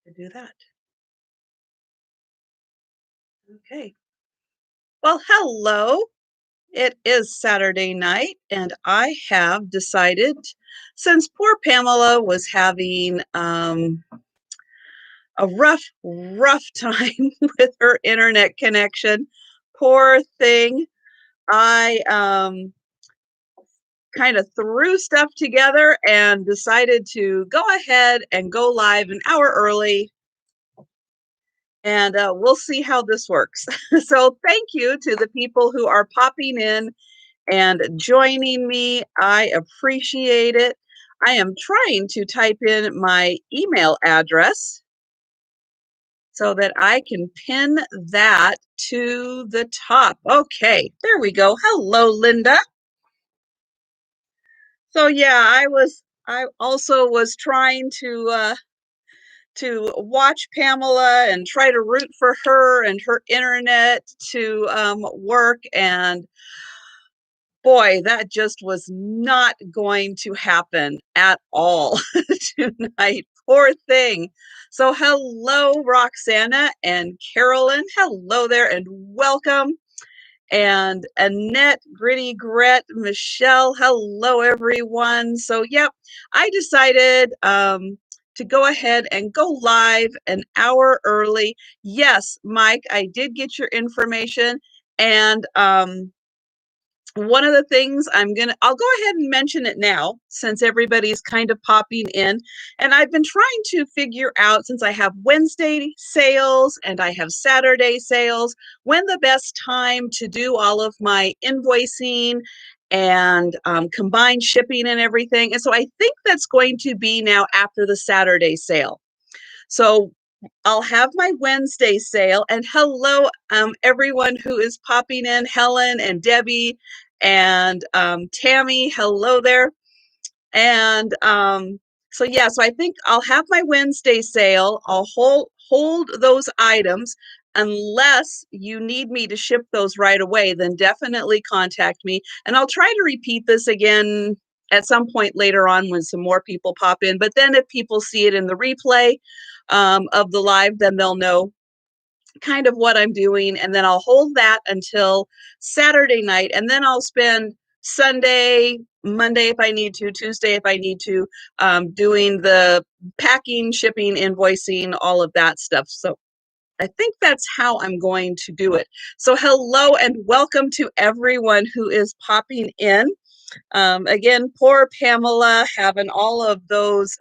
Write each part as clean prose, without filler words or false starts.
to do that. Okay. Well, hello. It is Saturday night, and I have decided, since poor Pamela was having a rough time with her internet connection, poor thing, I kind of threw stuff together and decided to go ahead and go live an hour early, and we'll see how this works. So thank you to the people who are popping in and joining me. I appreciate it. I am trying to type in my email address so that I can pin that to the top. Okay, there we go. Hello, Linda. So yeah, I also was trying to watch Pamela and try to root for her and her internet to work. And boy, that just was not going to happen at all tonight. Poor thing. So hello, Roxana and Carolyn. Hello there and welcome. And Annette, Gritty Gret, Michelle, hello everyone. So yep, I decided to go ahead and go live an hour early. Yes, Mike, I did get your information, and one of the things I'll go ahead and mention it now since everybody's kind of popping in. And I've been trying to figure out, since I have Wednesday sales and I have Saturday sales, when the best time to do all of my invoicing and combined shipping and everything. And so I think that's going to be now after the Saturday sale. So I'll have my Wednesday sale. And hello, everyone who is popping in, Helen and Debbie and Tammy, hello there. And so yeah, so I think I'll have my Wednesday sale. I'll hold those items. Unless you need me to ship those right away, then definitely contact me. And I'll try to repeat this again at some point later on when some more people pop in. But then if people see it in the replay of the live, then they'll know kind of what I'm doing. And then I'll hold that until Saturday night. And then I'll spend Sunday, Monday if I need to, Tuesday if I need to, doing the packing, shipping, invoicing, all of that stuff. So I think that's how I'm going to do it. So hello and welcome to everyone who is popping in. Again, poor Pamela having all of those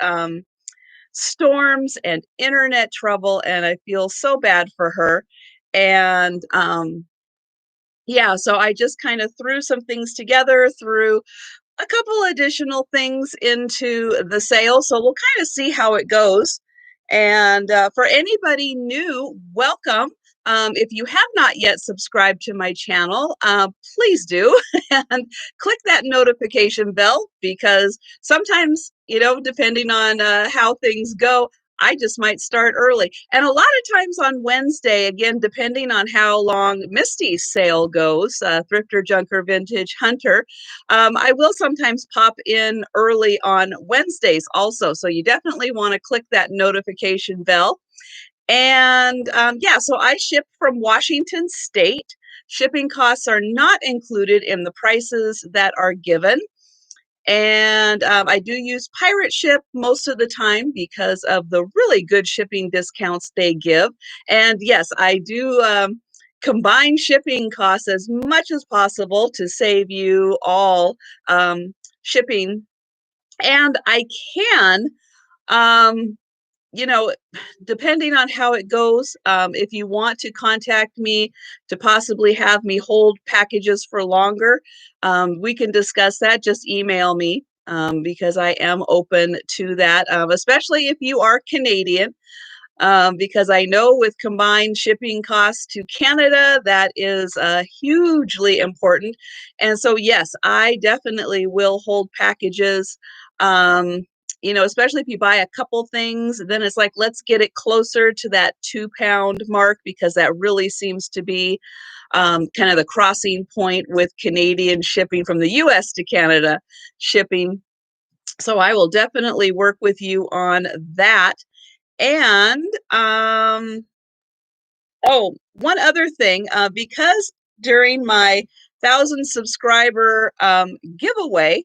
storms and internet trouble, and I feel so bad for her. And yeah, so I just kind of threw some things together, threw a couple additional things into the sale. So we'll kind of see how it goes. And for anybody new, welcome. If you have not yet subscribed to my channel, please do and click that notification bell, because sometimes, depending on how things go, I just might start early. And a lot of times on Wednesday, again, depending on how long Misty's sale goes, Thrifter, Junker, Vintage, Hunter, I will sometimes pop in early on Wednesdays also. So you definitely want to click that notification bell. And yeah, so I ship from Washington State. Shipping costs are not included in the prices that are given. And I do use Pirate Ship most of the time because of the really good shipping discounts they give. And yes, I do combine shipping costs as much as possible to save you all shipping. And I can, um, you know, depending on how it goes, if you want to contact me to possibly have me hold packages for longer, we can discuss that. Just email me, because I am open to that, especially if you are Canadian, because I know with combined shipping costs to Canada, that is hugely important. And so, yes, I definitely will hold packages. Especially if you buy a couple things, then it's like, let's get it closer to that 2-pound mark, because that really seems to be kind of the crossing point with Canadian shipping from the US to Canada shipping. So I will definitely work with you on that. And oh, one other thing, because during my 1,000 subscriber giveaway,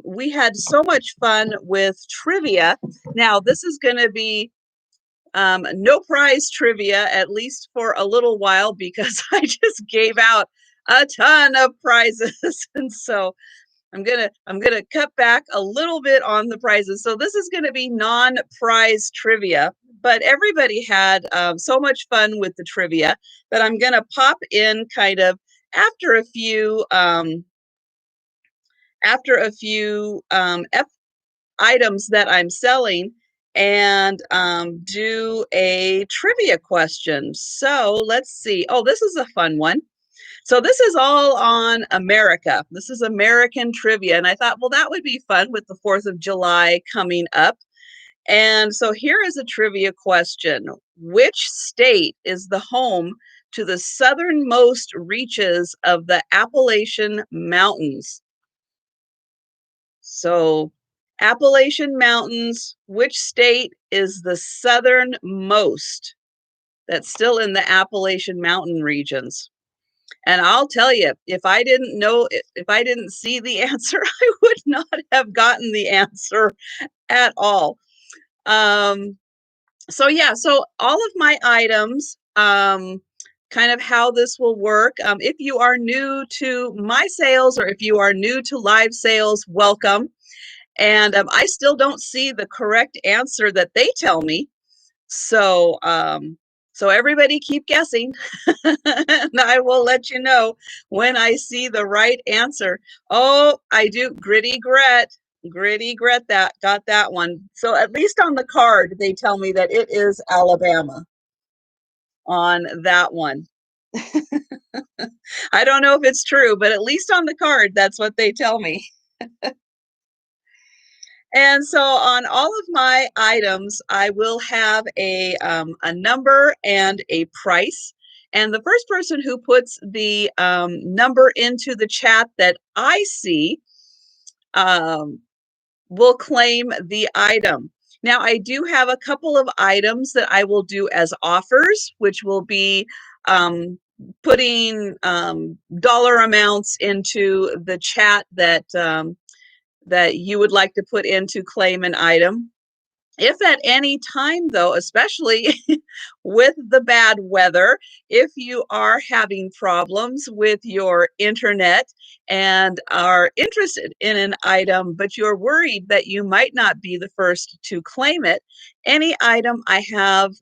we had so much fun with trivia. Now, this is going to be no prize trivia, at least for a little while, because I just gave out a ton of prizes. And so I'm gonna cut back a little bit on the prizes. So this is gonna be non-prize trivia, but everybody had so much fun with the trivia that I'm gonna pop in kind of after a few items that I'm selling and do a trivia question. So let's see. Oh, this is a fun one. So this is all on America. This is American trivia. And I thought, well, that would be fun with the 4th of July coming up. And so here is a trivia question. Which state is the home to the southernmost reaches of the Appalachian Mountains? So Appalachian Mountains, which state is the southernmost that's still in the Appalachian Mountain regions? And I'll tell you, if I didn't know, if I didn't see the answer, I would not have gotten the answer at all. So yeah, so all of my items, kind of how this will work. If you are new to my sales or if you are new to live sales, welcome. And I still don't see the correct answer that they tell me. So, so everybody keep guessing, and I will let you know when I see the right answer. Oh, I do. Gritty Gret that got that one. So at least on the card, they tell me that it is Alabama on that one. I don't know if it's true, but at least on the card, that's what they tell me. And so on all of my items, I will have a number and a price. And the first person who puts the number into the chat that I see will claim the item. Now, I do have a couple of items that I will do as offers, which will be putting dollar amounts into the chat that that you would like to put in to claim an item. If at any time, though, especially with the bad weather, if you are having problems with your internet and are interested in an item, but you're worried that you might not be the first to claim it, any item I have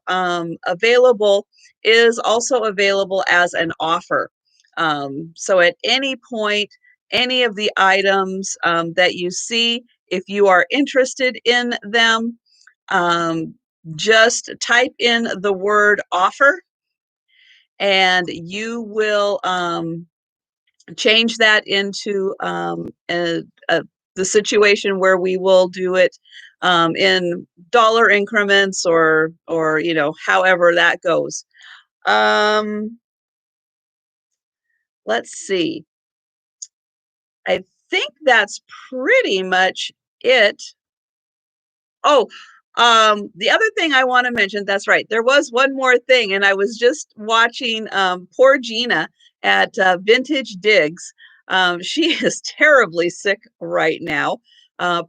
available is also available as an offer. So at any point, any of the items that you see, if you are interested in them, just type in the word offer and you will change that into the situation where we will do it in dollar increments or you know, however that goes. Let's see. I think that's pretty much it. Oh, the other thing I want to mention, that's right. There was one more thing, and I was just watching poor Gina at Vintage Digs. She is terribly sick right now.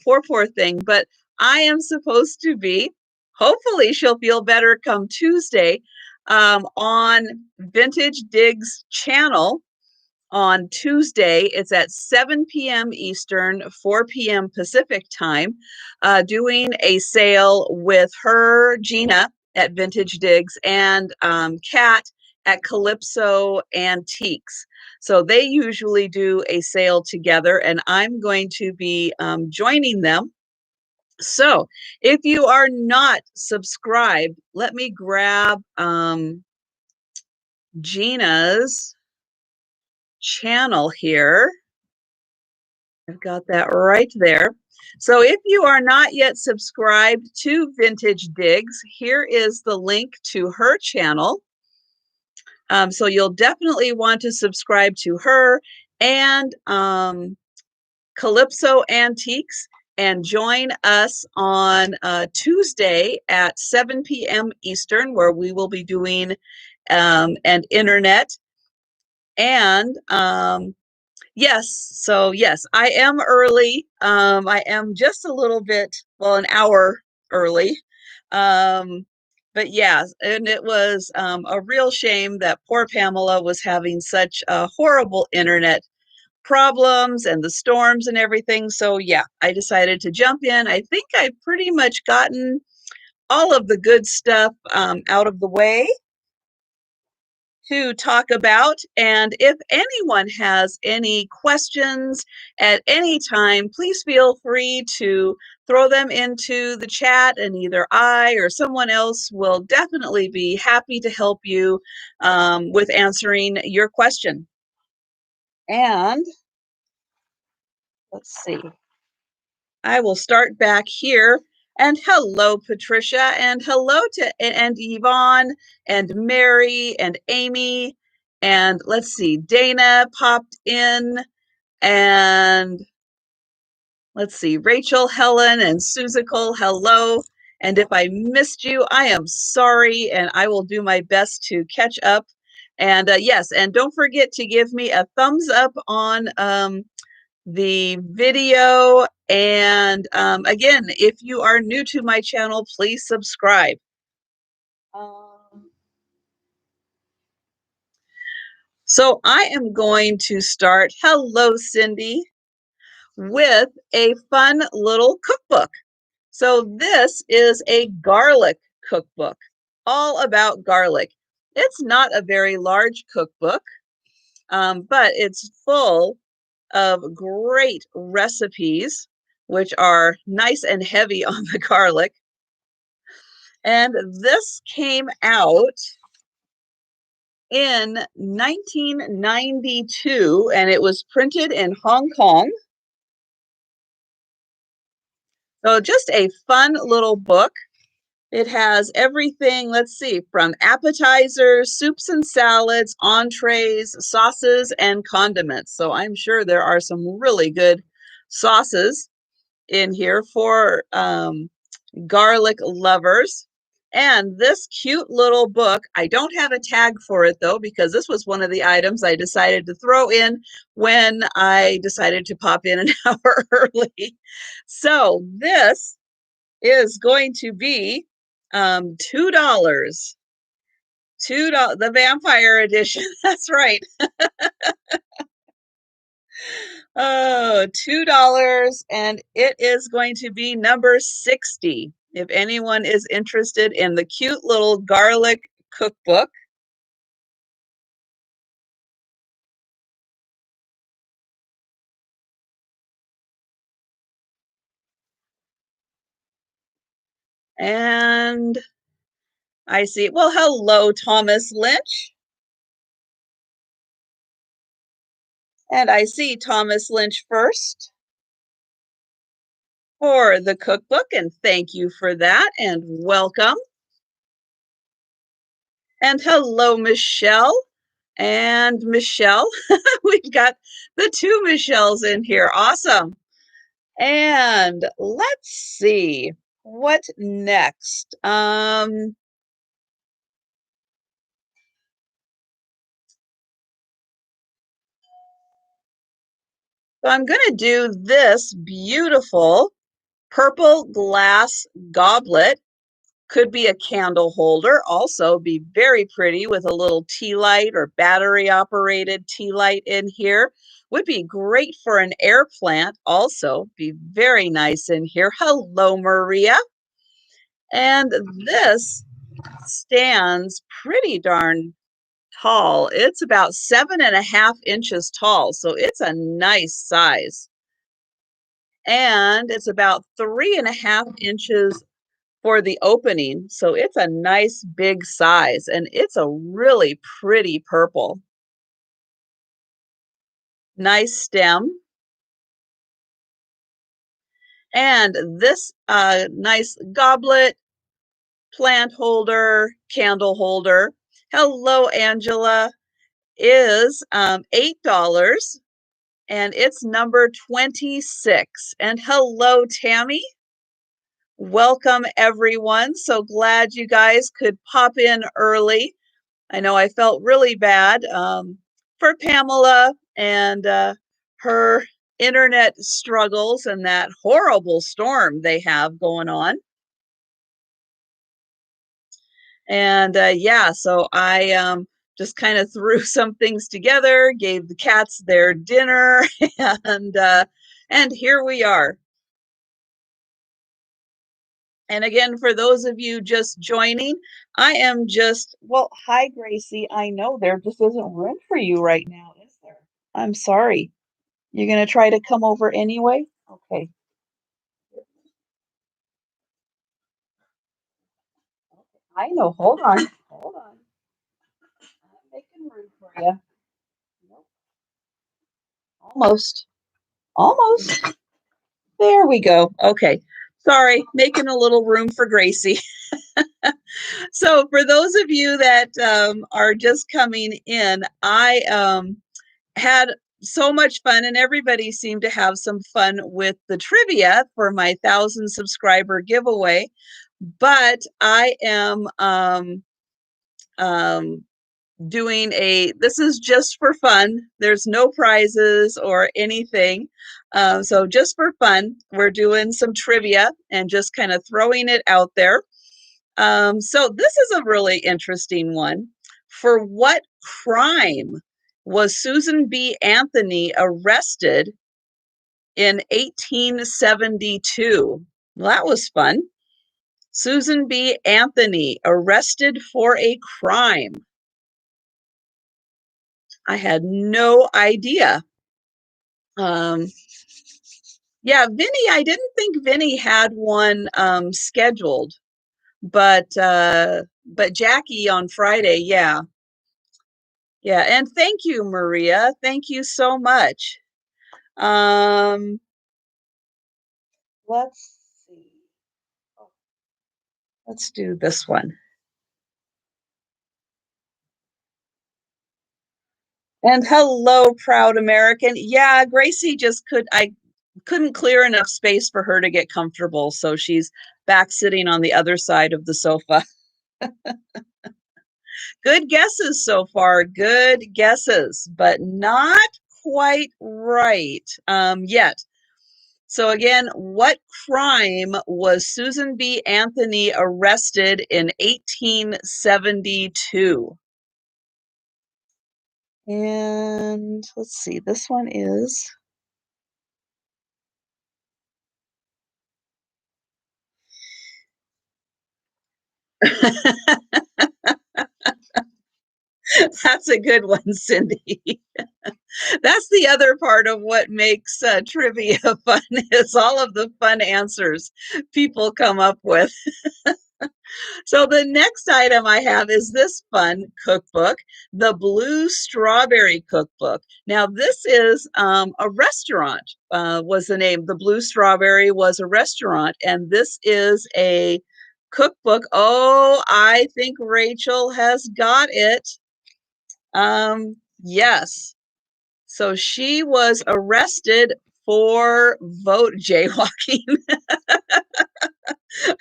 Poor thing. But I am supposed to be, hopefully she'll feel better come Tuesday, on Vintage Digs channel on Tuesday. It's at 7 p.m. Eastern, 4 p.m. Pacific time, doing a sale with her, Gina, at Vintage Digs, and Kat at Calypso Antiques. So they usually do a sale together, and I'm going to be joining them. So if you are not subscribed, let me grab Gina's channel here. I've got that right there. So if you are not yet subscribed to Vintage Digs, here is the link to her channel. So you'll definitely want to subscribe to her and Calypso Antiques. and join us on Tuesday at 7 p.m. Eastern, where we will be doing an internet. And yes, so yes, I am early. I am just a little bit, well, an hour early. Um, but yeah, and it was a real shame that poor Pamela was having such horrible internet problems and the storms and everything. So yeah, I decided to jump in. I think I've pretty much gotten all of the good stuff out of the way to talk about. And if anyone has any questions at any time, please feel free to throw them into the chat, and either I or someone else will definitely be happy to help you with answering your question. And let's see. I will start back here. And hello, Patricia, and hello to and Yvonne and Mary and Amy. And let's see, Dana popped in, and let's see, Rachel, Helen, and Susical, hello. And if I missed you, I am sorry, and I will do my best to catch up. And yes, and don't forget to give me a thumbs up on the video. And again, if you are new to my channel, please subscribe. So I am going to start, hello Cindy, with a fun little cookbook. So this is a garlic cookbook, all about garlic. It's not a very large cookbook, but it's full of great recipes, which are nice and heavy on the garlic. And this came out in 1992, and it was printed in Hong Kong. So just a fun little book. It has everything, let's see, from appetizers, soups and salads, entrees, sauces, and condiments. So I'm sure there are some really good sauces in here for garlic lovers. And this cute little book, I don't have a tag for it though, because this was one of the items I decided to throw in when I decided to pop in an hour early. So this is going to be $2. $2, the vampire edition. That's right. Oh, $2, and it is going to be number 60. If anyone is interested in the cute little garlic cookbook. And I see, well, hello, Thomas Lynch. And I see Thomas Lynch first for the cookbook, and thank you for that, and welcome. And hello, Michelle. And Michelle, we've got the two Michelles in here. Awesome. And let's see what next. So I'm going to do this beautiful purple glass goblet. Could be a candle holder, also be very pretty with a little tea light or battery operated tea light in here. Would be great for an air plant, also be very nice in here. Hello, Maria. And this stands pretty darn tall. It's about 7.5 inches tall, so it's a nice size. And it's about 3.5 inches for the opening. So it's a nice big size, and it's a really pretty purple. Nice stem. And this nice goblet, plant holder, candle holder. Hello, Angela, is $8. and it's number 26. And hello, Tammy. Welcome, everyone. So glad you guys could pop in early. I know I felt really bad for Pamela and her internet struggles and that horrible storm they have going on. And yeah, so I just kind of threw some things together, gave the cats their dinner, and here we are. And again, for those of you just joining, I am just, well, hi, Gracie. I know there just isn't room for you right now, is there? I'm sorry. You're going to try to come over anyway? Okay. I know. Hold on. Hold on. I'm making room for you. Nope. Almost. Almost. There we go. Okay. Sorry, making a little room for Gracie. So for those of you that are just coming in, I had so much fun, and everybody seemed to have some fun with the trivia for my 1,000 subscriber giveaway. But I am doing this is just for fun. There's no prizes or anything. So just for fun, we're doing some trivia and just kind of throwing it out there. So this is a really interesting one. For what crime was Susan B. Anthony arrested in 1872? Well, that was fun. Susan B. Anthony arrested for a crime. I had no idea. Yeah, Vinny, I didn't think Vinny had one scheduled, but Jackie on Friday, yeah. Yeah, and thank you, Maria. Thank you so much. Um, let's see. Oh, let's do this one. And hello, proud American. Yeah, Gracie I couldn't clear enough space for her to get comfortable, so she's back sitting on the other side of the sofa. Good guesses so far. Good guesses, but not quite right yet. So again, what crime was Susan B. Anthony arrested in 1872? And let's see, this one is that's a good one, Cindy. That's the other part of what makes trivia fun is all of the fun answers people come up with. So the next item I have is this fun cookbook, the Blue Strawberry Cookbook. Now this is a restaurant was the name. The Blue Strawberry was a restaurant, and this is a cookbook. Oh, I think Rachel has got it. Yes. So she was arrested for vote jaywalking.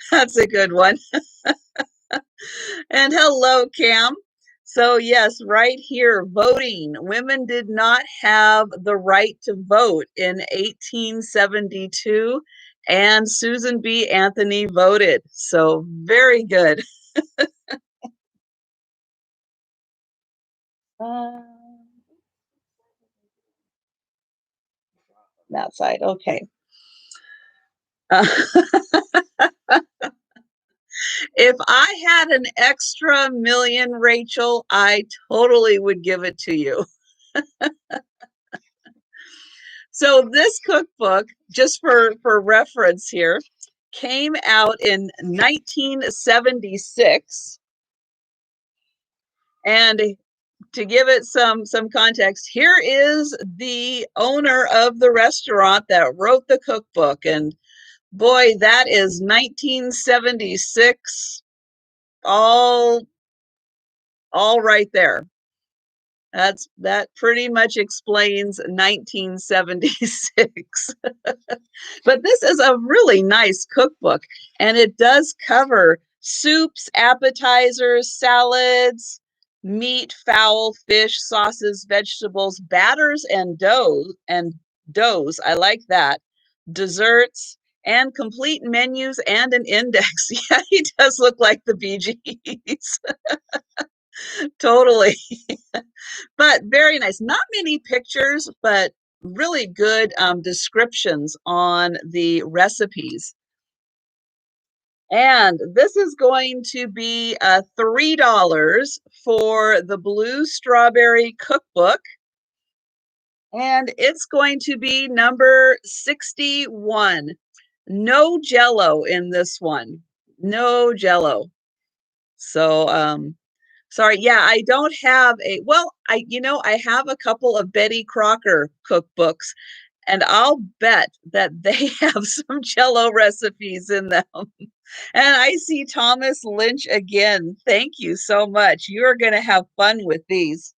That's a good one. And hello, Cam. So, yes, right here, voting. Women did not have the right to vote in 1872, and Susan B. Anthony voted. So, very good. That side, okay. If I had an extra million, Rachel, I totally would give it to you. So this cookbook, just for reference here, came out in 1976. And to give it some context, here is the owner of the restaurant that wrote the cookbook. And boy, that is 1976, all right there. That pretty much explains 1976. But this is a really nice cookbook, and it does cover soups, appetizers, salads, meat, fowl, fish, sauces, vegetables, batters, and doughs. I like that. Desserts and complete menus and an index. Yeah, he does look like the Bee Gees. Totally. But very nice. Not many pictures, but really good descriptions on the recipes. And this is going to be $3 for the Blue Strawberry Cookbook. And it's going to be number 61. No Jello in this one. No Jello. So, sorry. Yeah, I don't have I have a couple of Betty Crocker cookbooks, and I'll bet that they have some Jello recipes in them. And I see Thomas Lynch again. Thank you so much. You're going to have fun with these.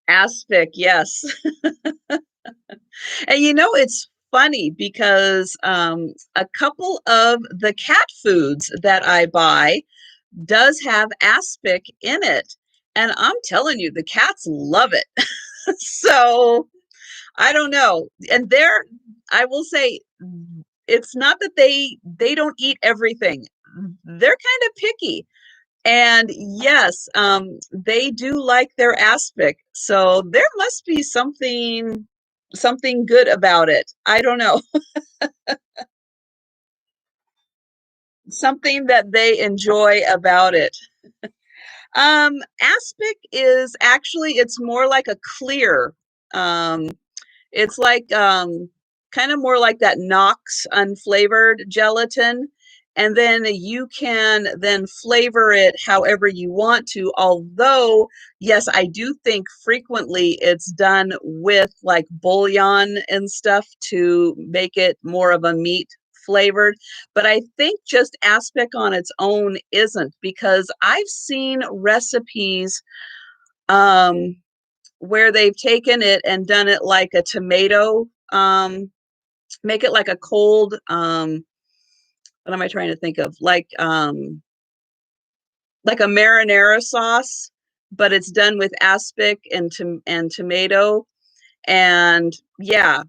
Aspic, yes. And it's funny because a couple of the cat foods that I buy does have aspic in it. And I'm telling you, the cats love it. So I don't know. And I will say, it's not that they don't eat everything. They're kind of picky. And yes, they do like their aspic. So there must be something good about it. I don't know. Something that they enjoy about it. Aspic is actually, it's more like a clear. Um, It's like kind of more like that Knox unflavored gelatin. And then you can then flavor it however you want to. Although, yes, I do think frequently it's done with like bouillon and stuff to make it more of a meat flavored. But I think just aspic on its own isn't, because I've seen recipes um, where they've taken it and done it like a tomato, make it like a cold, what am I trying to think of? Like a marinara sauce, but it's done with aspic and tomato. And yeah,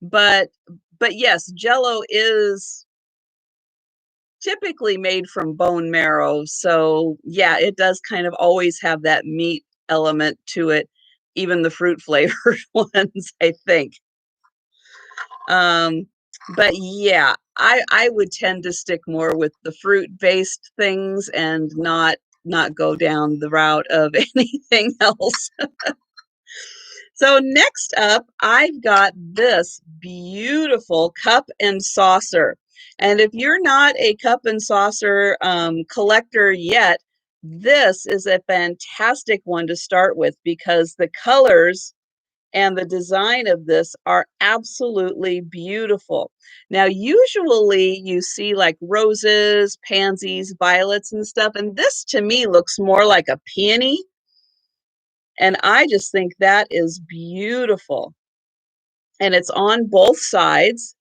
but but yes, Jello is typically made from bone marrow. So yeah, it does kind of always have that meat element to it, even the fruit flavored ones, I think. Um, but yeah, I would tend to stick more with the fruit-based things and not go down the route of anything else. So next up, I've got this beautiful cup and saucer. And if you're not a cup and saucer collector yet, this is a fantastic one to start with, because the colors and the design of this are absolutely beautiful. Now, usually you see like roses, pansies, violets, and stuff, and this to me looks more like a peony. And I just think that is beautiful. And it's on both sides,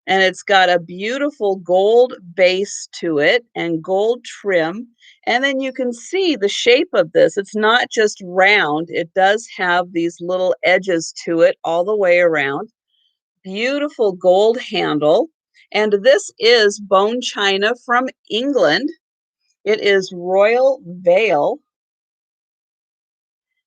and it's got a beautiful gold base to it and gold trim. And then you can see the shape of this. It's not just round, it does have these little edges to it all the way around. Beautiful gold handle. And this is bone china from England. It is Royal Vale.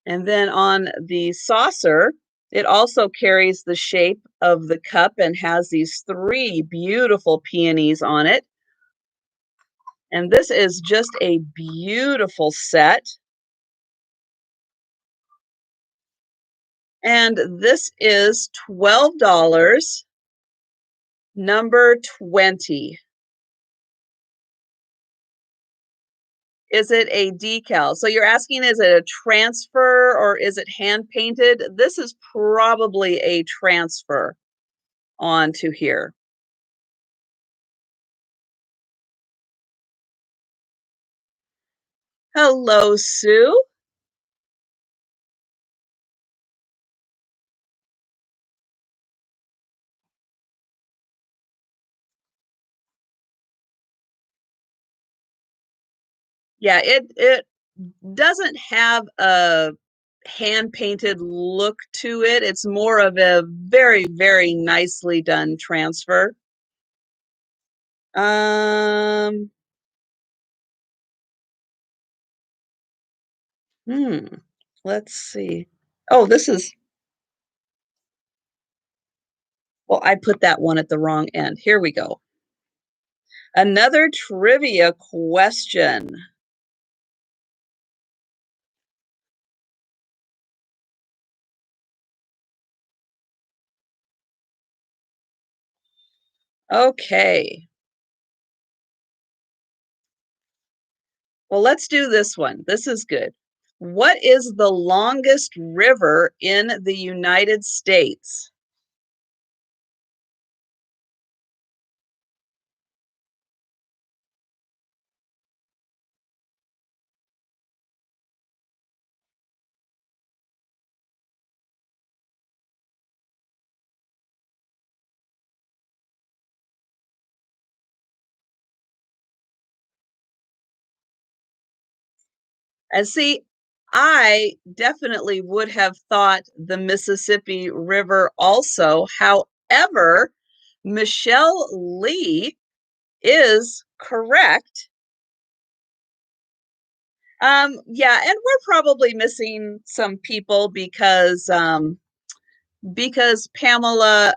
And then on the saucer, it also carries the shape of the cup and has these three beautiful peonies on it. And this is just a beautiful set. And this is $12, number 20. Is it a decal? So you're asking, is it a transfer or is it hand painted? This is probably a transfer onto here. Hello, Sue. Yeah, it doesn't have a hand painted look to it. It's more of a very, very nicely done transfer. Um, hmm, let's see. Oh, this is, well, I put that one at the wrong end. Here we go. Another trivia question. Okay. Well, let's do this one. This is good. What is the longest river in the United States? And see, I definitely would have thought the Mississippi River also. However, Michelle Lee is correct. Yeah, and we're probably missing some people because Pamela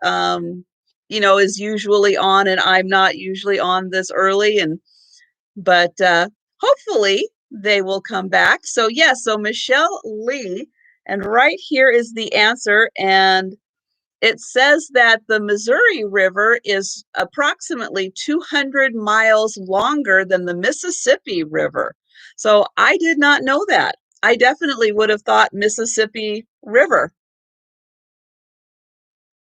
is usually on and I'm not usually on this early, and but hopefully they will come back. So yeah, so Michelle Lee, and right here is the answer, and it says that the Missouri River is approximately 200 miles longer than the Mississippi River. So I did not know that. I definitely would have thought Mississippi River.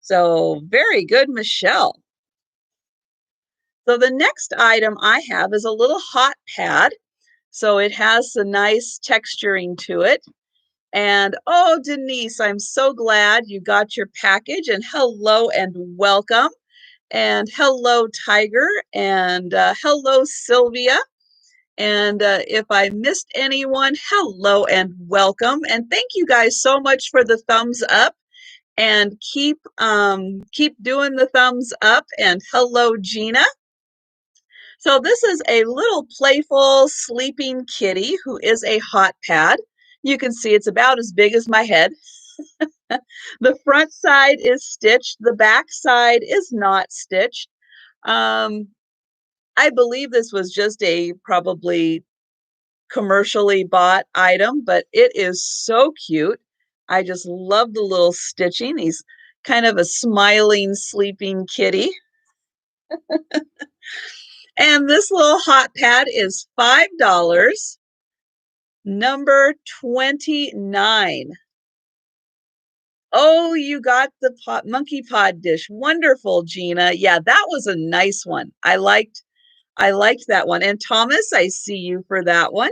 So very good, Michelle. So the next item I have is a little hot pad. So it has a nice texturing to it. And oh, Denise, I'm so glad you got your package. And hello and welcome. And hello, Tiger. And hello, Sylvia. And if I missed anyone, hello and welcome. And thank you guys so much for the thumbs up. And keep doing the thumbs up. And hello, Gina. So this is a little playful sleeping kitty who is a hot pad. You can see it's about as big as my head. The front side is stitched. The back side is not stitched. Um, I believe this was just a probably commercially bought item, but it is so cute. I just love the little stitching. He's kind of a smiling, sleeping kitty. And this little hot pad is $5. Number 29. Oh, you got the monkey pod dish. Wonderful, Gina. Yeah, that was a nice one. I liked that one. And Thomas, I see you for that one.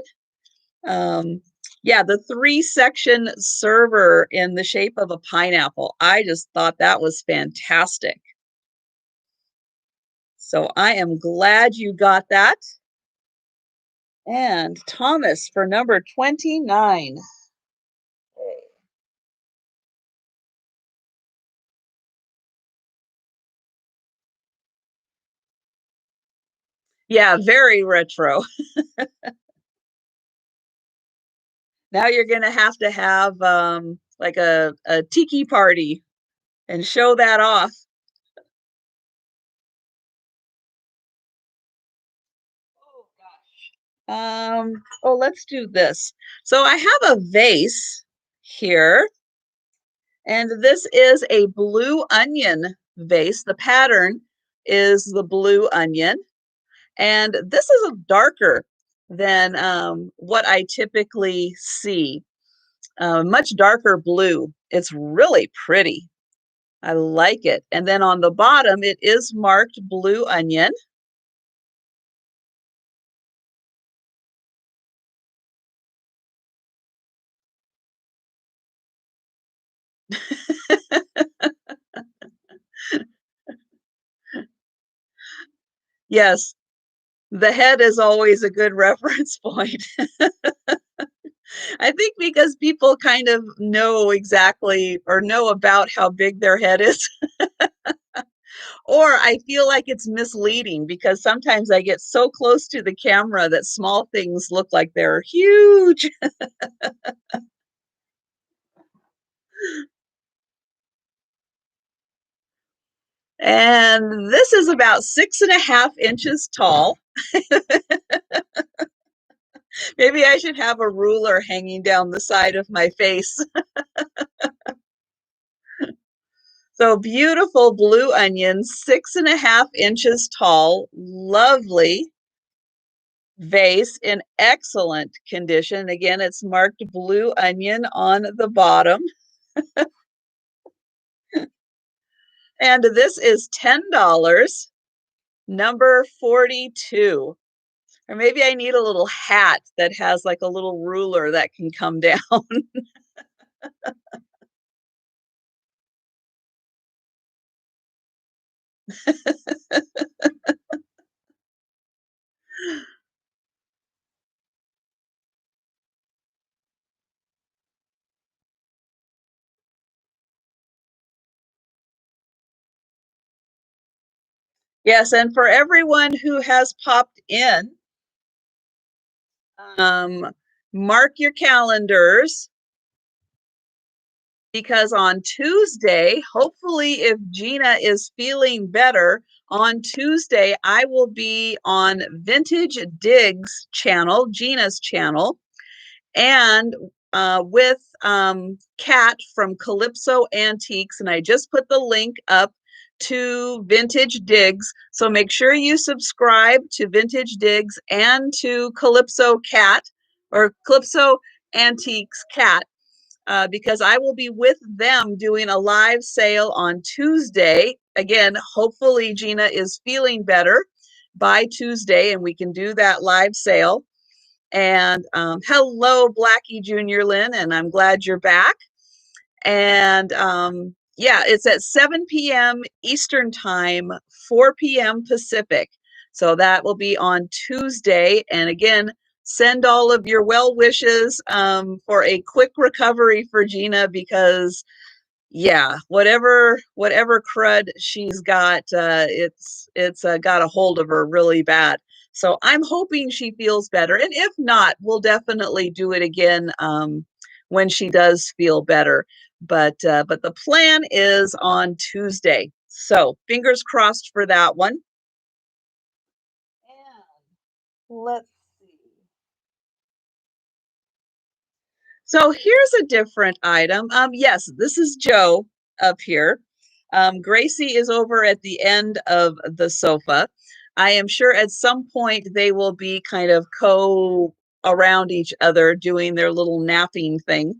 Yeah, the 3-section server in the shape of a pineapple. I just thought that was fantastic. So I am glad you got that. And Thomas for number 29. Yeah, very retro. Now you're gonna have like a tiki party and show that off. Oh gosh. Oh, let's do this. So I have a vase here, and this is a blue onion vase. The pattern is the blue onion, and this is a darker than what I typically see. Much darker blue. It's really pretty. I like it. And then on the bottom, it is marked blue onion. Yes, the head is always a good reference point. I think because people kind of know exactly or know about how big their head is. Or I feel like it's misleading because sometimes I get so close to the camera that small things look like they're huge. And this is about 6.5 inches tall. Maybe I should have a ruler hanging down the side of my face. So beautiful blue onion, 6.5 inches tall, lovely vase in excellent condition. Again, it's marked blue onion on the bottom. And this is $10, number 42. Or maybe I need a little hat that has like a little ruler that can come down. Yes, and for everyone who has popped in, um, mark your calendars because on Tuesday, hopefully, if Gina is feeling better, on Tuesday, I will be on Vintage Digs channel, Gina's channel, and with Kat from Calypso Antiques. And I just put the link up to Vintage Digs. So make sure you subscribe to Vintage Digs and to Calypso Cat or Calypso Antiques Cat. Because I will be with them doing a live sale on Tuesday. Again, hopefully Gina is feeling better by Tuesday and we can do that live sale. And hello, Blackie Junior Lynn, and I'm glad you're back. And yeah, it's at 7 p.m. Eastern Time, 4 p.m. Pacific. So that will be on Tuesday. And again, send all of your well wishes for a quick recovery for Gina because yeah, whatever crud she's got, it's got a hold of her really bad. So I'm hoping she feels better, and if not, we'll definitely do it again when she does feel better. But the plan is on Tuesday, so fingers crossed for that one. And let's see. So here's a different item. Yes, this is Joe up here. Gracie is over at the end of the sofa. I am sure at some point they will be kind of around each other doing their little napping thing.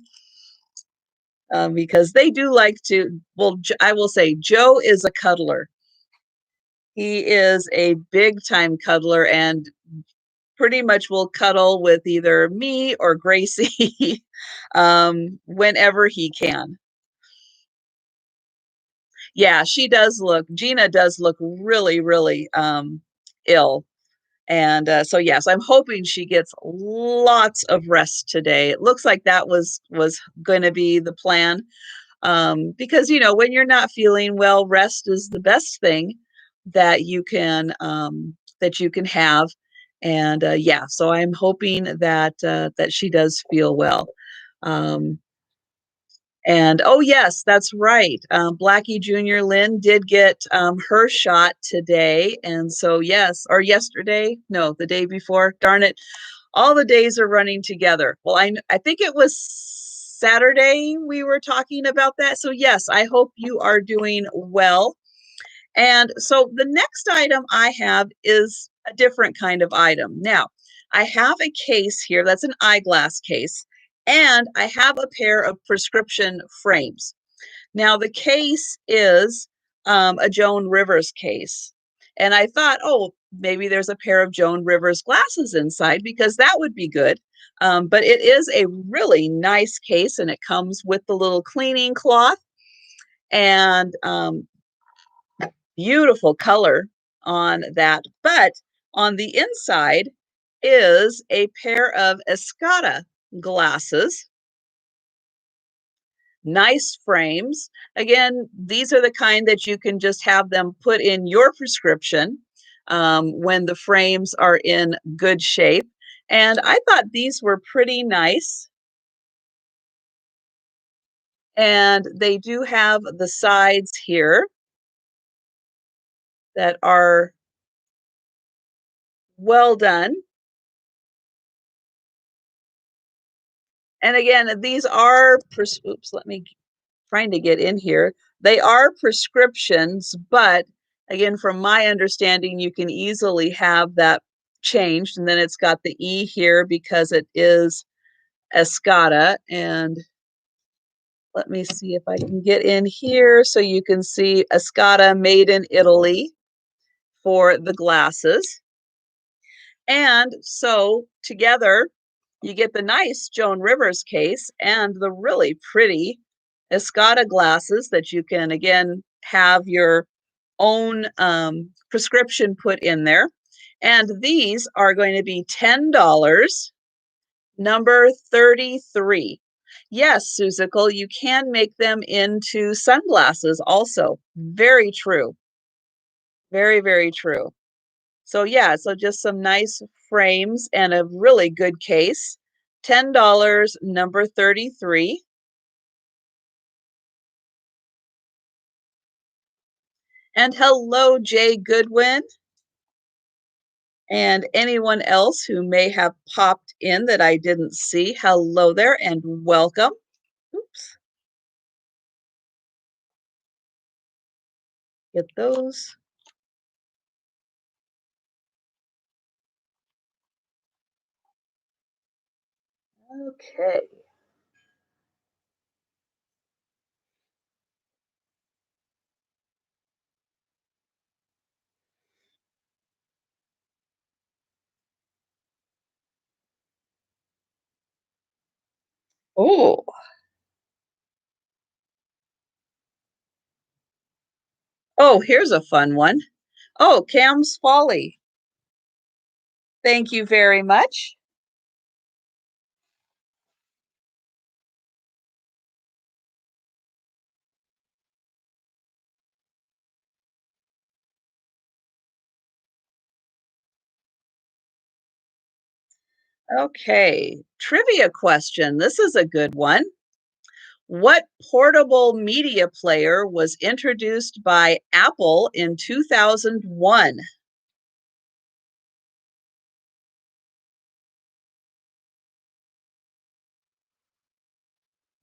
Because they do like to, well, I will say Joe is a cuddler. He is a big time cuddler and pretty much will cuddle with either me or Gracie whenever he can. Yeah, Gina does look really, really ill. And so, yes, I'm hoping she gets lots of rest today. It looks like that was going to be the plan because, when you're not feeling well, rest is the best thing that you can have. And yeah, so I'm hoping that she does feel well. Um, and oh yes, that's right. Blackie Junior Lynn did get her shot today, and so yes, or yesterday, no, the day before. Darn it, all the days are running together. Well, I think it was Saturday we were talking about that. So yes, I hope you are doing well. And so the next item I have is a different kind of item. Now, I have a case here that's an eyeglass case, and I have a pair of prescription frames. Now, the case is a Joan Rivers case. And I thought, oh, maybe there's a pair of Joan Rivers glasses inside because that would be good. But it is a really nice case, and it comes with the little cleaning cloth and beautiful color on that. But on the inside is a pair of Escada glasses. Nice frames. Again, these are the kind that you can just have them put in your prescription when the frames are in good shape. And I thought these were pretty nice. And they do have the sides here that are well done. And again, these are, oops, let me trying to get in here. They are prescriptions, but again, from my understanding, you can easily have that changed. And then it's got the E here because it is Escada. And let me see if I can get in here so you can see Escada made in Italy for the glasses. And so together, you get the nice Joan Rivers case and the really pretty Escada glasses that you can, again, have your own prescription put in there. And these are going to be $10, number 33. Yes, Susical, you can make them into sunglasses also. Very true. Very, very true. So yeah, so just some nice frames and a really good case. $10, number 33. And hello, Jay Goodwin, and anyone else who may have popped in that I didn't see. Hello there and welcome. Oops. Get those. Okay. Oh. Oh, here's a fun one. Oh, Cam's Folly. Thank you very much. Okay, trivia question. This is a good one. What portable media player was introduced by Apple in 2001?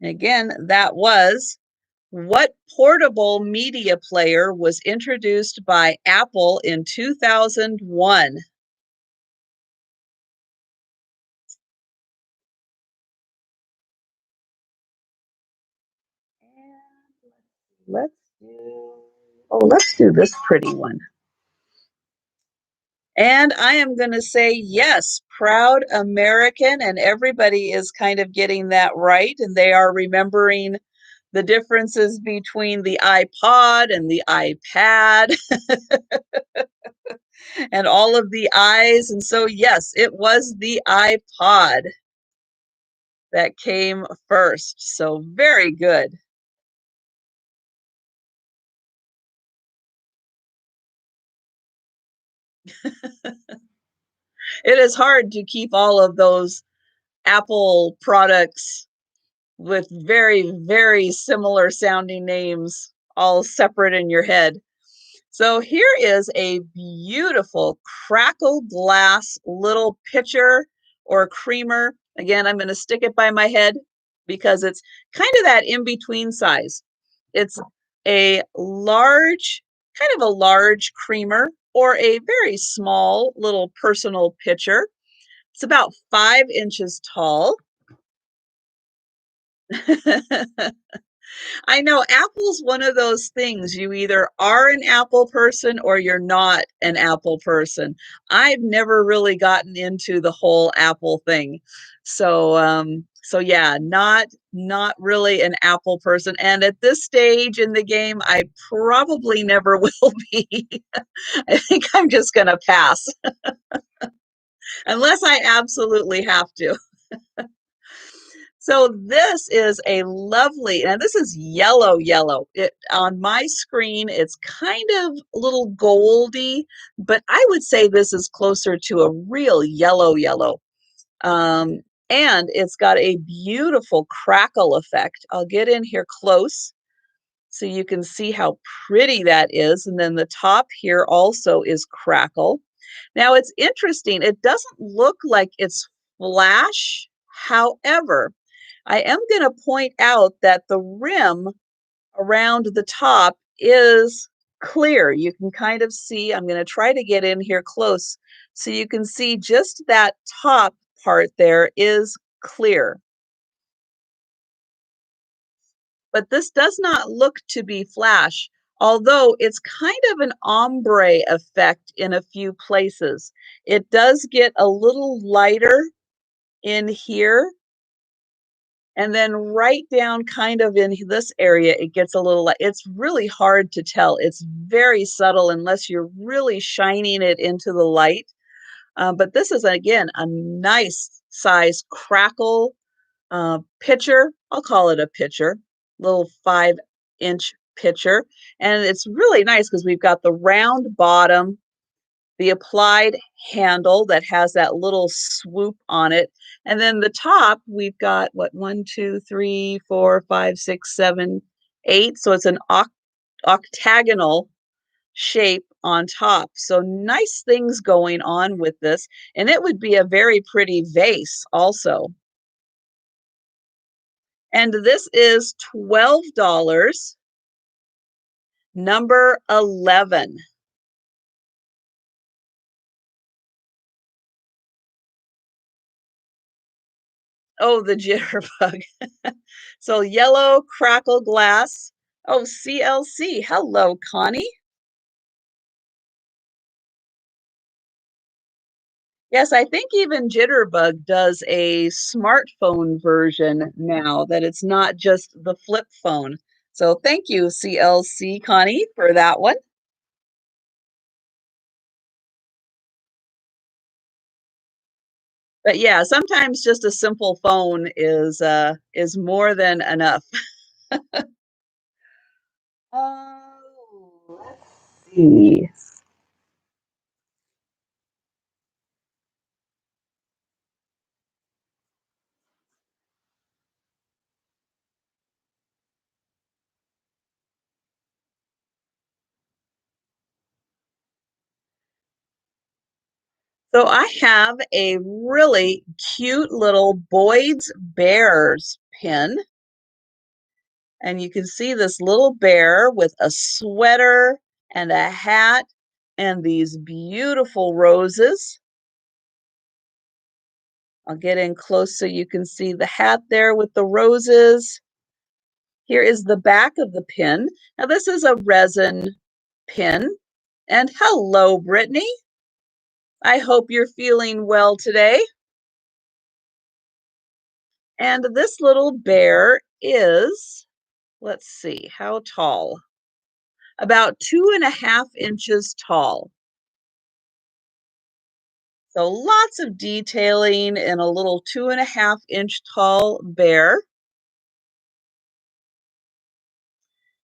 Again, that was what portable media player was introduced by Apple in 2001? Let's do, let's do this pretty one. And I am going to say yes, proud American, and everybody is kind of getting that right, and they are remembering the differences between the iPod and the iPad and all of the I's. And so, yes, it was the iPod that came first. So, very good. It is hard to keep all of those Apple products with very, very similar sounding names all separate in your head. So here is a beautiful crackle glass little pitcher or creamer. Again, I'm going to stick it by my head because it's kind of that in between size. It's a large, kind of a large creamer, or a very small little personal pitcher. It's about 5 inches tall. I know Apple's one of those things. You either are an Apple person or you're not an Apple person. I've never really gotten into the whole Apple thing. So yeah, not really an Apple person. And at this stage in the game, I probably never will be. I think I'm just gonna pass unless I absolutely have to. So this is a lovely, and this is yellow, yellow. It on my screen, it's kind of a little goldy, but I would say this is closer to a real yellow, yellow. Um, and it's got a beautiful crackle effect. I'll get in here close so you can see how pretty that is. And then the top here also is crackle. Now it's interesting, it doesn't look like it's flash. However, I am going to point out that the rim around the top is clear. You can kind of see, I'm going to try to get in here close so you can see just that top part there is clear. But this does not look to be flash, although it's kind of an ombre effect in a few places. It does get a little lighter in here. And then right down kind of in this area, it gets a little, it's really hard to tell. It's very subtle unless you're really shining it into the light. But this is, again, a nice size crackle pitcher. I'll call it a pitcher, little 5-inch pitcher. And it's really nice because we've got the round bottom, the applied handle that has that little swoop on it. And then the top, we've got what, 1, 2, 3, 4, 5, 6, 7, 8. So it's an octagonal shape on top. So nice things going on with this. And it would be a very pretty vase also. And this is $12, number 11. Oh, the jitterbug. So yellow crackle glass. Oh, CLC. Hello, Connie. Yes, I think even Jitterbug does a smartphone version now, that it's not just the flip phone. So thank you, CLC Connie, for that one. But yeah, sometimes just a simple phone is more than enough. Let's see. So I have a really cute little Boyd's Bears pin. And you can see this little bear with a sweater and a hat and these beautiful roses. I'll get in close so you can see the hat there with the roses. Here is the back of the pin. Now this is a resin pin. And hello, Brittany. I hope you're feeling well today. And this little bear is, let's see, how tall? About 2.5 inches tall. So lots of detailing in a little 2.5 inch tall bear.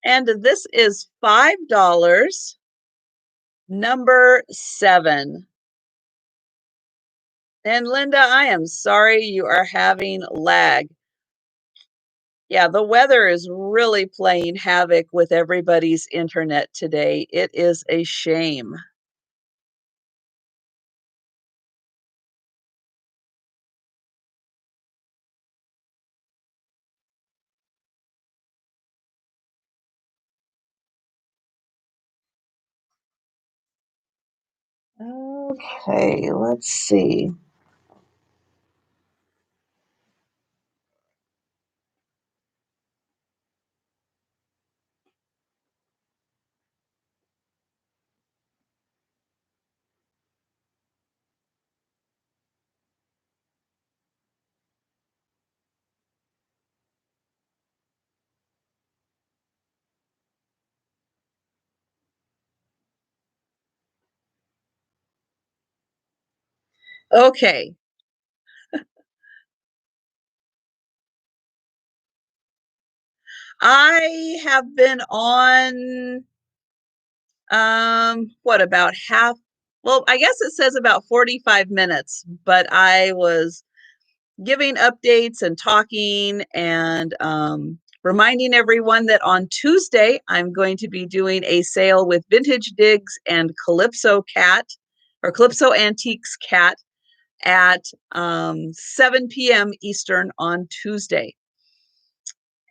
And this is $5, number 7. And Linda, I am sorry you are having lag. Yeah, the weather is really playing havoc with everybody's internet today. It is a shame. Okay, let's see. Okay, I have been on what about half? Well, I guess it says about 45 minutes, but I was giving updates and talking and reminding everyone that on Tuesday I'm going to be doing a sale with Vintage Digs and Calypso Cat or Calypso Antiques Cat at 7 p.m. Eastern on Tuesday.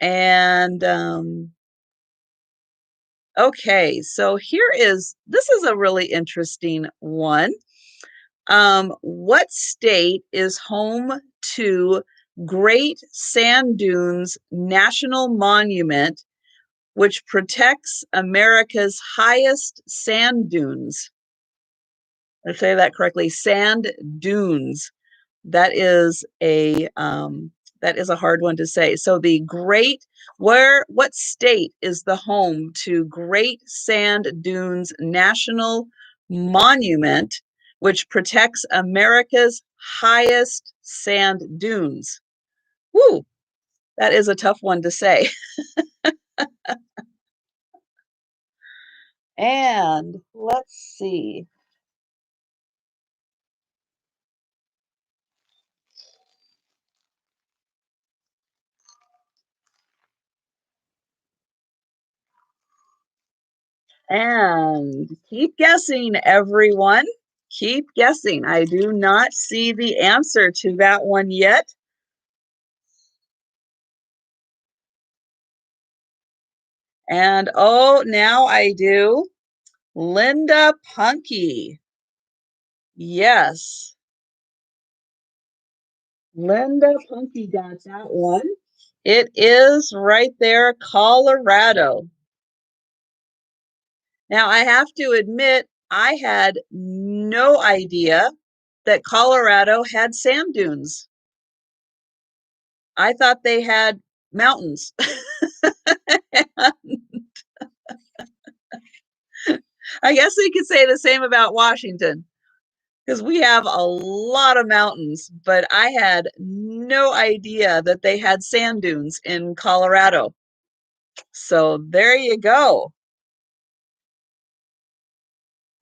And okay, so this is a really interesting one. What state is home to Great Sand Dunes National Monument, which protects America's highest sand dunes? I say that correctly, sand dunes. That is a hard one to say. So what state is the home to Great Sand Dunes National Monument, which protects America's highest sand dunes? Woo, that is a tough one to say. And let's see. And keep guessing, everyone. Keep guessing. I do not see the answer to that one yet. And oh, now I do. Linda Punky. Yes, Linda Punky got that one. It is right there, Colorado. Now, I have to admit, I had no idea that Colorado had sand dunes. I thought they had mountains. I guess we could say the same about Washington because we have a lot of mountains, but I had no idea that they had sand dunes in Colorado. So there you go.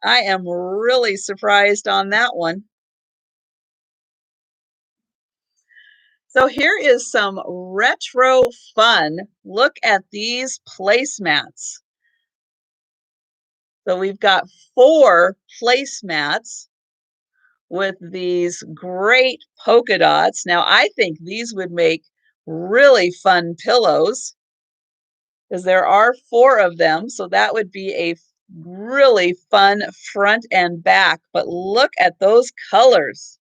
I am really surprised on that one. So here is some retro fun. Look at these placemats. So we've got 4 placemats with these great polka dots. Now, I think these would make really fun pillows because there are 4 of them. So that would be a really fun front and back. But look at those colors.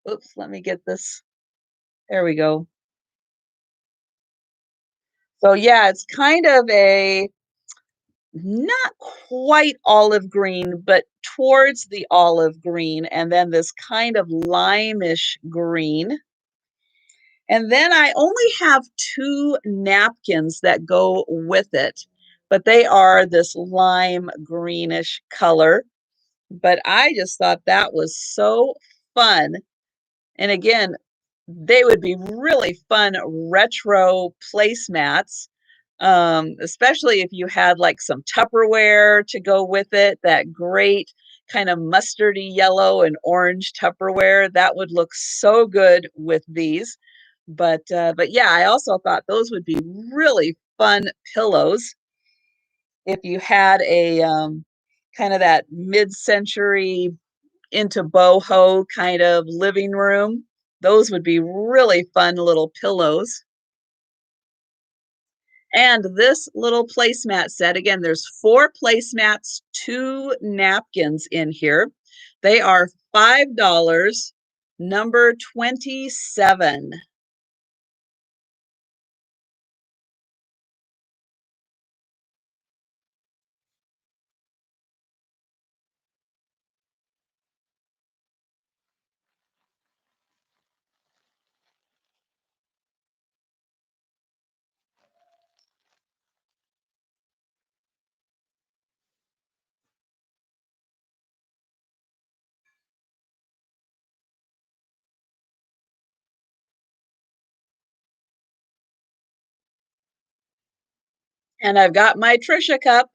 Oops, let me get this. There we go. So yeah, it's kind of a not quite olive green, but towards the olive green, and then this kind of limeish green. And then I only have 2 napkins that go with it, but they are this lime greenish color. But I just thought that was so fun. And again, they would be really fun retro placemats, especially if you had like some Tupperware to go with it, that great kind of mustardy yellow and orange Tupperware. That would look so good with these. But yeah, I also thought those would be really fun pillows if you had a kind of that mid-century into boho kind of living room. Those would be really fun little pillows. And this little placemat set, again, there's 4 placemats, 2 napkins in here. They are $5, number 27. And I've got my Trisha cup.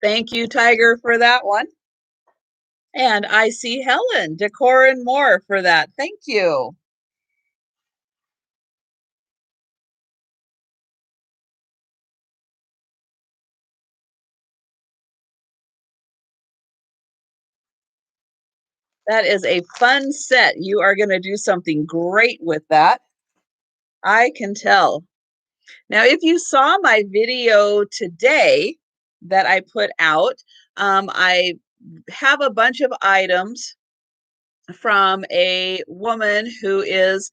Thank you, Tiger, for that one. And I see Helen, Decor and More for that. Thank you. That is a fun set. You are going to do something great with that. I can tell. Now, if you saw my video today that I put out, I have a bunch of items from a woman who is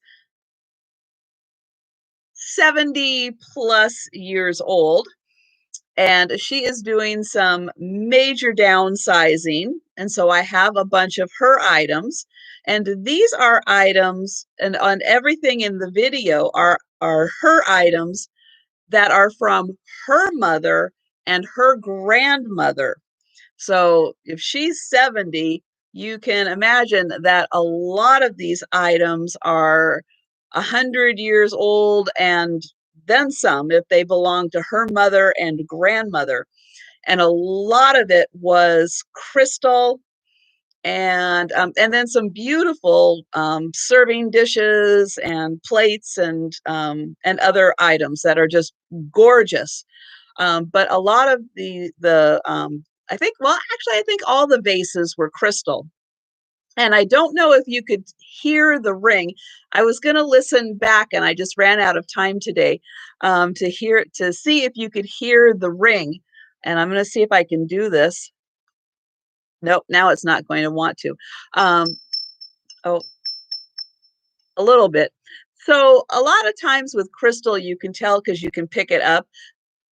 70 plus years old, and she is doing some major downsizing. And so I have a bunch of her items. And these are items, and on everything in the video are her items that are from her mother and her grandmother. So if she's 70, you can imagine that a lot of these items are 100 years old and then some if they belong to her mother and grandmother. And a lot of it was crystal and then some beautiful serving dishes and plates and other items that are just gorgeous. But a lot of the I think, well, actually, I think all the vases were crystal. And I don't know if you could hear the ring. I was going to listen back, and I just ran out of time today to see if you could hear the ring. And I'm going to see if I can do this. Nope, now it's not going to want to. Um, oh, a little bit. So a lot of times with crystal, you can tell because you can pick it up.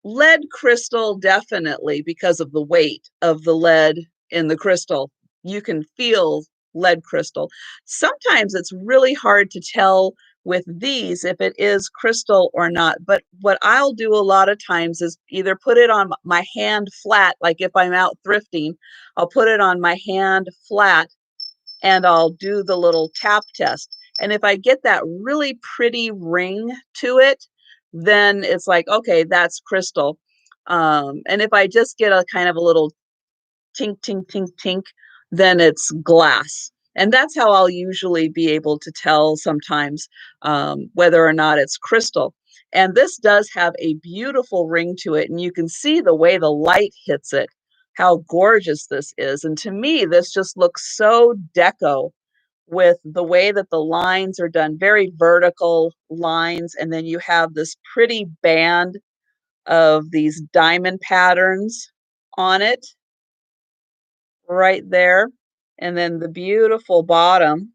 Lead crystal, definitely, because of the weight of the lead in the crystal. You can feel lead crystal. Sometimes it's really hard to tell with these if it is crystal or not. But what I'll do a lot of times is either put it on my hand flat, like if I'm out thrifting, I'll put it on my hand flat and I'll do the little tap test. And if I get that really pretty ring to it, then it's like, okay, that's crystal. And if I just get a kind of a little tink, tink, tink, tink, then it's glass. And that's how I'll usually be able to tell sometimes whether or not it's crystal. And this does have a beautiful ring to it. And you can see the way the light hits it, how gorgeous this is. And to me, this just looks so deco with the way that the lines are done, very vertical lines. And then you have this pretty band of these diamond patterns on it right there. And then the beautiful bottom.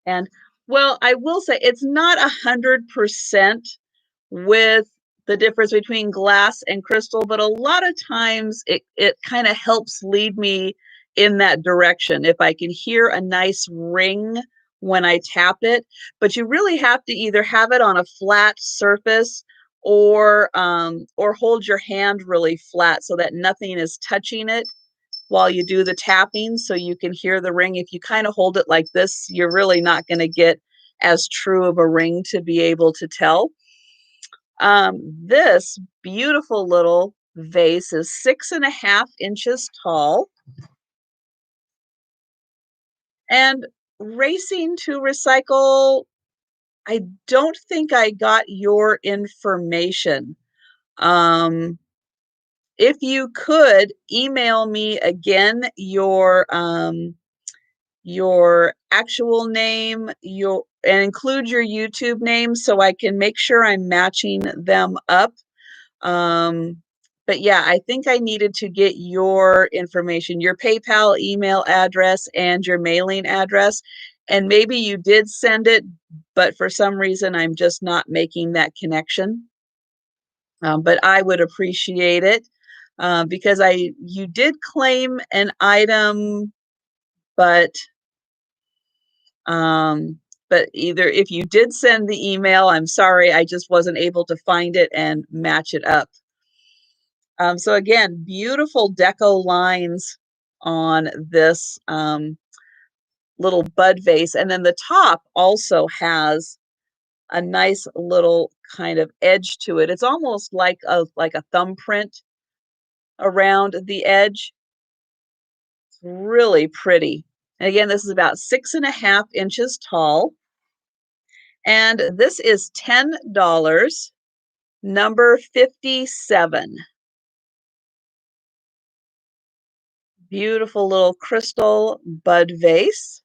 And well, I will say it's not 100% with the difference between glass and crystal, but a lot of times it kind of helps lead me in that direction if I can hear a nice ring when I tap it. But you really have to either have it on a flat surface or hold your hand really flat so that nothing is touching it while you do the tapping so you can hear the ring. If you kind of hold it like this, you're really not going to get as true of a ring to be able to tell. This beautiful little vase is 6.5 inches tall. And racing to recycle, I don't think I got your information. Um, if you could email me again your actual name, your and include your YouTube name so I can make sure I'm matching them up. But yeah, I think I needed to get your information, your PayPal email address and your mailing address. And maybe you did send it, but for some reason I'm just not making that connection. But I would appreciate it because you did claim an item, but um, but either if you did send the email, I'm sorry, I just wasn't able to find it and match it up. So again, beautiful deco lines on this little bud vase. And then the top also has a nice little kind of edge to it. It's almost like a thumbprint around the edge. It's really pretty. And again, this is about 6.5 inches tall. And this is $10, number 57. Beautiful little crystal bud vase.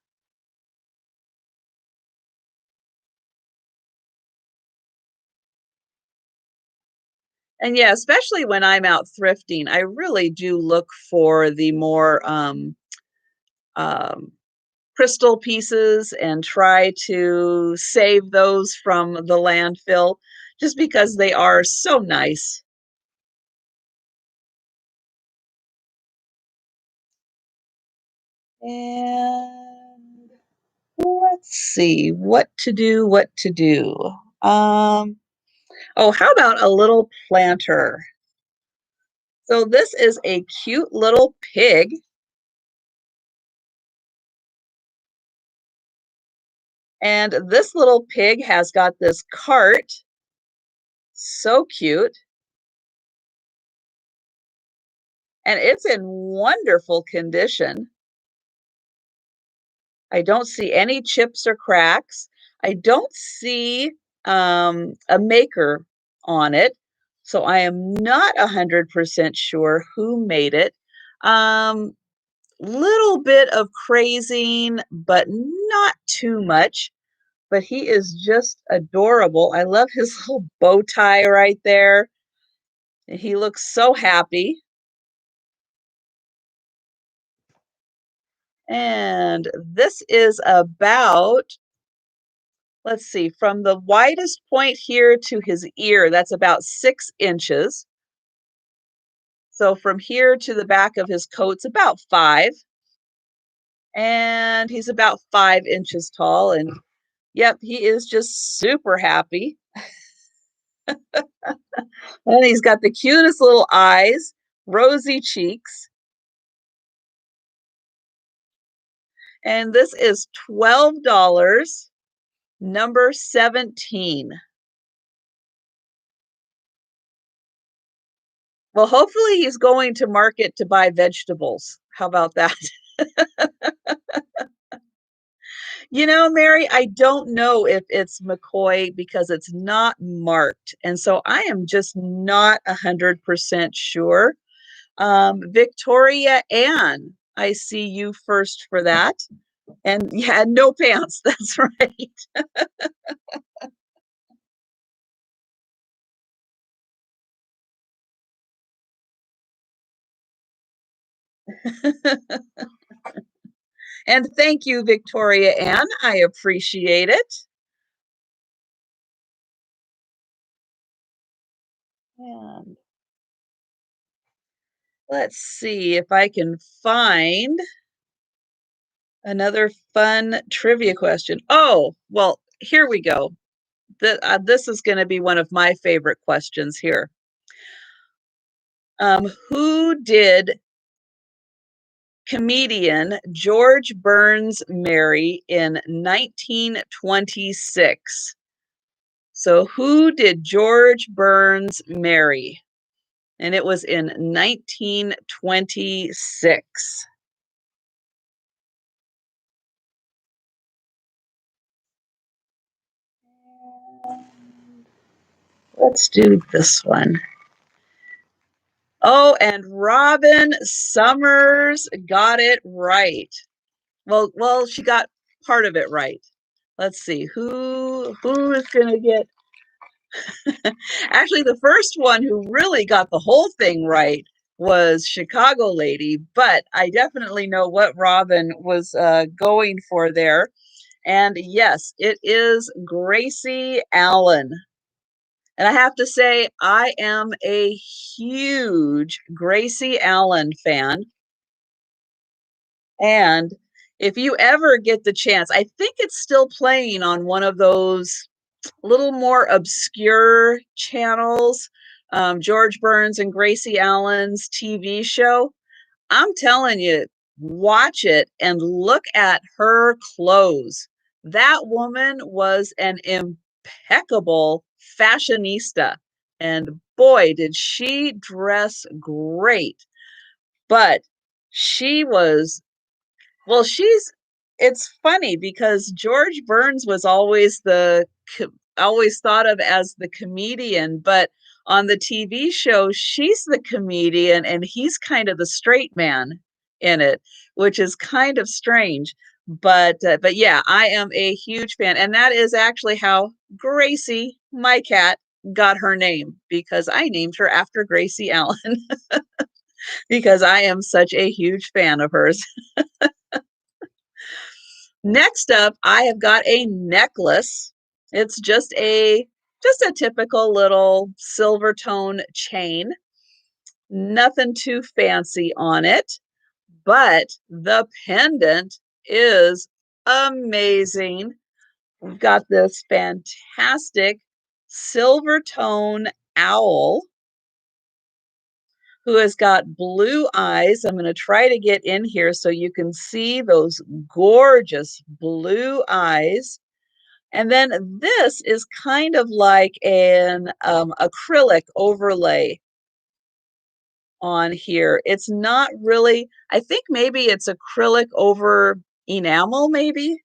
And yeah, especially when I'm out thrifting, I really do look for the more um, crystal pieces and try to save those from the landfill just because they are so nice. And let's see what to do, what to do. Oh, how about a little planter? So this is a cute little pig. And this little pig has got this cart. So cute. And it's in wonderful condition. I don't see any chips or cracks. I don't see a maker on it. So I am not 100% sure who made it. Little bit of crazing, but not too much. But he is just adorable. I love his little bow tie right there. He looks so happy. And this is about, let's see, from the widest point here to his ear, that's about 6 inches. So from here to the back of his coat's about 5. And he's about 5 inches tall. And yep, he is just super happy. And he's got the cutest little eyes, rosy cheeks. And this is $12, number 17. Well, hopefully he's going to market to buy vegetables. How about that? You know, Mary, I don't know if it's McCoy because it's not marked. And so I am just not 100% sure. Victoria Ann, I see you first for that. And yeah, no pants. That's right. And thank you, Victoria Ann. I appreciate it. And let's see if I can find another fun trivia question. Oh, well, here we go. This is going to be one of my favorite questions here. Who did comedian George Burns marry in 1926? So, who did George Burns marry? And it was in 1926. Let's do this one. Oh, and Robin Summers got it right. Well, she got part of it right. let's see, who is gonna get actually the first one who really got the whole thing right was Chicago Lady, but I definitely know what Robin was going for there. And yes, it is Gracie Allen. And I have to say, I am a huge Gracie Allen fan. And if you ever get the chance, I think it's still playing on one of those little more obscure channels, George Burns and Gracie Allen's TV show. I'm telling you, watch it and look at her clothes. That woman was an impeccable fashionista. And boy, did she dress great. But she was well, it's funny because George Burns was always thought of as the comedian, but on the TV show, she's the comedian and he's kind of the straight man in it, which is kind of strange. But yeah, I am a huge fan, and that is actually how Gracie, my cat, got her name because I named her after Gracie Allen because I am such a huge fan of hers. Next up, I have got a necklace. It's just a typical little silver tone chain. Nothing too fancy on it, but the pendant is amazing. We've got this fantastic silver tone owl who has got blue eyes. I'm going to try to get in here so you can see those gorgeous blue eyes. And then this is kind of like an acrylic overlay on here. It's not really, I think maybe it's acrylic over enamel, maybe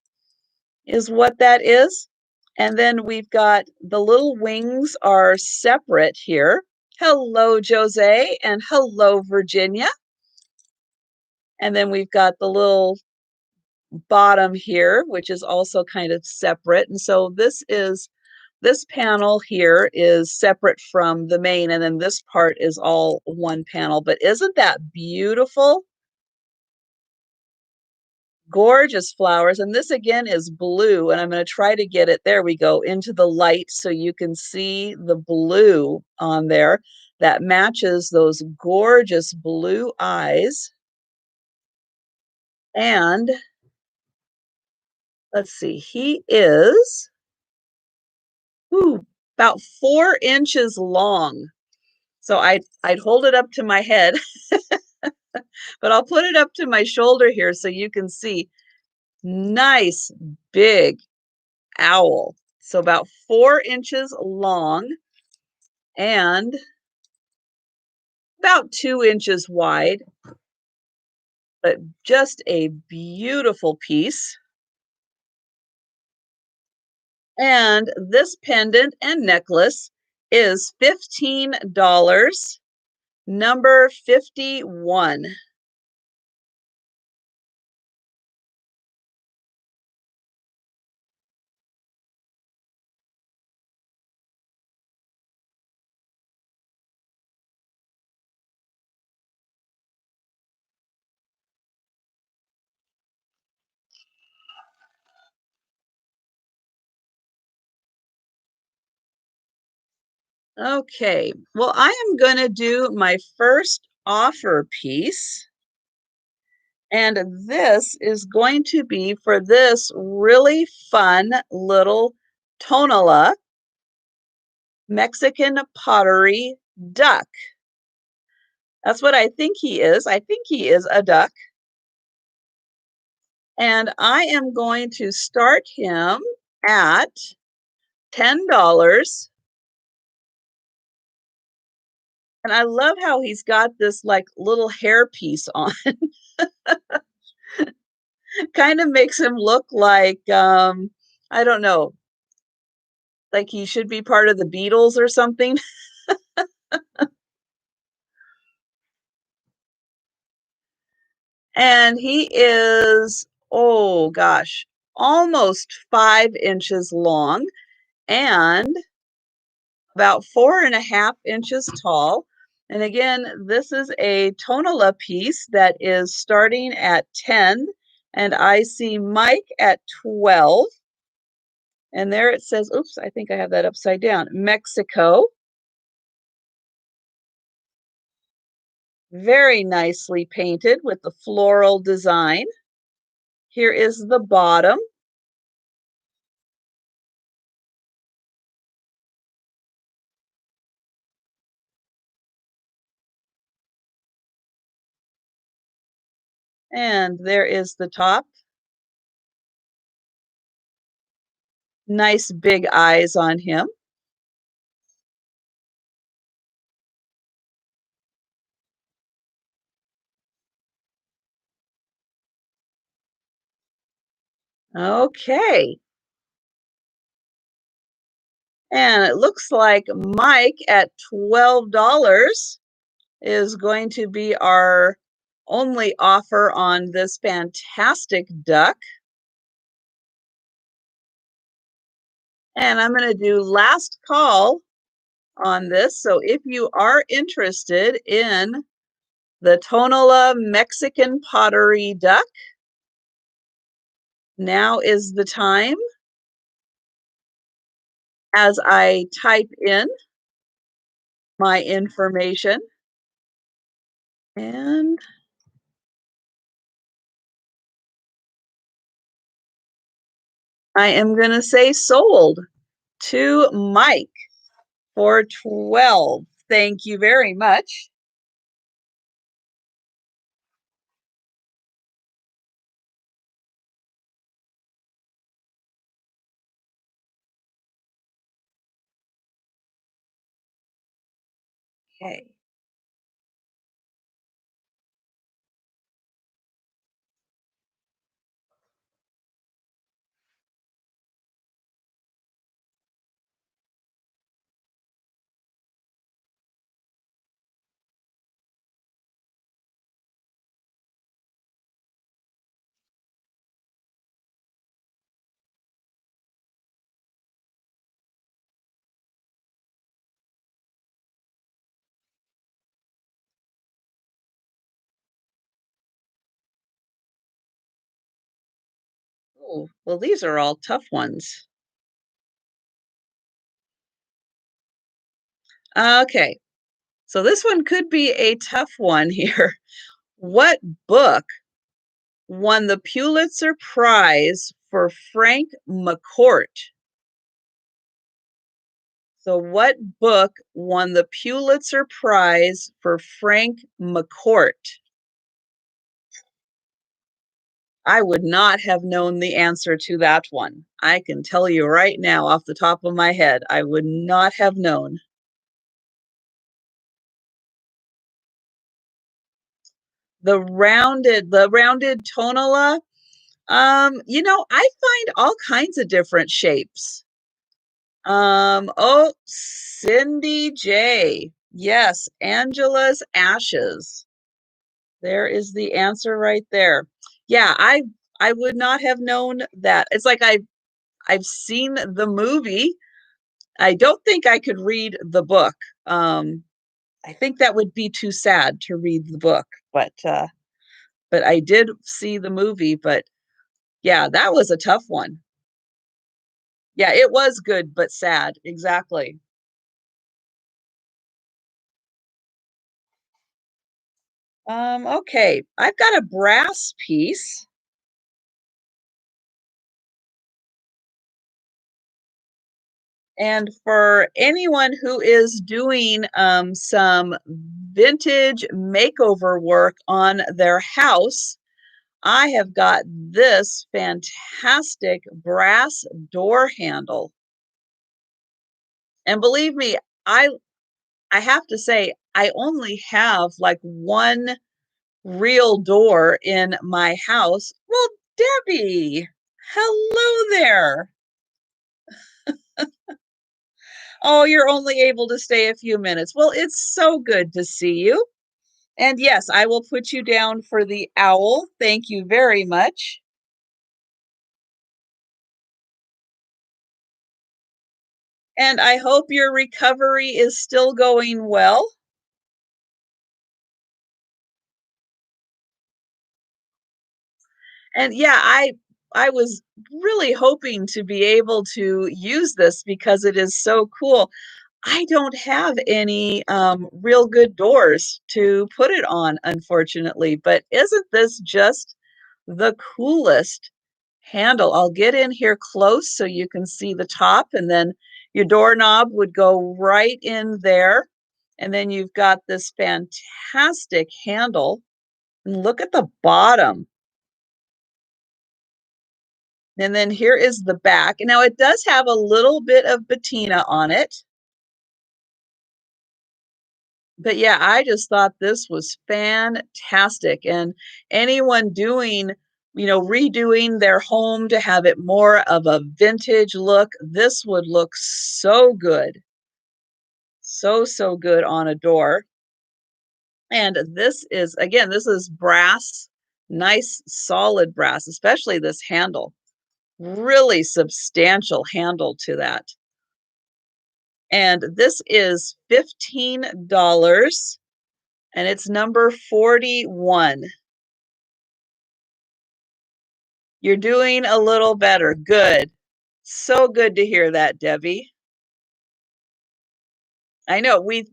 is what that is. And then we've got the little wings are separate here. Hello, Jose, and hello, Virginia. And then we've got the little bottom here, which is also kind of separate. And so this panel here is separate from the main, and then this part is all one panel. But isn't that beautiful? Gorgeous flowers. And this again is blue, and I'm going to try to get it, there we go, into the light so you can see the blue on there that matches those gorgeous blue eyes. And let's see, he is about 4 inches long. So I'd hold it up to my head, but I'll put it up to my shoulder here so you can see. Nice big owl. So about 4 inches long and about 2 inches wide, but just a beautiful piece. And this pendant and necklace is $15, number 51. Okay, well, I am going to do my first offer piece. And this is going to be for this really fun little tonala Mexican pottery duck. That's what I think he is. I think he is a duck. And I am going to start him at $10. And I love how he's got this like little hairpiece on. Kind of makes him look like I don't know, like he should be part of the Beatles or something. And he is, oh gosh, almost 5 inches long and about 4.5 inches tall. And again, this is a Tonala piece that is starting at 10, and I see Mike at 12. And there it says, oops, I think I have that upside down, Mexico. Very nicely painted with the floral design. Here is the bottom. And there is the top. Nice big eyes on him. Okay. And it looks like Mike at $12 is going to be our only offer on this fantastic duck. And I'm going to do last call on this. So if you are interested in the Tonala Mexican pottery duck, now is the time as I type in my information. And I am going to say sold to Mike for 12. Thank you very much. Okay. Oh, well, these are all tough ones. Okay, so this one could be a tough one here. What book won the Pulitzer Prize for Frank McCourt? So, what book won the Pulitzer Prize for Frank McCourt? I would not have known the answer to that one. I can tell you right now off the top of my head, I would not have known. The rounded tonala. I find all kinds of different shapes. Oh, Cindy J. Yes, Angela's ashes. There is the answer right there. Yeah, I would not have known that. It's like I've seen the movie. I don't think I could read the book. I think that would be too sad to read the book, but I did see the movie. But yeah, that was a tough one. Yeah, it was good but sad. Exactly. Okay, I've got a brass piece, and for anyone who is doing some vintage makeover work on their house, I have got this fantastic brass door handle. And believe me, I I have to say I only have like one real door in my house. Well, Debbie, hello there. Oh, you're only able to stay a few minutes. Well, it's so good to see you. And yes, I will put you down for the owl. Thank you very much. And I hope your recovery is still going well. And yeah, I was really hoping to be able to use this because it is so cool. I don't have any real good doors to put it on, unfortunately, but isn't this just the coolest handle? I'll get in here close so you can see the top, and then your doorknob would go right in there. And then you've got this fantastic handle. And look at the bottom. And then here is the back. Now it does have a little bit of patina on it. But yeah, I just thought this was fantastic. And anyone doing, redoing their home to have it more of a vintage look, this would look so good. So, so good on a door. And this is, again, this is brass, nice solid brass, especially this handle. Really substantial handle to that. And this is $15 and it's number 41. You're doing a little better. Good. So good to hear that, Debbie. I know we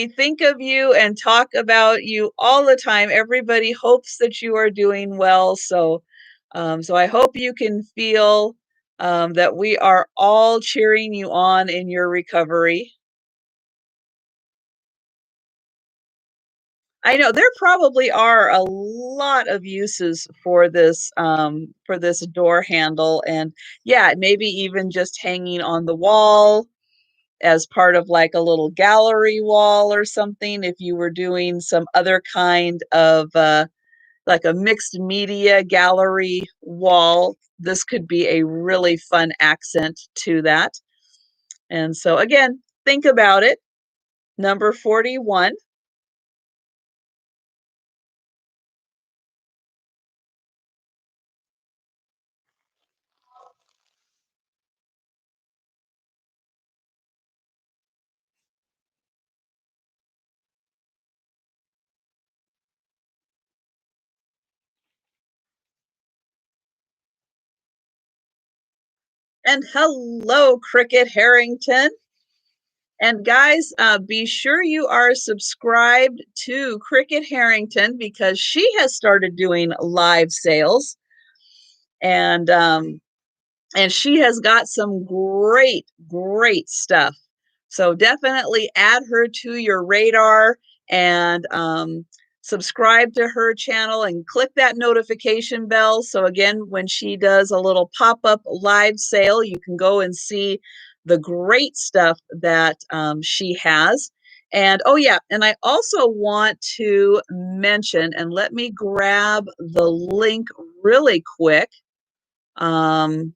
think of you and talk about you all the time. Everybody hopes that you are doing well. So I hope you can feel that we are all cheering you on in your recovery. I know there probably are a lot of uses for this door handle, and yeah, maybe even just hanging on the wall as part of like a little gallery wall or something if you were doing some other kind of like a mixed media gallery wall. This could be a really fun accent to that. And so again, think about it. Number 41. And hello, Cricket Harrington. And guys, be sure you are subscribed to Cricket Harrington because she has started doing live sales, and um, and she has got some great, great stuff. So definitely add her to your radar and subscribe to her channel and click that notification bell. So again, when she does a little pop-up live sale, you can go and see the great stuff that she has. And oh yeah, and I also want to mention, and let me grab the link really quick. Um,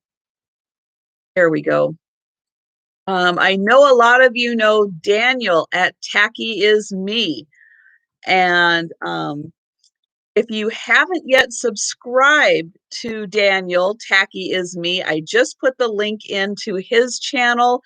Here we go. I know a lot of you know Daniel at Tacky Is Me. And if you haven't yet subscribed to Daniel, Tacky Is Me, I just put the link into his channel.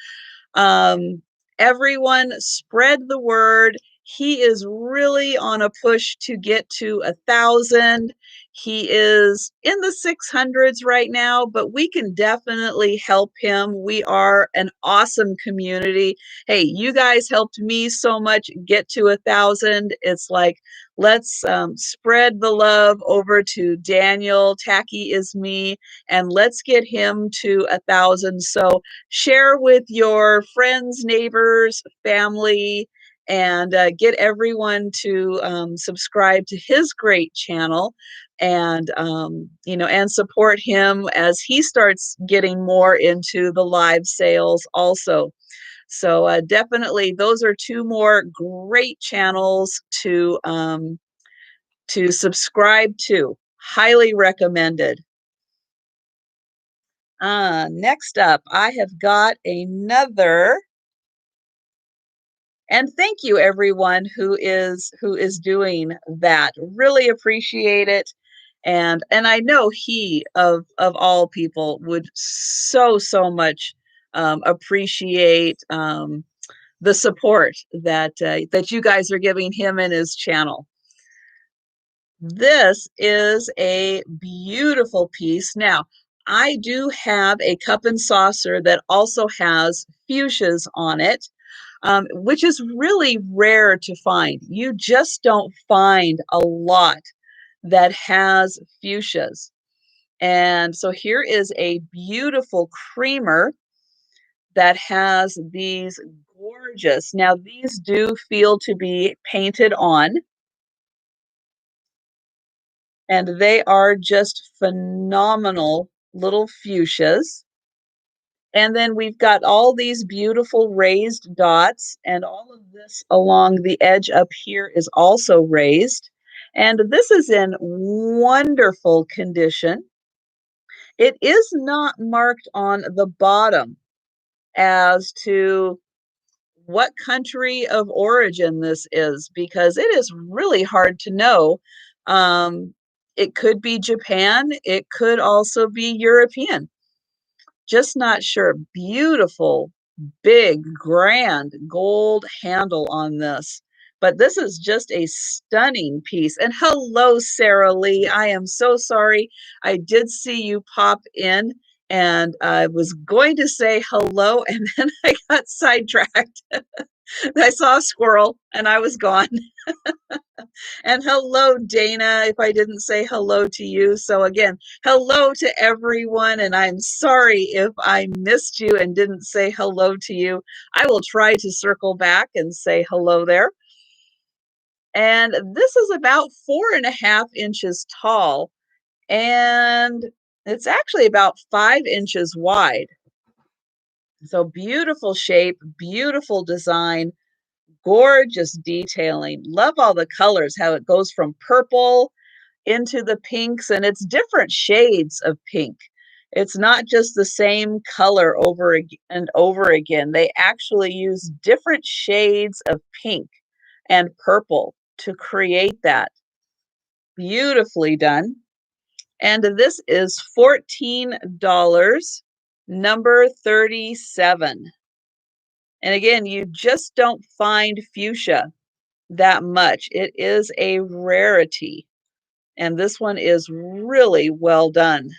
Um, Everyone spread the word. He is really on a push to get to 1,000. He is in the 600s right now, but we can definitely help him. We are an awesome community. Hey, you guys helped me so much get to 1,000. It's like, let's spread the love over to Daniel. Tacky Is Me, and let's get him to 1,000. So share with your friends, neighbors, family, and get everyone to subscribe to his great channel, and and support him as he starts getting more into the live sales also. So definitely, those are two more great channels to subscribe to. Highly recommended. Next up, I have got another. And thank you everyone who is doing that. Really appreciate it. And I know he of all people would so much appreciate the support that you guys are giving him and his channel. This is a beautiful piece. Now, I do have a cup and saucer that also has fuchsias on it, which is really rare to find. You just don't find a lot that has fuchsias. And so here is a beautiful creamer that has these gorgeous, now these do feel to be painted on, and they are just phenomenal little fuchsias. And then we've got all these beautiful raised dots, and all of this along the edge up here is also raised. And this is in wonderful condition. It is not marked on the bottom as to what country of origin this is, because it is really hard to know. It could be Japan, it could also be European. Just not sure. Beautiful, big, grand gold handle on this. But this is just a stunning piece. And hello, Sarah Lee. I am so sorry. I did see you pop in, and I was going to say hello, and then I got sidetracked. I saw a squirrel and I was gone. And hello, Dana, if I didn't say hello to you. So again, hello to everyone. And I'm sorry if I missed you and didn't say hello to you. I will try to circle back and say hello there. And this is about 4.5 inches tall. And it's actually about 5 inches wide. So beautiful shape, beautiful design, gorgeous detailing. Love all the colors, how it goes from purple into the pinks, and it's different shades of pink. It's not just the same color over and over again. They actually use different shades of pink and purple to create that. Beautifully done. And this is $14, number 37. And again, you just don't find fuchsia that much. It is a rarity. And this one is really well done.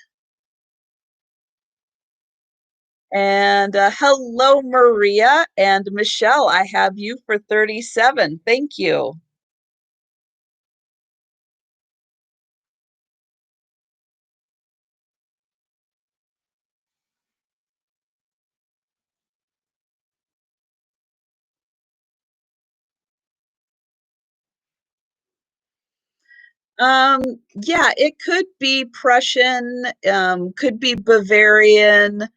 And hello, Maria and Michelle. I have you for 37. Thank you. Um, yeah, it could be Prussian, could be Bavarian,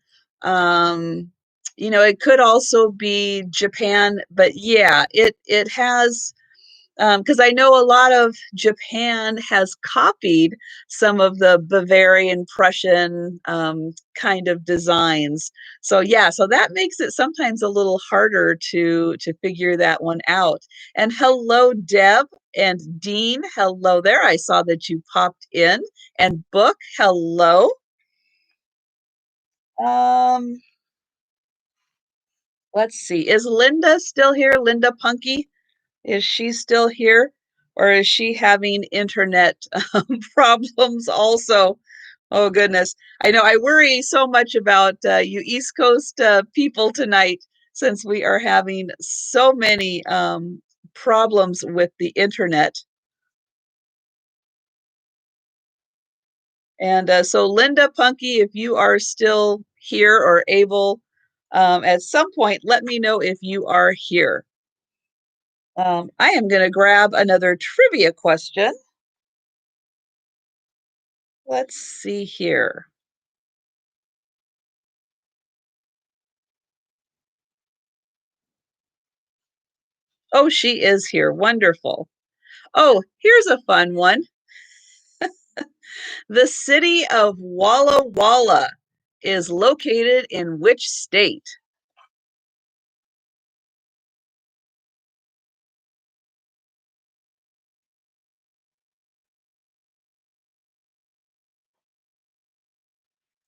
um, it could also be Japan, but yeah, it has, because I know a lot of Japan has copied some of the Bavarian, Prussian kind of designs. So yeah, so that makes it sometimes a little harder to figure that one out. And hello, Deb and Dean. Hello there. I saw that you popped in. And Book, hello. Um, let's see. Is Linda still here? Linda Punky? Is she still here, or is she having internet problems also? Oh, goodness. I know I worry so much about you East Coast people tonight, since we are having so many problems with the internet. And so, Linda Punky, if you are still here or able, at some point, let me know if you are here. I am going to grab another trivia question. Let's see here. Oh, she is here. Wonderful. Oh, here's a fun one. The city of Walla Walla is located in which state?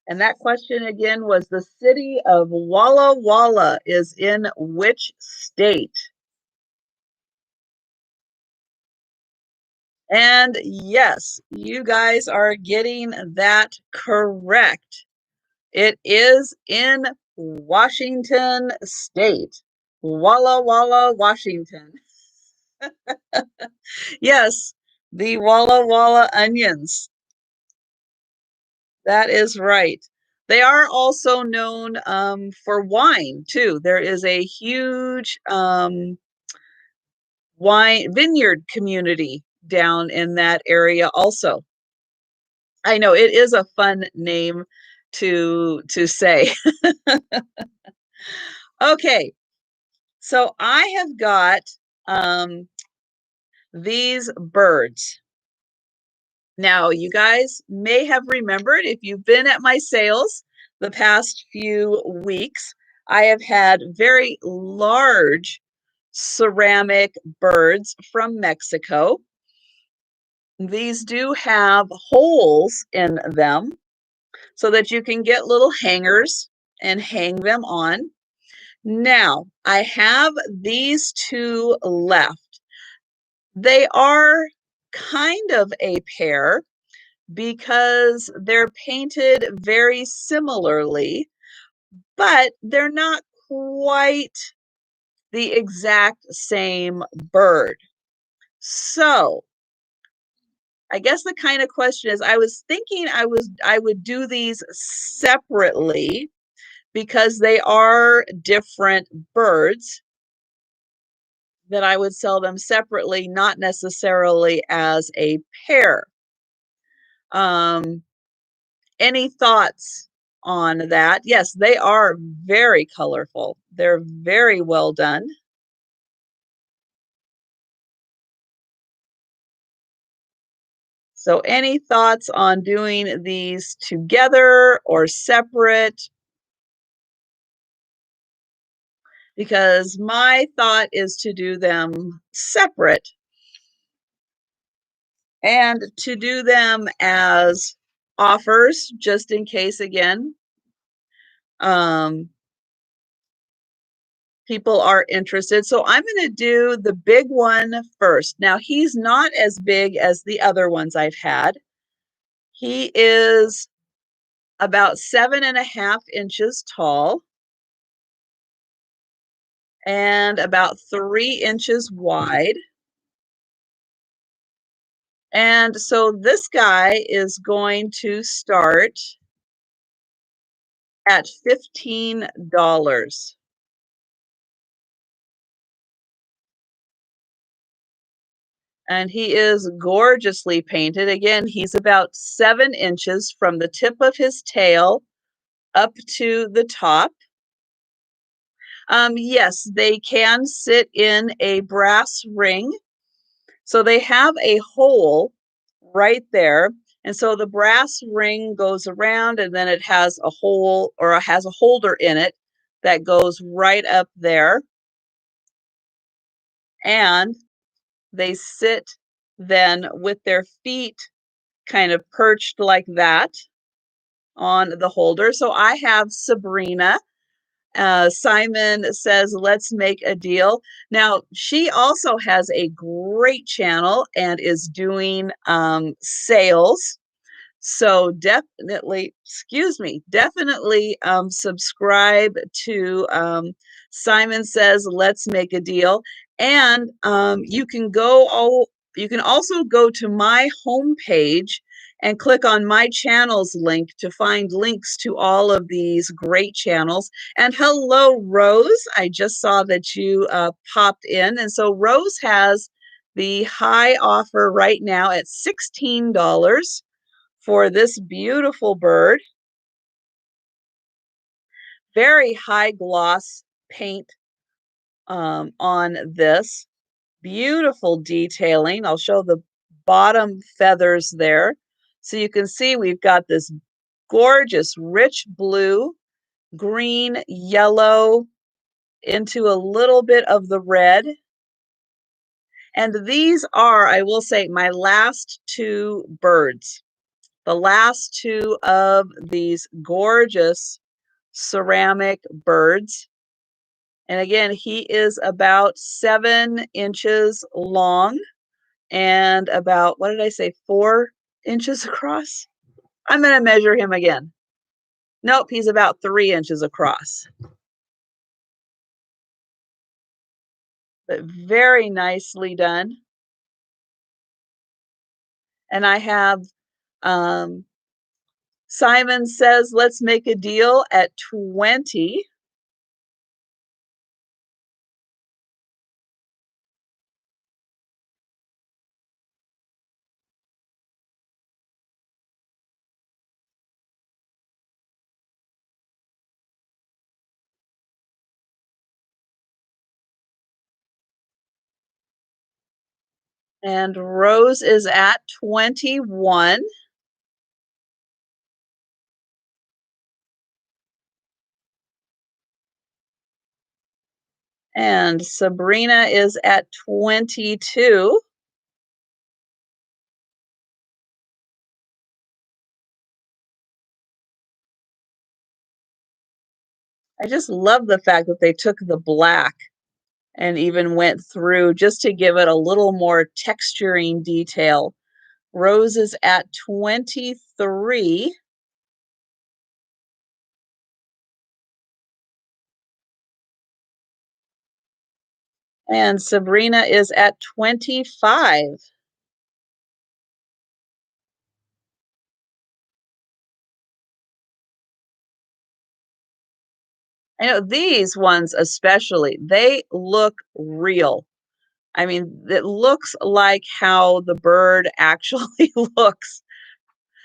And that question again was, the city of Walla Walla is in which state? And yes, you guys are getting that correct. It is in Washington State. Walla Walla, Washington. Yes, the Walla Walla onions. That is right. They are also known for wine too. There is a huge wine vineyard community down in that area also. I know it is a fun name to say. Okay, so I have got um, these birds. Now, you guys may have remembered, if you've been at my sales the past few weeks, I have had very large ceramic birds from Mexico. These do have holes in them so that you can get little hangers and hang them on. Now, I have these two left. They are kind of a pair because they're painted very similarly, but they're not quite the exact same bird. So, I guess the kind of question is, I was thinking I would do these separately because they are different birds, that I would sell them separately, not necessarily as a pair. Um, any thoughts on that? Yes, they are very colorful. They're very well done. So any thoughts on doing these together or separate? Because my thought is to do them separate and to do them as offers, just in case, again, um, people are interested. So I'm going to do the big one first. Now, he's not as big as the other ones I've had. He is about 7.5 inches tall and about 3 inches wide. And so this guy is going to start at $15. And he is gorgeously painted. Again, he's about 7 inches from the tip of his tail up to the top. Yes, they can sit in a brass ring. So they have a hole right there. And so the brass ring goes around and then it has a hole, or it has a holder in it that goes right up there. And they sit then with their feet kind of perched like that on the holder. So I have Sabrina. Simon says, let's make a deal. Now, she also has a great channel and is doing sales. So definitely, definitely subscribe to Simon Says, Let's Make a Deal. And you can also go to my homepage and click on my channels link to find links to all of these great channels. And hello, Rose. I just saw that you popped in. And so Rose has the high offer right now at $16 for this beautiful bird. Very high gloss paint on this. Beautiful detailing. I'll show the bottom feathers there. So you can see we've got this gorgeous rich blue, green, yellow, into a little bit of the red. And these are, I will say, my last two birds. the last two of these gorgeous ceramic birds. And again, he is about 7 inches long and about, what did I say, 4 inches across? I'm going to measure him again. Nope, he's about 3 inches across. But very nicely done. And I have Simon says, let's make a deal at 20. And Rose is at 21. And Sabrina is at 22. I just love the fact that they took the black and even went through just to give it a little more texturing detail. Rose is at 23. And Sabrina is at 25. I know these ones especially, they look real. I mean, it looks like how the bird actually looks.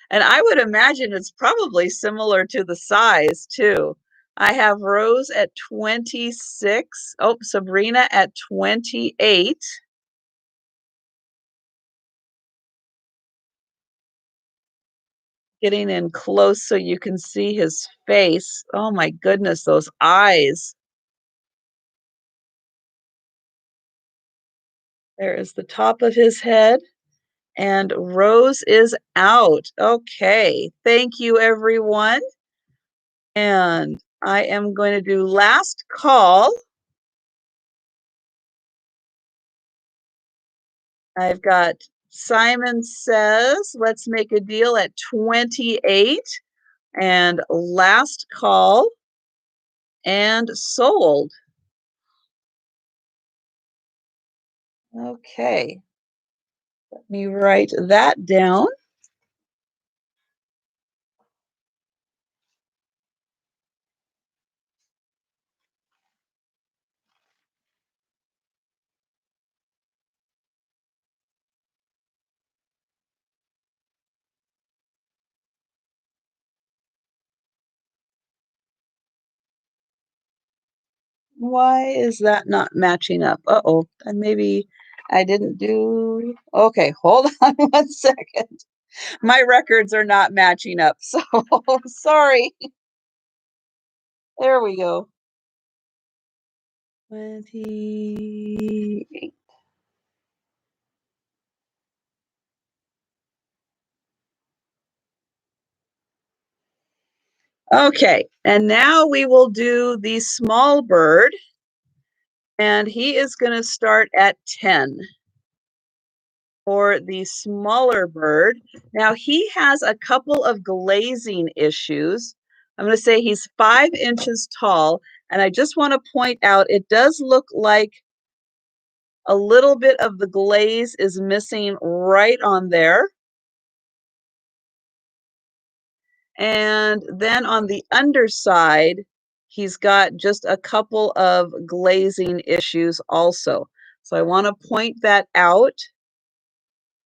And I would imagine it's probably similar to the size too. I have Rose at 26. Oh, Sabrina at 28. Getting in close so you can see his face. Oh my goodness, those eyes. There is the top of his head. And Rose is out. Okay. Thank you, everyone. And I am going to do last call. I've got Simon says, let's make a deal at 28. And last call and sold. Okay. Let me write that down. Why is that not matching up? Uh-oh, and maybe I didn't do. Okay, hold on 1 second. My records are not matching up, so sorry. There we go. 28. Okay, and now we will do the small bird, and he is going to start at 10 for the smaller bird. Now he has a couple of glazing issues. I'm going to say he's 5 inches tall, and I just want to point out it does look like a little bit of the glaze is missing right on there. And then on the underside, he's got just a couple of glazing issues also. So I want to point that out.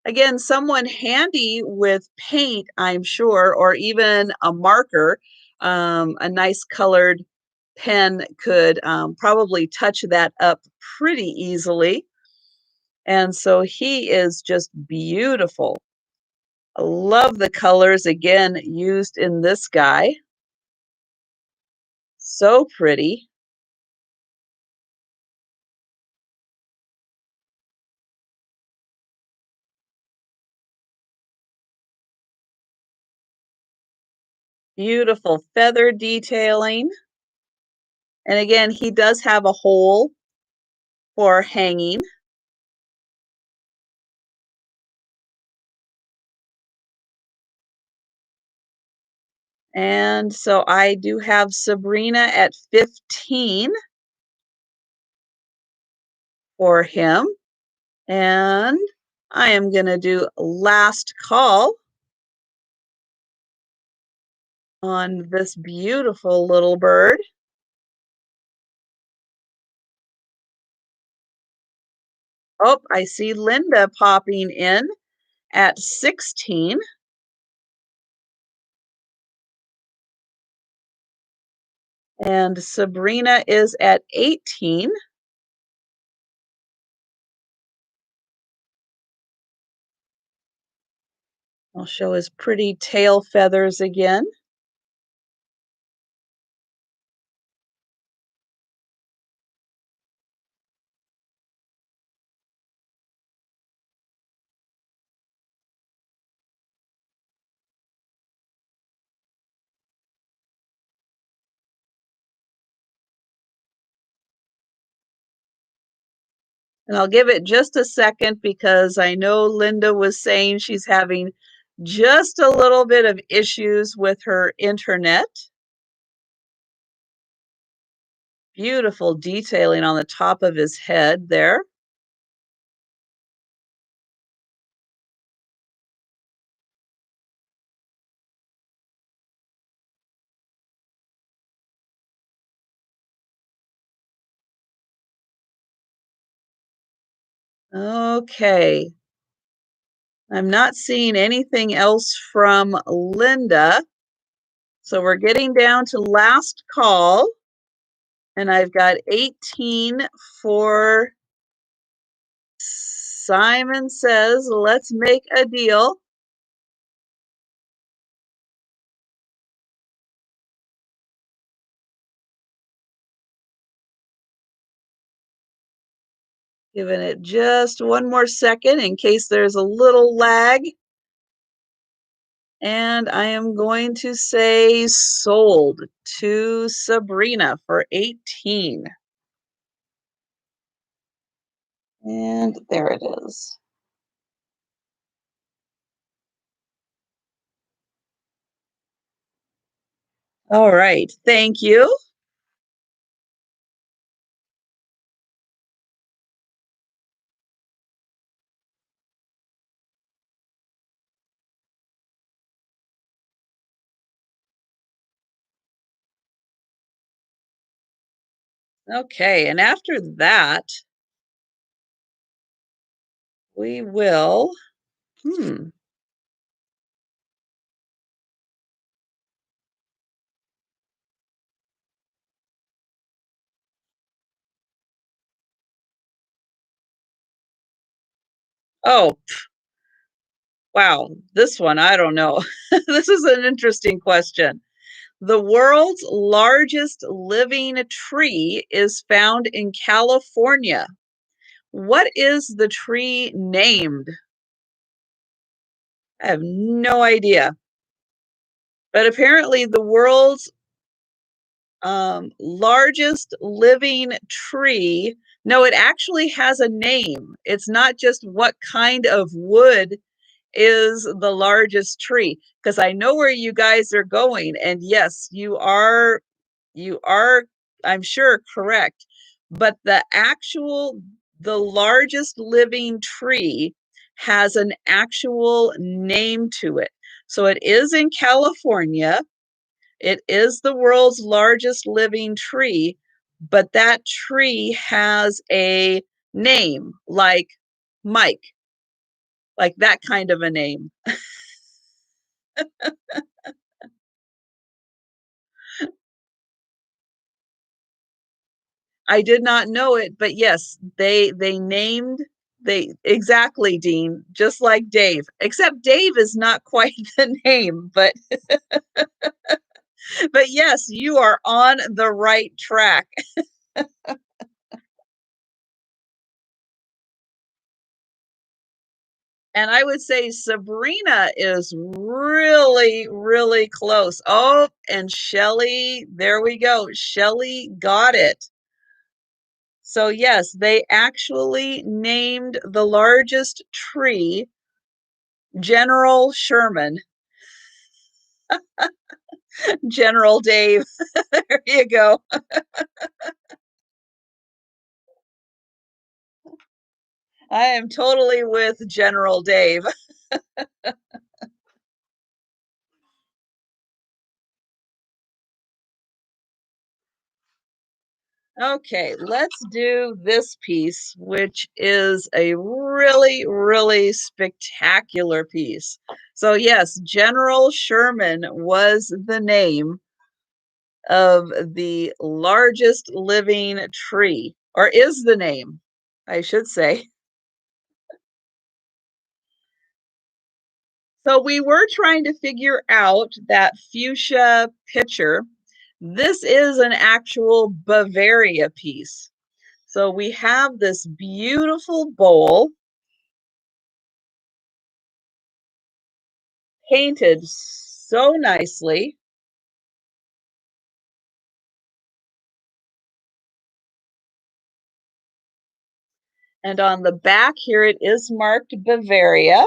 Again, someone handy with paint, I'm sure, or even a marker, a nice colored pen could probably touch that up pretty easily. And so he is just beautiful. I love the colors again used in this guy. So pretty. Beautiful feather detailing. And again, he does have a hole for hanging. And so I do have Sabrina at 15 for him. And I am going to do last call on this beautiful little bird. Oh, I see Linda popping in at 16. And Sabrina is at 18. I'll show his pretty tail feathers again. And I'll give it just a second because I know Linda was saying she's having just a little bit of issues with her internet. Beautiful detailing on the top of his head there. Okay. I'm not seeing anything else from Linda. So we're getting down to last call. And I've got 18 for Simon says, let's make a deal. Giving it just one more second in case there's a little lag. And I am going to say sold to Sabrina for 18. And there it is. All right. Thank you. Okay. And after that, we will. Hmm. Oh, wow. This one, I don't know. This is an interesting question. The world's largest living tree is found in California. What is the tree named? I have no idea. But apparently, the world's largest living tree, no, it actually has a name. It's not just what kind of wood is the largest tree, because I know where you guys are going. And yes, you are, I'm sure, correct. But the largest living tree has an actual name to it. So it is in California. It is the world's largest living tree, but that tree has a name like Mike, like that kind of a name. I did not know it, but yes, they named they exactly, Dean, just like Dave. Except Dave is not quite the name, but yes, you are on the right track. And I would say Sabrina is really, really close. Oh, and Shelley, there we go. Shelley got it. So yes, they actually named the largest tree General Sherman. General Dave. There you go. I am totally with General Dave. Okay, let's do this piece, which is a really, really spectacular piece. So, yes, General Sherman was the name of the largest living tree, or is the name, I should say. So, we were trying to figure out that fuchsia picture. This is an actual Bavaria piece. So we have this beautiful bowl painted so nicely. And on the back here, it is marked Bavaria.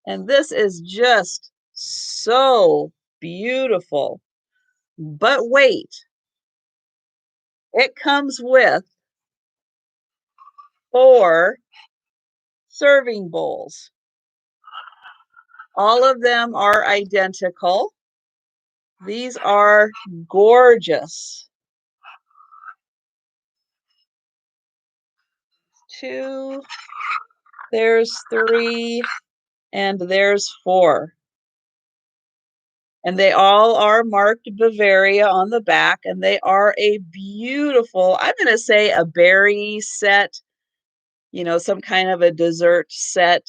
And this is just so beautiful. But wait, it comes with 4 serving bowls. All of them are identical. These are gorgeous. 2, there's 3, and there's 4. And they all are marked Bavaria on the back, and they are a beautiful, I'm going to say a berry set, some kind of a dessert set.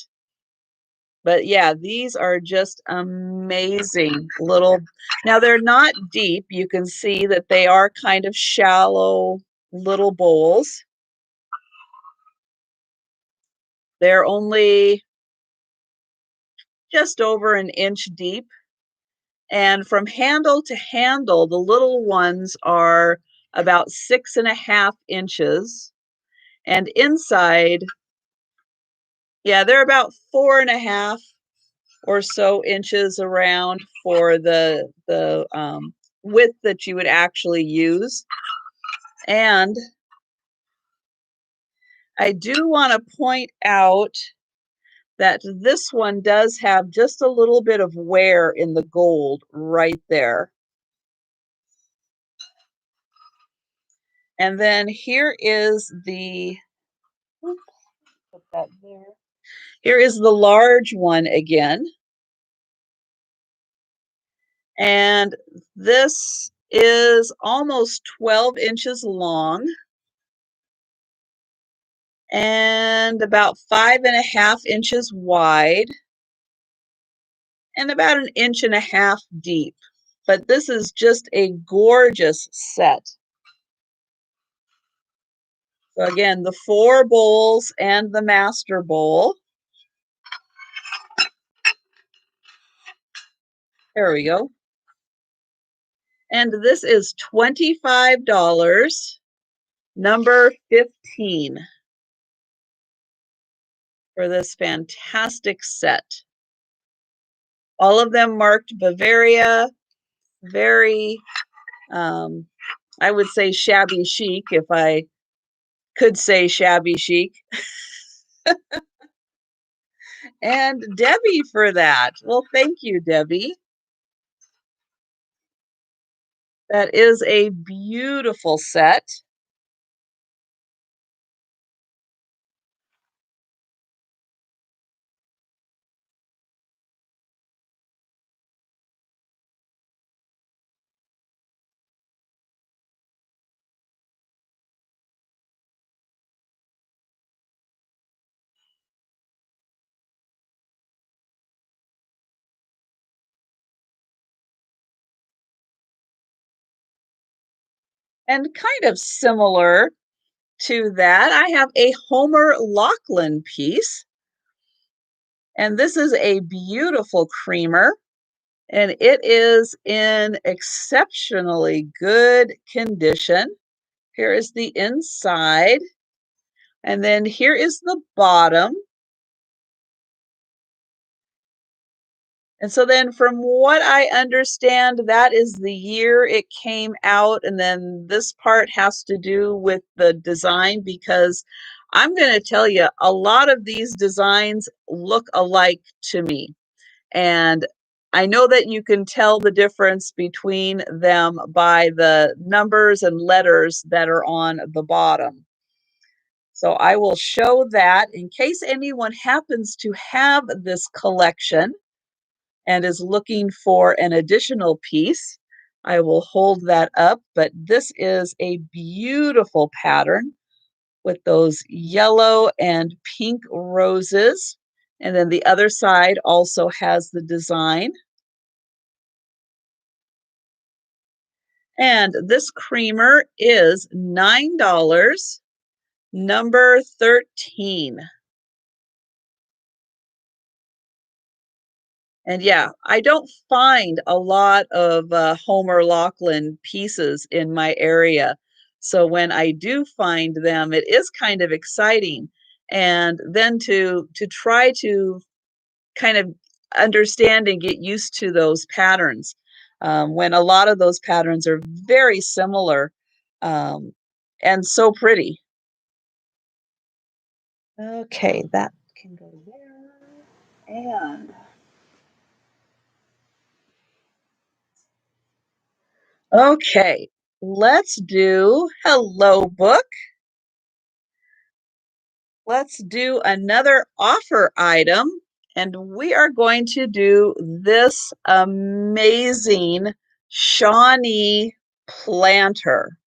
But yeah, these are just amazing little. Now they're not deep. You can see that they are kind of shallow little bowls. They're only just over an inch deep. And from handle to handle, the little ones are about 6.5 inches. And inside, yeah, they're about 4.5 or so inches around for the width that you would actually use. And I do want to point out that this one does have just a little bit of wear in the gold right there. And then here is put that there. Here is the large one again. And this is almost 12 inches long and about 5.5 inches wide and about 1.5 inches deep. But this is just a gorgeous set. So again, the 4 bowls and the master bowl. There we go. And this is $25, number 15, for this fantastic set. All of them marked Bavaria, very, I would say shabby chic if I could say shabby chic. And Debbie for that. Well, thank you, Debbie. That is a beautiful set. And kind of similar to that, I have a Homer Laughlin piece. And this is a beautiful creamer, and it is in exceptionally good condition. Here is the inside, and then here is the bottom. And so then from what I understand, that is the year it came out, and then this part has to do with the design, because I'm going to tell you, a lot of these designs look alike to me. And I know that you can tell the difference between them by the numbers and letters that are on the bottom. So I will show that in case anyone happens to have this collection and is looking for an additional piece. I will hold that up, but this is a beautiful pattern with those yellow and pink roses. And then the other side also has the design. And this creamer is $9, number 13. And yeah, I don't find a lot of Homer Laughlin pieces in my area. So when I do find them, it is kind of exciting. And then to try to kind of understand and get used to those patterns, when a lot of those patterns are very similar, um, and so pretty. Okay, that can go there. And okay, let's do Hello Book. Let's do another offer item, and we are going to do this amazing Shawnee planter.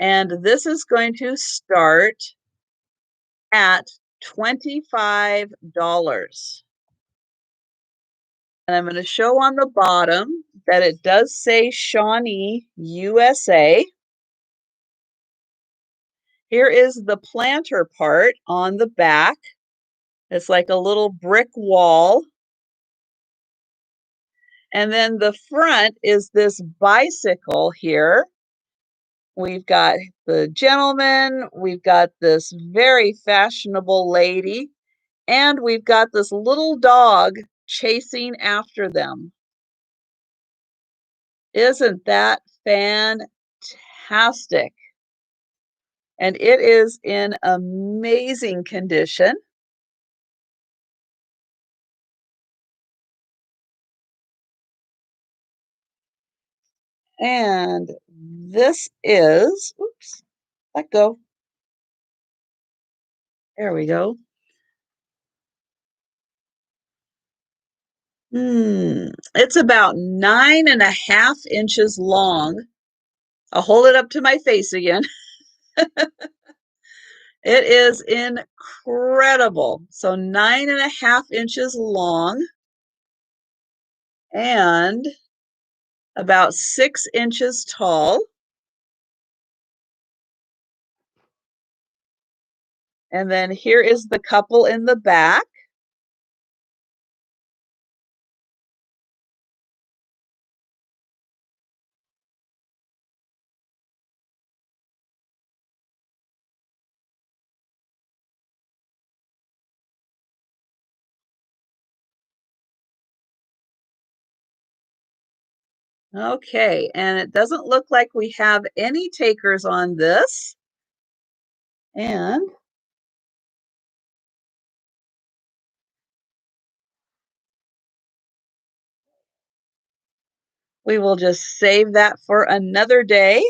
And this is going to start at $25. And I'm going to show on the bottom that it does say Shawnee, USA. Here is the planter part on the back. It's like a little brick wall. And then the front is this bicycle here. We've got the gentleman, we've got this very fashionable lady, and we've got this little dog chasing after them. Isn't that fantastic? And it is in amazing condition. And this is, oops, let go. There we go. It's about 9.5 inches long. I'll hold it up to my face again. It is incredible. So 9.5 inches long and about 6 inches tall. And then here is the couple in the back. Okay, and it doesn't look like we have any takers on this. And we will just save that for another day.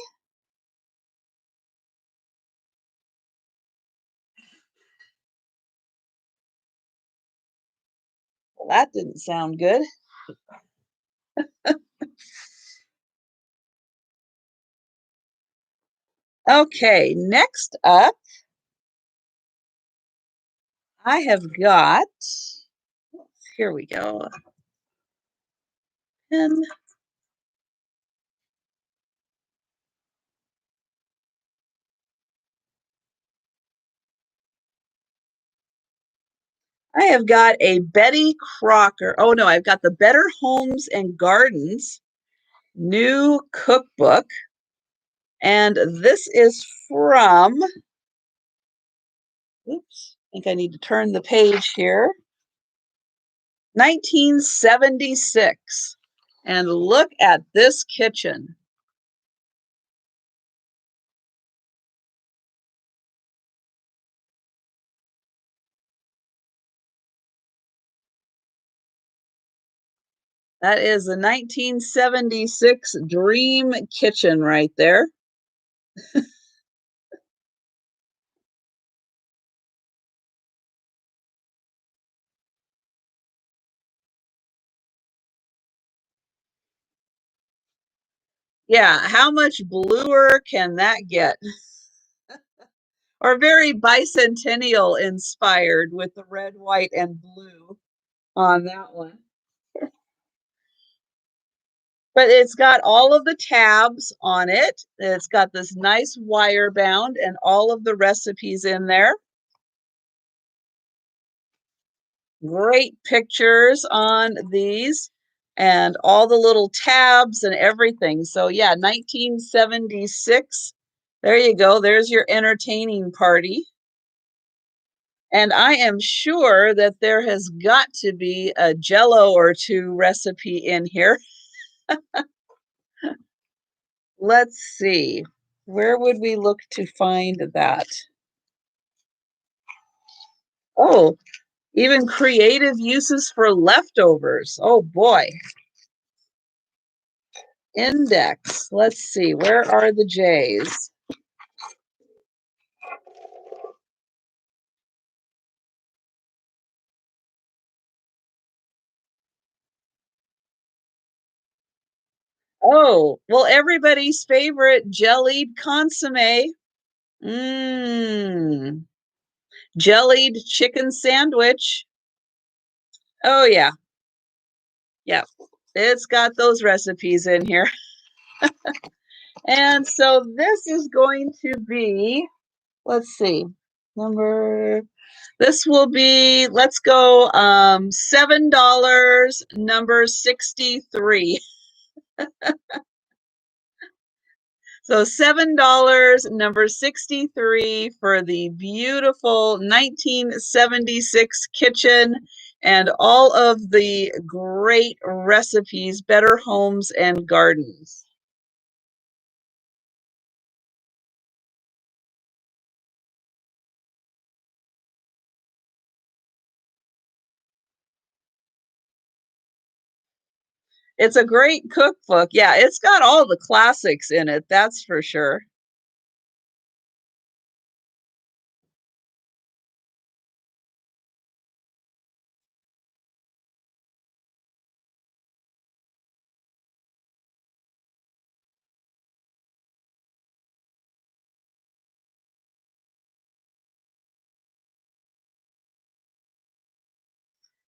Well, that didn't sound good. Okay, next up, I have got, here we go, pen. I have got a Betty Crocker. Oh no, I've got the Better Homes and Gardens new cookbook. And this is from, oops, I think I need to turn the page here, 1976. And look at this kitchen. That is a 1976 dream kitchen right there. Yeah, how much bluer can that get? Or very bicentennial inspired with the red, white, and blue on that one. But it's got all of the tabs on it. It's got this nice wire bound and all of the recipes in there. Great pictures on these and all the little tabs and everything. So yeah, 1976. There you go. There's your entertaining party. And I am sure that there has got to be a Jello or two recipe in here. Let's see. Where would we look to find that? Oh, even creative uses for leftovers. Oh boy. Index. Let's see. Where are the J's? Oh, well, everybody's favorite jellied consomme. Mmm. Jellied chicken sandwich. Oh, yeah. Yeah. It's got those recipes in here. And so this is going to be, let's see, this will be, let's go $7, number 63. So $7, number 63 for the beautiful 1976 kitchen and all of the great recipes, Better Homes and Gardens. It's a great cookbook. Yeah, it's got all the classics in it, that's for sure.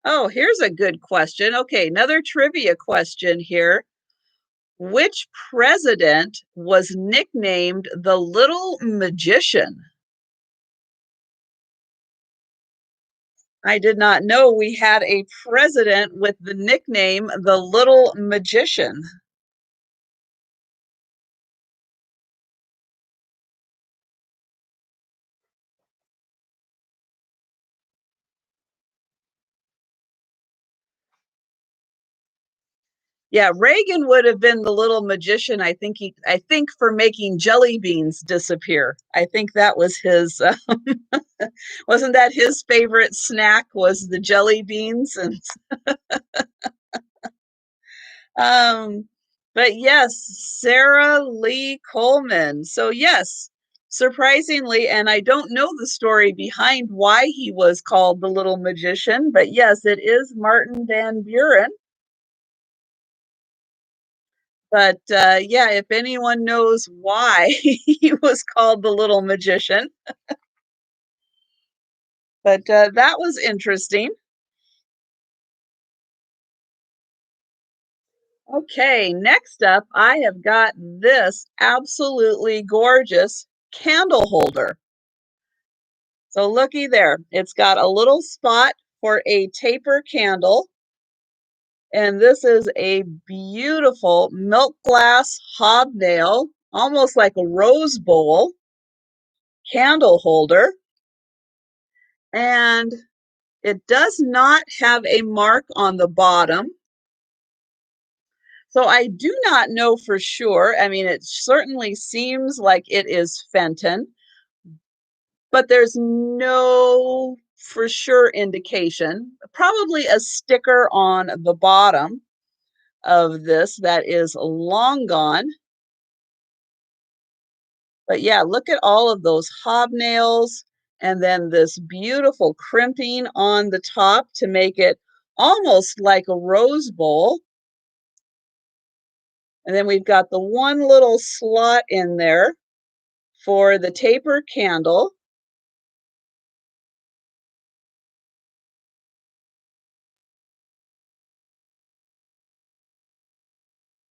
Oh, here's a good question. Okay, another trivia question here. Which president was nicknamed the Little Magician? I did not know we had a president with the nickname the Little Magician. Yeah, Reagan would have been the little magician. I think for making jelly beans disappear. I think that was his. Wasn't that his favorite snack? Was the jelly beans? And um, but yes, Sarah Lee Coleman. So yes, surprisingly, and I don't know the story behind why he was called the little magician, but yes, it is Martin Van Buren. But yeah, if anyone knows why he was called the little magician, but that was interesting. Okay, next up, I have got this absolutely gorgeous candle holder. So looky there, it's got a little spot for a taper candle. And this is a beautiful milk glass hobnail, almost like a rose bowl candle holder. And it does not have a mark on the bottom. So I do not know for sure. I mean, it certainly seems like it is Fenton, but there's no for sure indication. Probably a sticker on the bottom of this that is long gone. But yeah, look at all of those hobnails and then this beautiful crimping on the top to make it almost like a rose bowl. And then we've got the one little slot in there for the taper candle.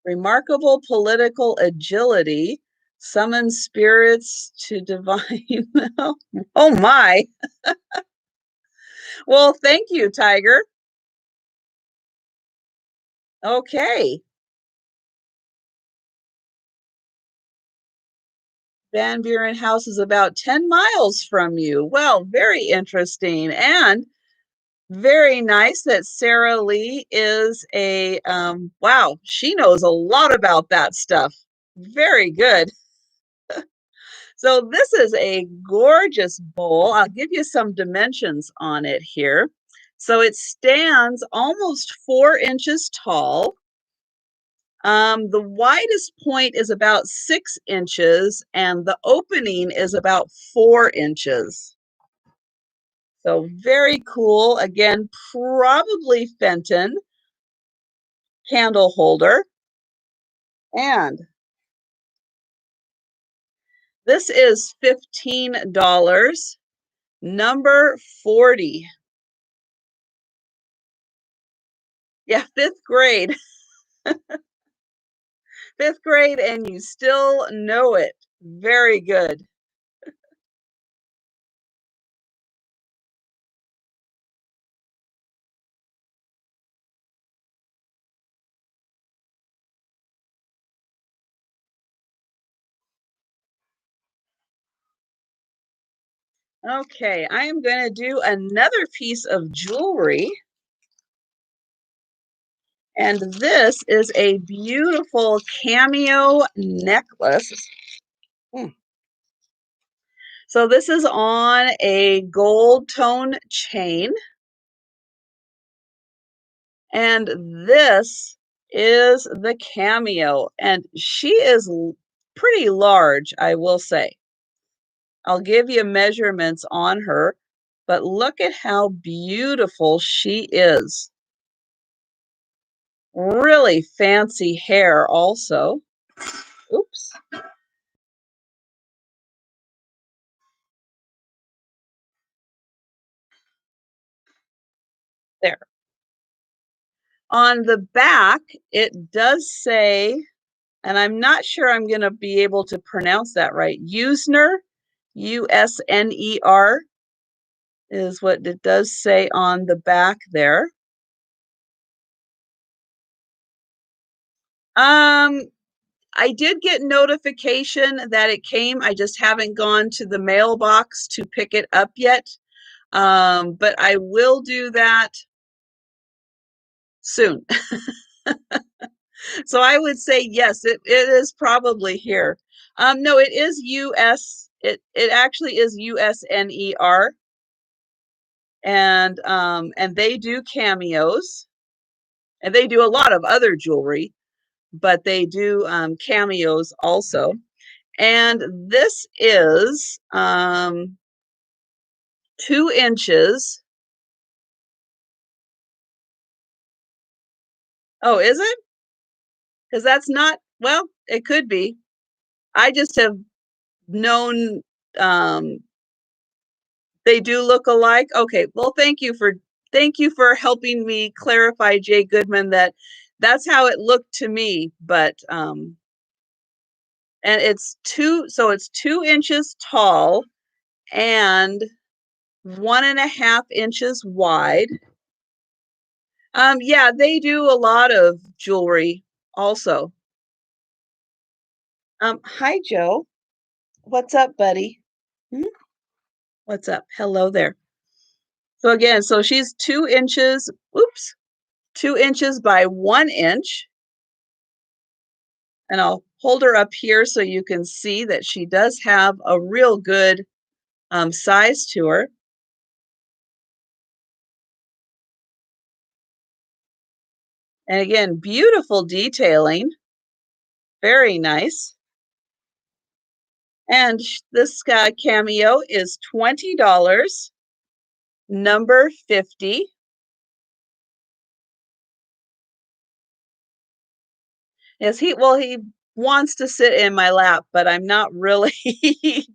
Remarkable political agility summons spirits to divine. Oh my. Well, thank you, Tiger. Okay. Van Buren House is about 10 miles from you. Well, very interesting and very nice that Sarah Lee is wow, she knows a lot about that stuff. Very good. So this is a gorgeous bowl. I'll give you some dimensions on it here. So it stands almost 4 inches tall. The widest point is about 6 inches, and the opening is about 4 inches. So very cool. Again, probably Fenton candle holder. And this is $15, number 40. Yeah, fifth grade. Fifth grade, and you still know it. Very good. Okay, I am going to do another piece of jewelry. And this is a beautiful cameo necklace. So this is on a gold tone chain. And this is the cameo. And she is pretty large, I will say. I'll give you measurements on her, but look at how beautiful she is. Really fancy hair also. Oops. There. On the back, it does say, and I'm not sure I'm going to be able to pronounce that right. Usner, Usner is what it does say on the back there. I did get notification that it came. I just haven't gone to the mailbox to pick it up yet. But I will do that soon. So I would say yes, it is probably here. No, it is US. It actually is USNER, and they do cameos, and they do a lot of other jewelry, but they do cameos also. And this is 2 inches. Oh, is it? Because that's not, well, it could be. I just have known they do look alike. Okay, well, thank you for helping me clarify, Jay Goodman, that that's how it looked to me. But and it's 2 inches tall, and 1.5 inches wide. Yeah, they do a lot of jewelry also. Hi, Joe. What's up, buddy? Mhm. What's up? Hello there. So again, so she's 2 inches, oops, 2 inches by 1 inch. And I'll hold her up here so you can see that she does have a real good size to her. And again, beautiful detailing, very nice. And this cameo is $20, number 50. Yes, he wants to sit in my lap, but I'm not really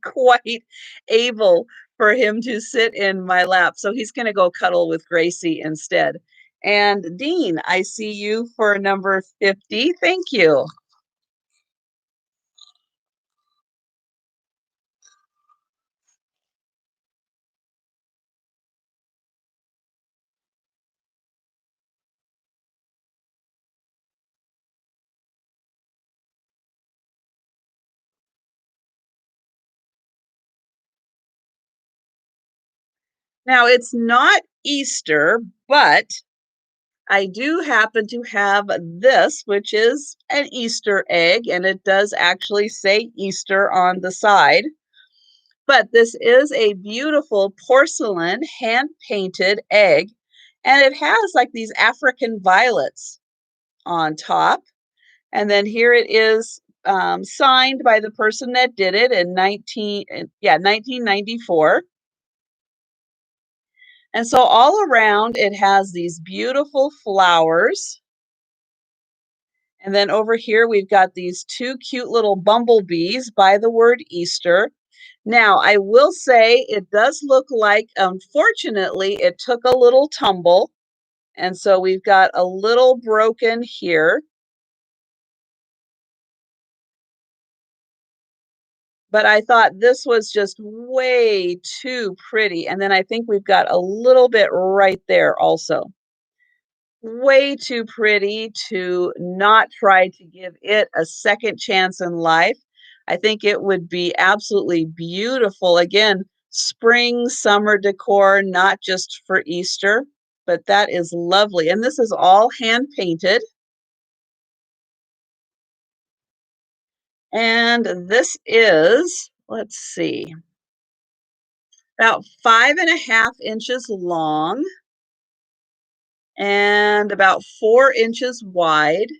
quite able for him to sit in my lap. So he's going to go cuddle with Gracie instead. And Dean, I see you for number 50. Thank you. Now it's not Easter, but I do happen to have this, which is an Easter egg, and it does actually say Easter on the side. But this is a beautiful porcelain hand-painted egg, and it has like these African violets on top. And then here it is signed by the person that did it in 1994. And so all around it has these beautiful flowers. And then over here we've got these two cute little bumblebees by the word Easter. Now, I will say it does look like, unfortunately, it took a little tumble. And so we've got a little broken here. But I thought this was just way too pretty. And then I think we've got a little bit right there also. Way too pretty to not try to give it a second chance in life. I think it would be absolutely beautiful. Again, spring, summer decor, not just for Easter, but that is lovely. And this is all hand painted. And this is, let's see, about 5.5 inches long and about 4 inches wide.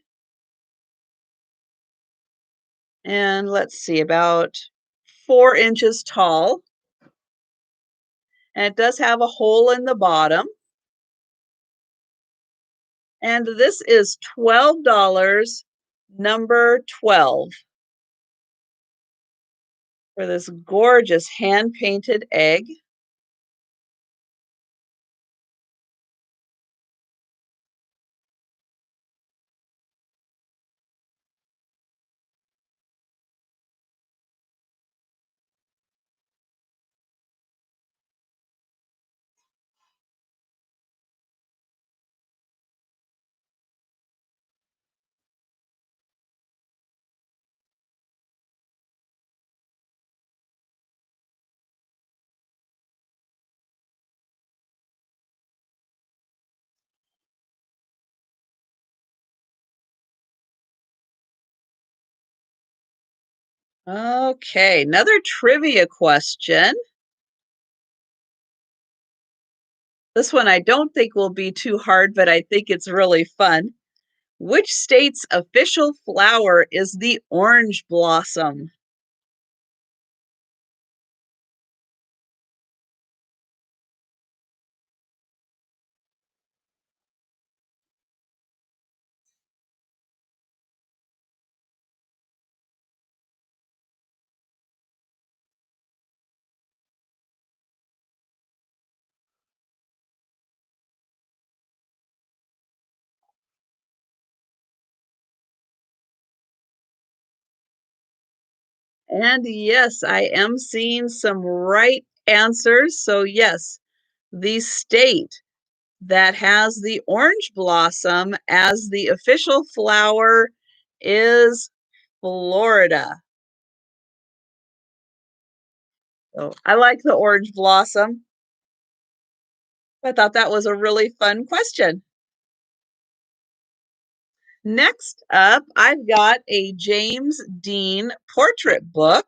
And let's see, about 4 inches tall. And it does have a hole in the bottom. And this is $12, number 12, for this gorgeous hand-painted egg. Okay, another trivia question. This one I don't think will be too hard, but I think it's really fun. Which state's official flower is the orange blossom? And yes, I am seeing some right answers. So yes, the state that has the orange blossom as the official flower is Florida. So I like the orange blossom. I thought that was a really fun question. Next up, I've got a James Dean portrait book,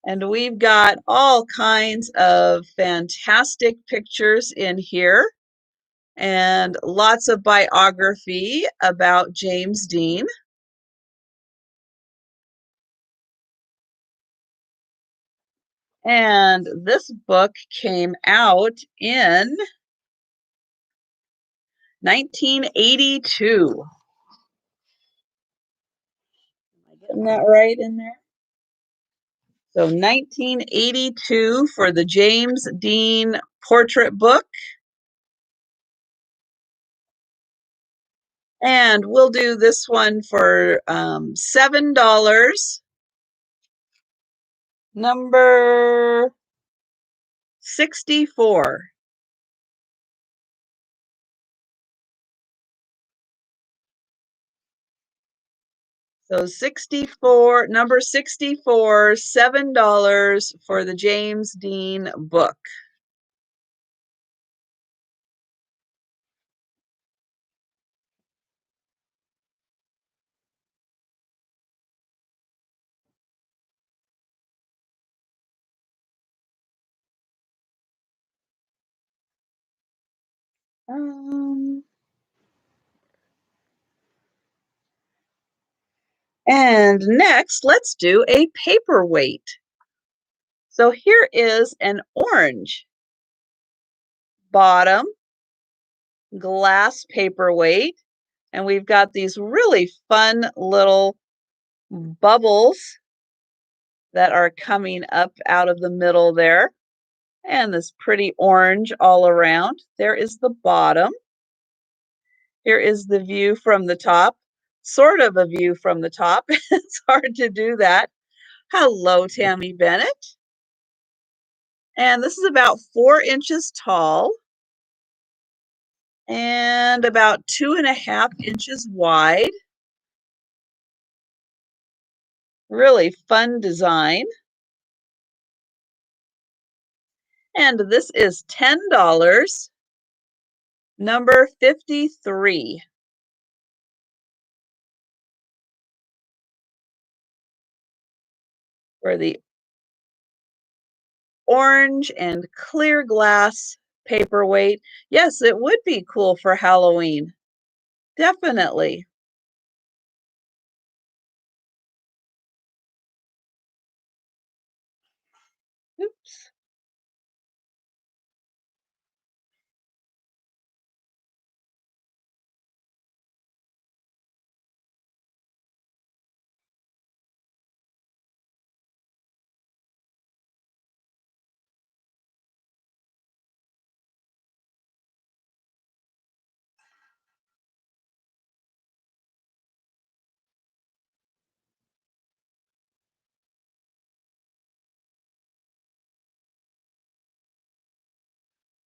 and we've got all kinds of fantastic pictures in here and lots of biography about James Dean. And this book came out in 1982. Am I getting that right in there? So 1982 for the James Dean portrait book. And we'll do this one for $7. Number 64. So 64, number 64, $7 for the James Dean book. Um, and next, let's do a paperweight. So here is an orange bottom glass paperweight, and we've got these really fun little bubbles that are coming up out of the middle there, and this pretty orange all around. There is the bottom. Here is the view from the top, sort of a view from the top. It's hard to do that. Hello, Tammy Bennett. And this is about 4 inches tall and about 2.5 inches wide. Really fun design. And this is $10, number 53. For the orange and clear glass paperweight. Yes, it would be cool for Halloween. Definitely. Oops.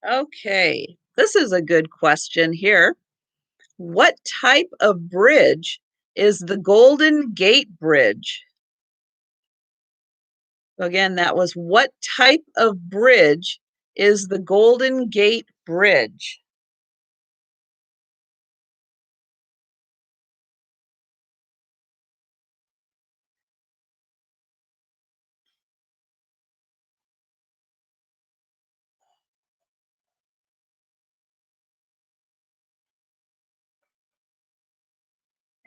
Okay, this is a good question here. What type of bridge is the Golden Gate Bridge? Again, that was what type of bridge is the Golden Gate Bridge?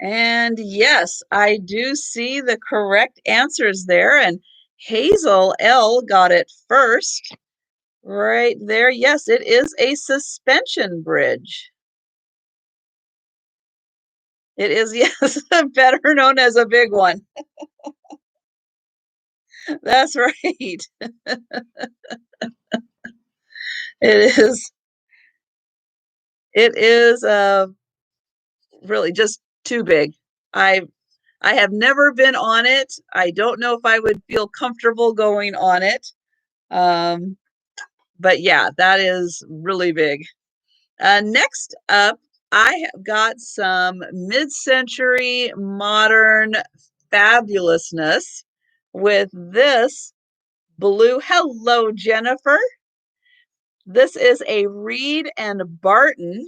And yes, I do see the correct answers there. And Hazel L got it first. Right there. Yes, it is a suspension bridge. It is, yes, better known as a big one. That's right. It is. It is really just too big. I I have never been on it. I don't know if I would feel comfortable going on it, Um, but yeah, that is really big. Next up, I have got some mid-century modern fabulousness with this blue. Hello, Jennifer. This is a Reed and Barton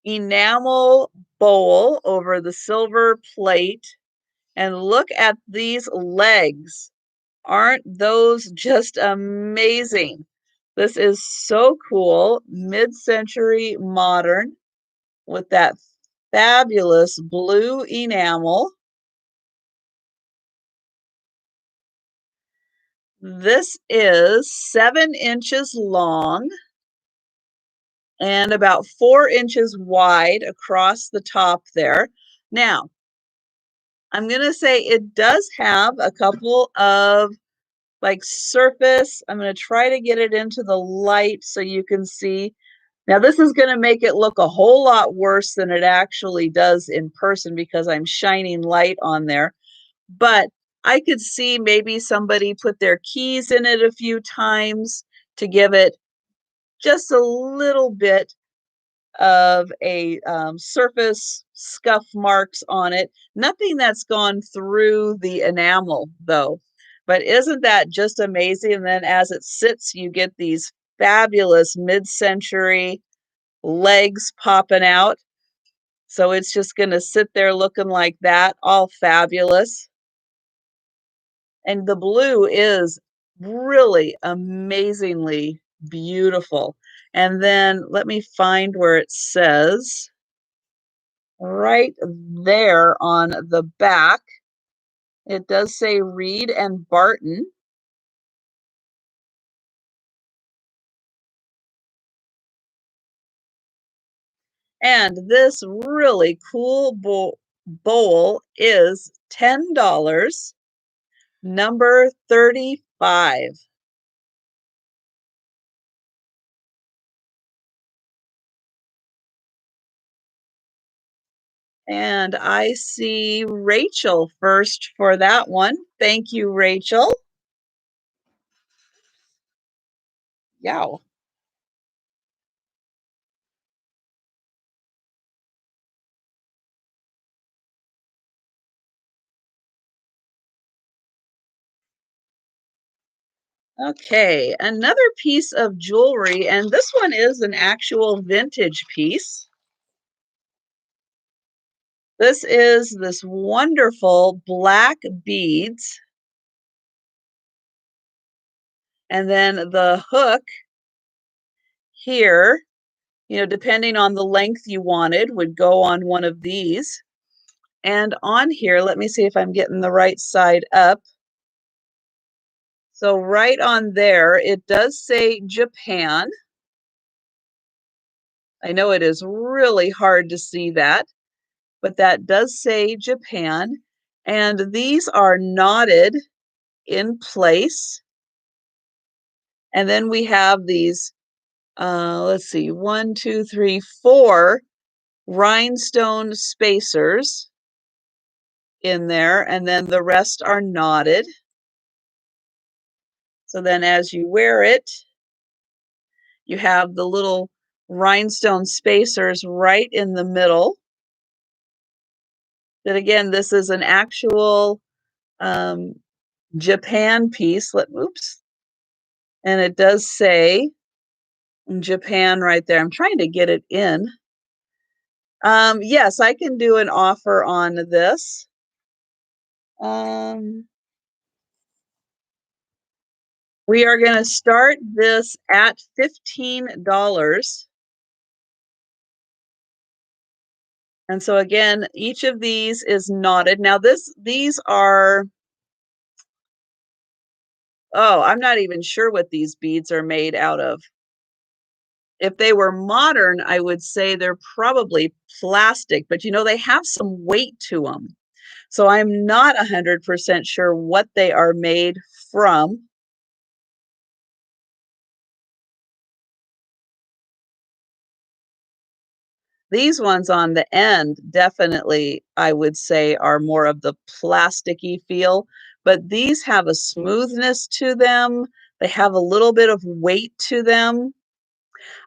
enamel bowl over the silver plate. And look at these legs. Aren't those just amazing? This is so cool, mid-century modern with that fabulous blue enamel. This is 7 inches long and about 4 inches wide across the top there. Now, I'm going to say it does have a couple of like surface. I'm going to try to get it into the light so you can see. Now, this is going to make it look a whole lot worse than it actually does in person because I'm shining light on there. But I could see maybe somebody put their keys in it a few times to give it just a little bit of a surface scuff marks on it. Nothing that's gone through the enamel though. But isn't that just amazing? And then as it sits, you get these fabulous mid-century legs popping out. So it's just going to sit there looking like that, all fabulous. And the blue is really amazingly beautiful. And then let me find where it says right there on the back. It does say Reed and Barton. And this really cool bowl is $10, number 35. And I see Rachel first for that one. Thank you, Rachel. Yeah. Okay, another piece of jewelry, and this one is an actual vintage piece. This is this wonderful black beads, and then the hook here, depending on the length you wanted, would go on one of these. And on here, let me see if I'm getting the right side up. So right on there, it does say Japan. I know it is really hard to see that, but that does say Japan. And these are knotted in place. And then we have these, let's see, 1, 2, 3, 4 rhinestone spacers in there. And then the rest are knotted. So then as you wear it, you have the little rhinestone spacers right in the middle. Then again, this is an actual um, Japan piece. Oops. And it does say Japan right there. I'm trying to get it in. Yes, I can do an offer on this. We are going to start this at $15. And so again, each of these is knotted. Now these are, oh, I'm not even sure what these beads are made out of. If they were modern, I would say they're probably plastic, but they have some weight to them. So I'm not 100% sure what they are made from. These ones on the end, definitely, I would say, are more of the plasticky feel, but these have a smoothness to them. They have a little bit of weight to them.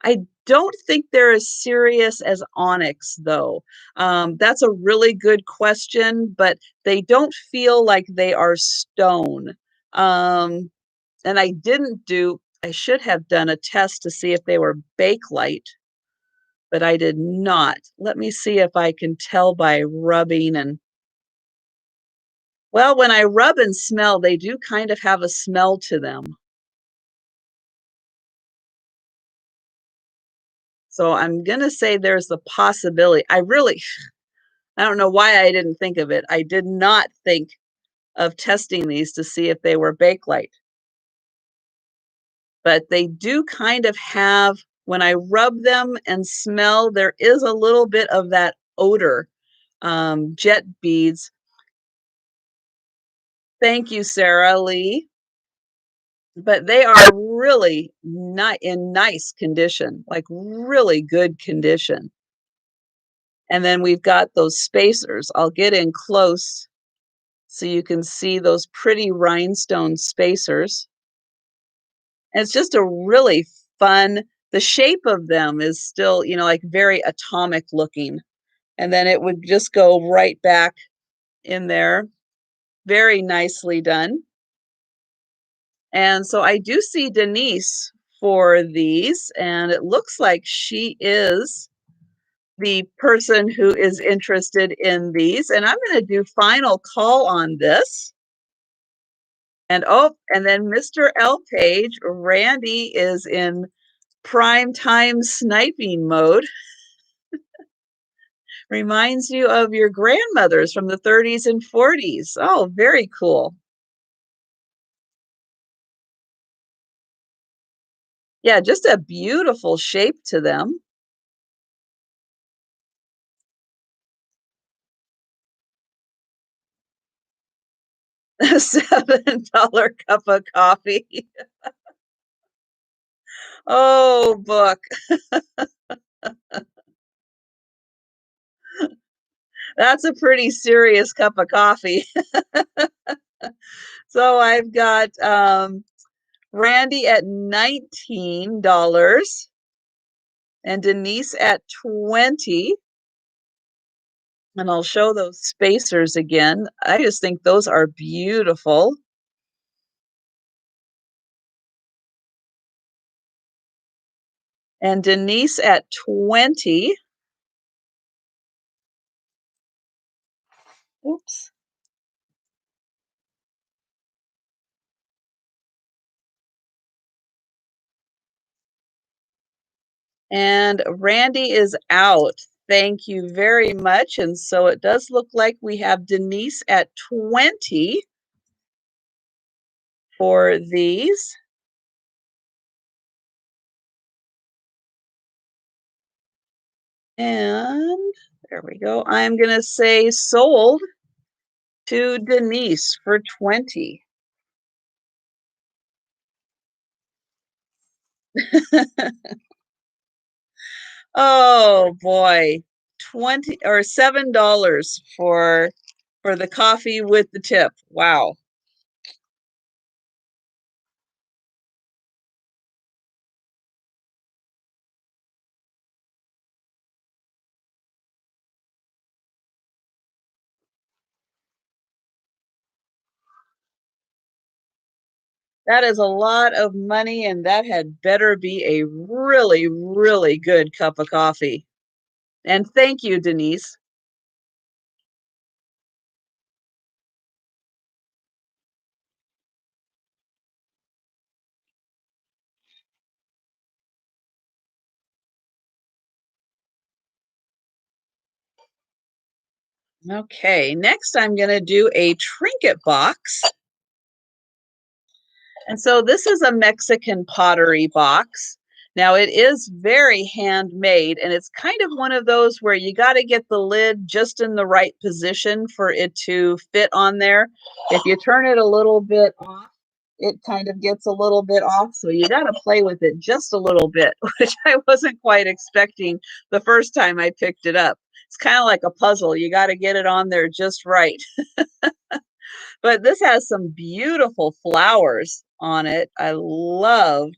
I don't think they're as serious as onyx, though. That's a really good question, but they don't feel like they are stone. Um, and I should have done a test to see if they were bakelite, but I did not. Let me see if I can tell by rubbing and, well, when I rub and smell, they do kind of have a smell to them. So I'm gonna say there's the possibility. I don't know why I didn't think of it. I did not think of testing these to see if they were bakelite, but they do kind of have, when I rub them and smell, there is a little bit of that odor. Jet beads. Thank you, Sarah Lee. But they are really not in nice condition, like really good condition. And then we've got those spacers. I'll get in close so you can see those pretty rhinestone spacers. And it's just a really fun, the shape of them is still, like very atomic looking. And then it would just go right back in there. Very nicely done. And so I do see Denise for these, and it looks like she is the person who is interested in these. And I'm going to do final call on this. And and then Mr. L. Page, Randy is in prime time sniping mode. Reminds you of your grandmothers from the 30s and 40s. Oh, very cool. Yeah, just a beautiful shape to them. A $7 cup of coffee. Oh, book. That's a pretty serious cup of coffee. So I've got Randy at $19 and Denise at 20. And I'll show those spacers again. I just think those are beautiful. And Denise at 20. Oops. And Randy is out. Thank you very much. And so it does look like we have Denise at 20 for these. And there we go. I'm going to say sold to Denise for 20. Oh boy. 20 or $7 for the coffee with the tip. Wow. That is a lot of money, and that had better be a really, really good cup of coffee. And thank you, Denise. Okay, next I'm going to do a trinket box. And so this is a Mexican pottery box. Now it is very handmade, and it's kind of one of those where you got to get the lid just in the right position for it to fit on there. If you turn it a little bit off, it kind of gets a little bit off. So you got to play with it just a little bit, which I wasn't quite expecting the first time I picked it up. It's kind of like a puzzle. You got to get it on there just right. But this has some beautiful flowers on it. I love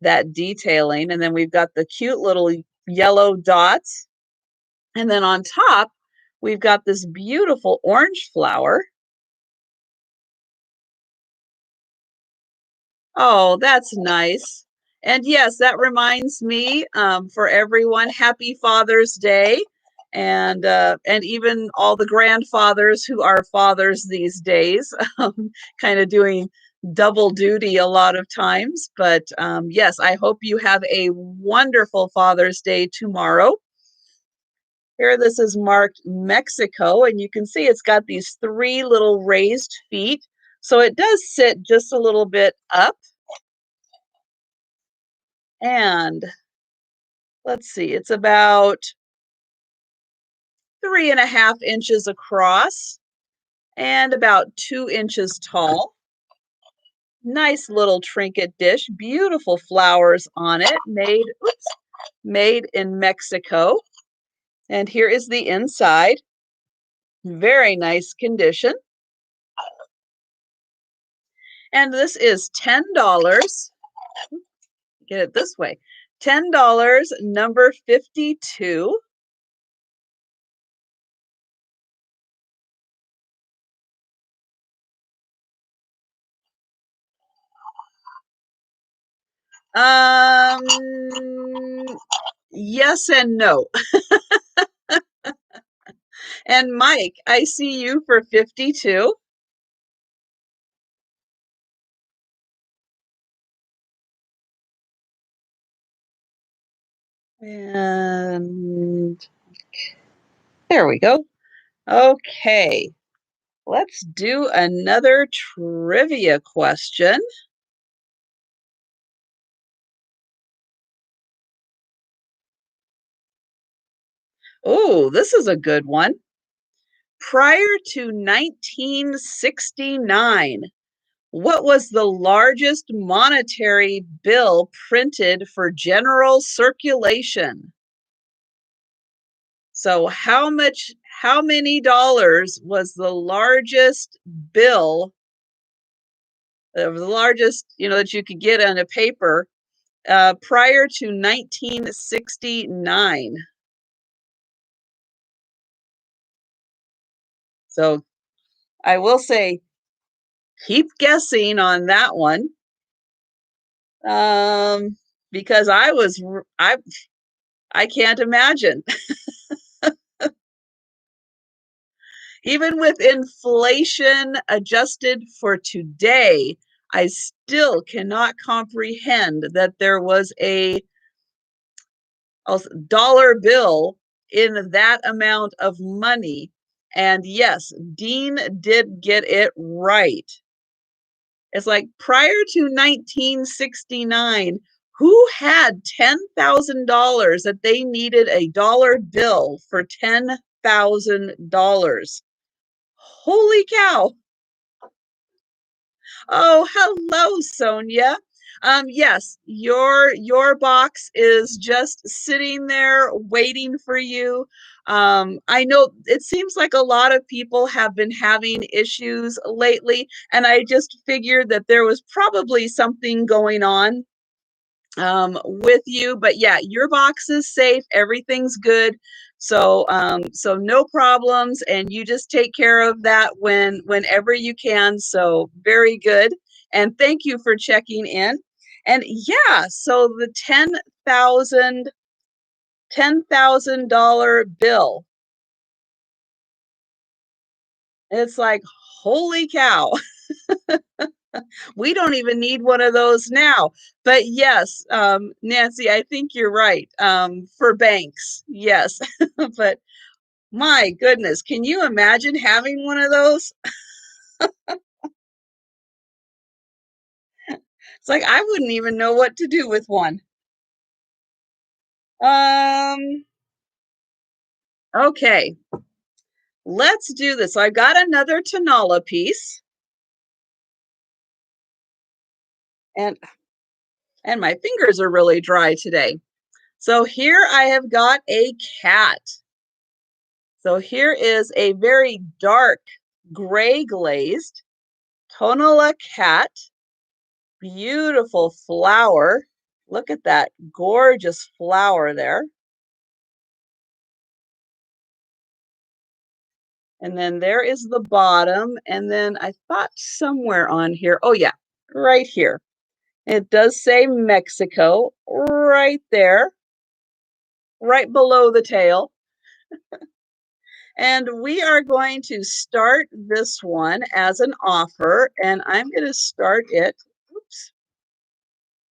that detailing. And then we've got the cute little yellow dots. And then on top, we've got this beautiful orange flower. Oh, that's nice. And yes, that reminds me, for everyone, happy Father's Day, and even all the grandfathers who are fathers these days, kind of doing double duty a lot of times. But yes, I hope you have a wonderful Father's Day tomorrow. Here, this is marked Mexico, and you can see it's got these three little raised feet. So it does sit just a little bit up. And let's see, it's about 3.5 inches across and about 2 inches tall. Nice little trinket dish, beautiful flowers on it, made in Mexico. And here is the inside. Very nice condition. And this is $10. Get it this way. $10, number 52. Um, yes and no. And Mike, I see you for 52. And there we go. Okay, let's do another trivia question. Oh, this is a good one. Prior to 1969, what was the largest monetary bill printed for general circulation? So how many dollars was the largest bill, the largest, that you could get on a paper, prior to 1969? So I will say, keep guessing on that one, um, because I can't imagine. Even with inflation adjusted for today, I still cannot comprehend that there was a dollar bill in that amount of money. And yes, Dean did get it right. It's like prior to 1969, who had $10,000 that they needed a dollar bill for $10,000? Holy cow. Oh, hello, Sonia. Yes, your box is just sitting there waiting for you. I know it seems like a lot of people have been having issues lately, and I just figured that there was probably something going on with you. But yeah, your box is safe, everything's good. So no problems, and you just take care of that whenever you can. So very good. And thank you for checking in. And yeah, so the $10,000 bill. It's like, holy cow. We don't even need one of those now. But yes, Nancy, I think you're right. For banks, yes. But my goodness, can you imagine having one of those? It's like I wouldn't even know what to do with one. Um, okay, let's do this. So I got another Tanala piece, and my fingers are really dry today. So here I have got a cat. So here is a very dark gray glazed, Tonala cat, beautiful flower. Look at that gorgeous flower there. And then there is the bottom. And then I thought somewhere on here, oh yeah, right here. It does say Mexico right there, right below the tail. And we are going to start this one as an offer, and I'm going to start it, oops,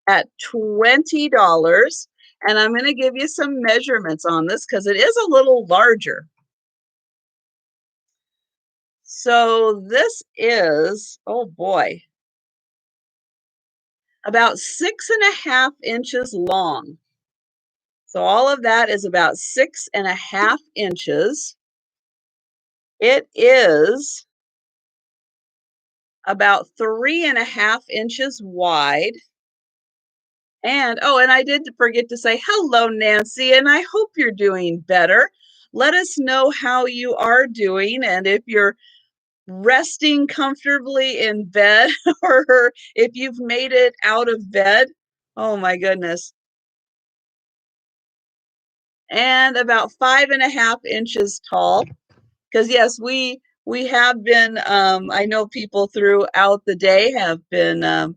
at $20. And I'm going to give you some measurements on this because it is a little larger. So this is, oh boy, about 6.5 inches long. So all of that is about 6.5 inches. It is about 3.5 inches wide. And oh, and I did forget to say hello, Nancy, and I hope you're doing better. Let us know how you are doing and if you're resting comfortably in bed or if you've made it out of bed. Oh my goodness. And about 5.5 inches tall. Because yes, we have been I know people throughout the day have been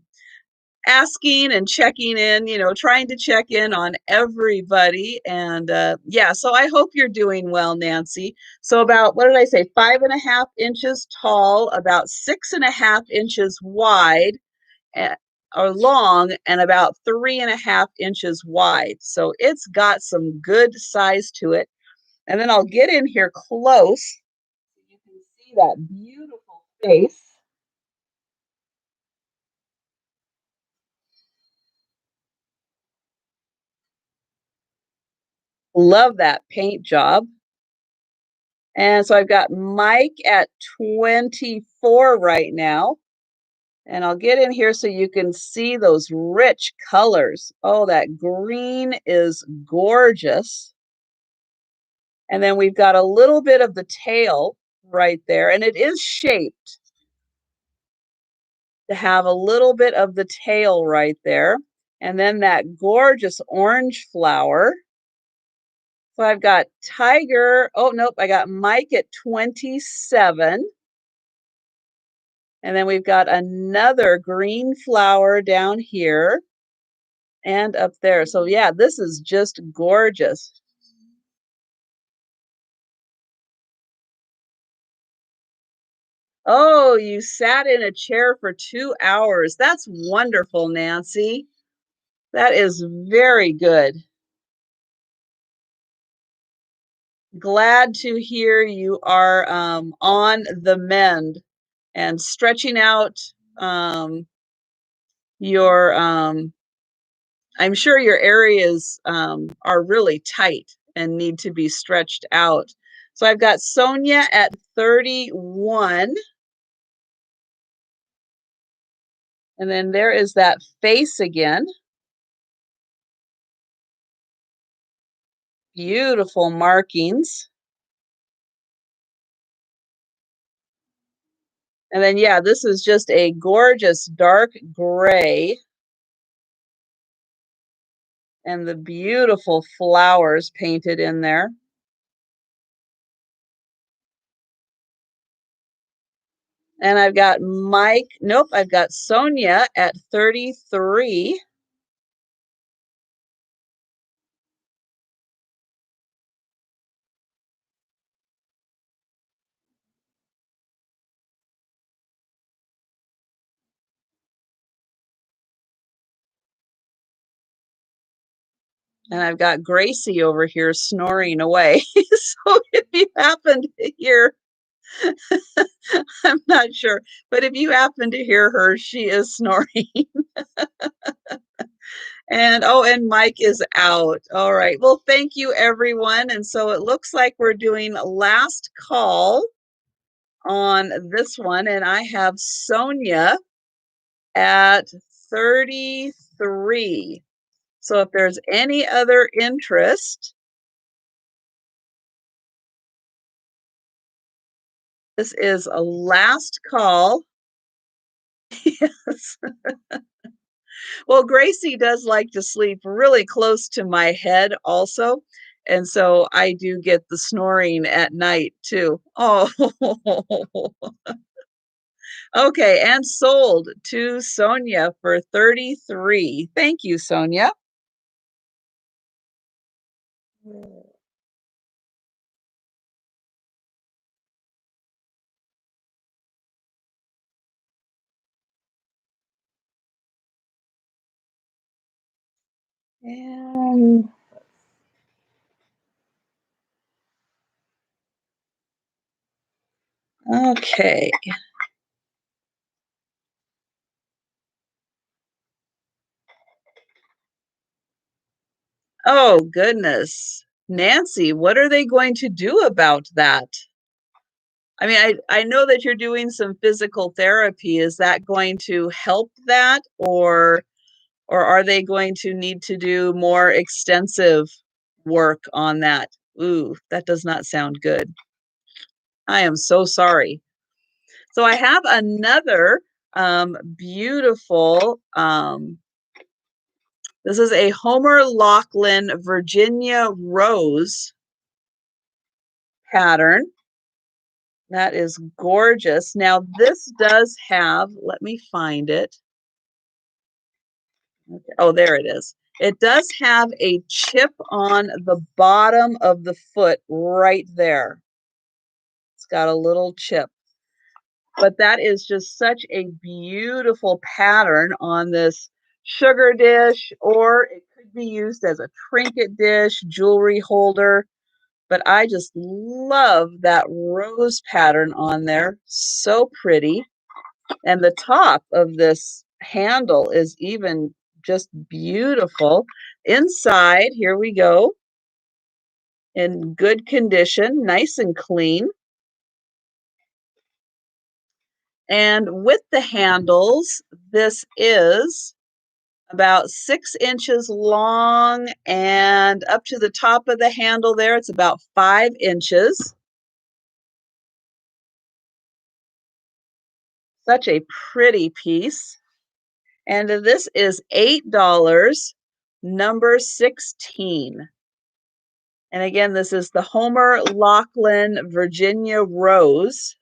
asking and checking in, trying to check in on everybody. And yeah, so I hope you're doing well, Nancy. So about, what did I say, 5.5 inches tall, about 6.5 inches wide or long, and about 3.5 inches wide. So it's got some good size to it. And then I'll get in here close so you can see that beautiful face. Love that paint job. And so I've got Mike at 24 right now. And I'll get in here so you can see those rich colors. Oh, that green is gorgeous. And then we've got a little bit of the tail right there. And it is shaped to have a little bit of the tail right there. And then that gorgeous orange flower. So I've got Tiger. Oh, nope. I got Mike at 27. And then we've got another green flower down here and up there. So yeah, this is just gorgeous. Oh, you sat in a chair for 2 hours. That's wonderful, Nancy. That is very good. Glad to hear you are on the mend and stretching out your I'm sure your areas are really tight and need to be stretched out. So I've got Sonia at 31. And then there is that face again. Beautiful markings. And then, yeah, this is just a gorgeous dark gray. And the beautiful flowers painted in there. And I've got Mike, nope, I've got Sonia at 33. And I've got Gracie over here snoring away. So if you happen to hear, I'm not sure, but if you happen to hear her, she is snoring. And oh, and Mike is out. All right. Well, thank you, everyone. And so it looks like we're doing last call on this one. And I have Sonia at 33. So if there's any other interest, This is a last call. Yes. Well, Gracie does like to sleep really close to my head also, and so I do get the snoring at night too. Oh, okay, and sold to Sonia for 33. Thank you, Sonia. And okay. Oh, goodness. Nancy, what are they going to do about that? I mean, I know that you're doing some physical therapy. Is that going to help that, or are they going to need to do more extensive work on that? Ooh, that does not sound good. I am so sorry. So I have another beautiful, this is a Homer Laughlin Virginia Rose pattern. That is gorgeous. Now this does have, let me find it. Okay. Oh, there it is. It does have a chip on the bottom of the foot right there. It's got a little chip. But that is just such a beautiful pattern on this sugar dish, or it could be used as a trinket dish, jewelry holder. But I just love that rose pattern on there. So pretty. And the top of this handle is even just beautiful. Inside, here we go, in good condition, nice and clean. And with the handles, this is about 6 inches long, and up to the top of the handle there, it's about 5 inches. Such a pretty piece. And this is $8, number 16. And again, this is the Homer Laughlin Virginia Rose.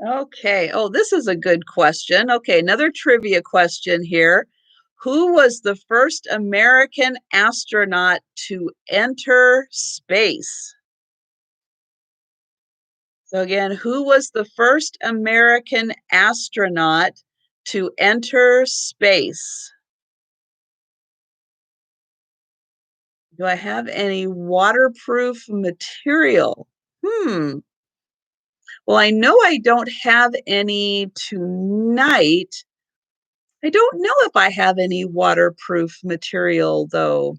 Okay. Oh, this is a good question. Okay, another trivia question here. Who was the first American astronaut to enter space? So again, who was the first American astronaut to enter space? Do I have any waterproof material? Well, I know I don't have any tonight. I don't know if I have any waterproof material, though.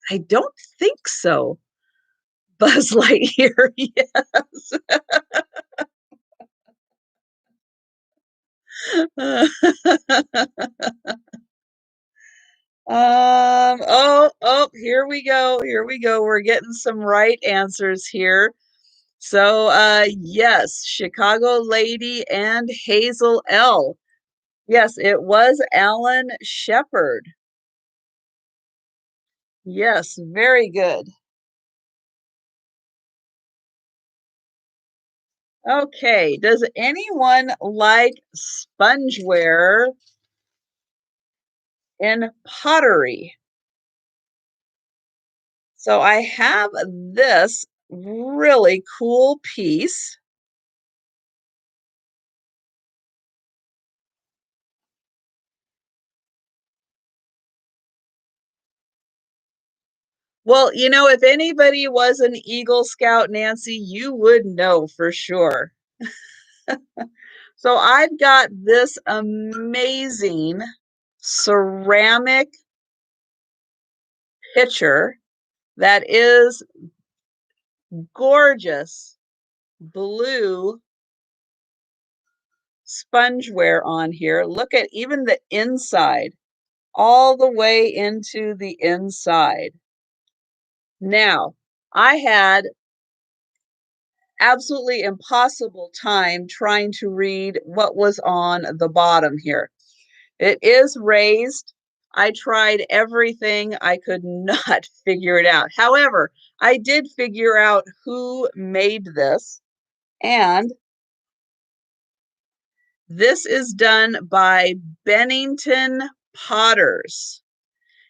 I don't think so. Buzz Lightyear, yes. Here we go. Here we go. We're getting some right answers here. So, yes, Chicago Lady and Hazel L. Yes, it was Alan Shepard. Yes, very good. Okay, does anyone like spongeware in pottery? So I have this really cool piece. Well, you know, if anybody was an Eagle Scout, Nancy, you would know for sure. So I've got this amazing ceramic pitcher that is gorgeous blue spongeware on here. Look at even the inside, all the way into the inside. Now, I had absolutely impossible time trying to read what was on the bottom here. It is raised. I tried everything. I could not figure it out. However, I did figure out who made this, and this is done by Bennington Potters.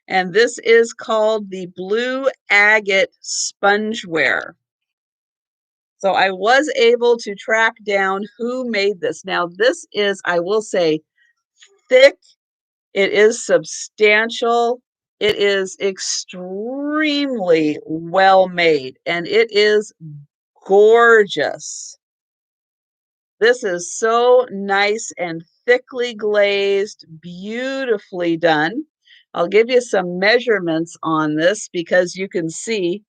And this is called the Blue Agate Spongeware. So I was able to track down who made this. Now, this is, I will say, thick. It is substantial. It is extremely well made, and it is gorgeous. This is so nice and thickly glazed, beautifully done. I'll give you some measurements on this because you can see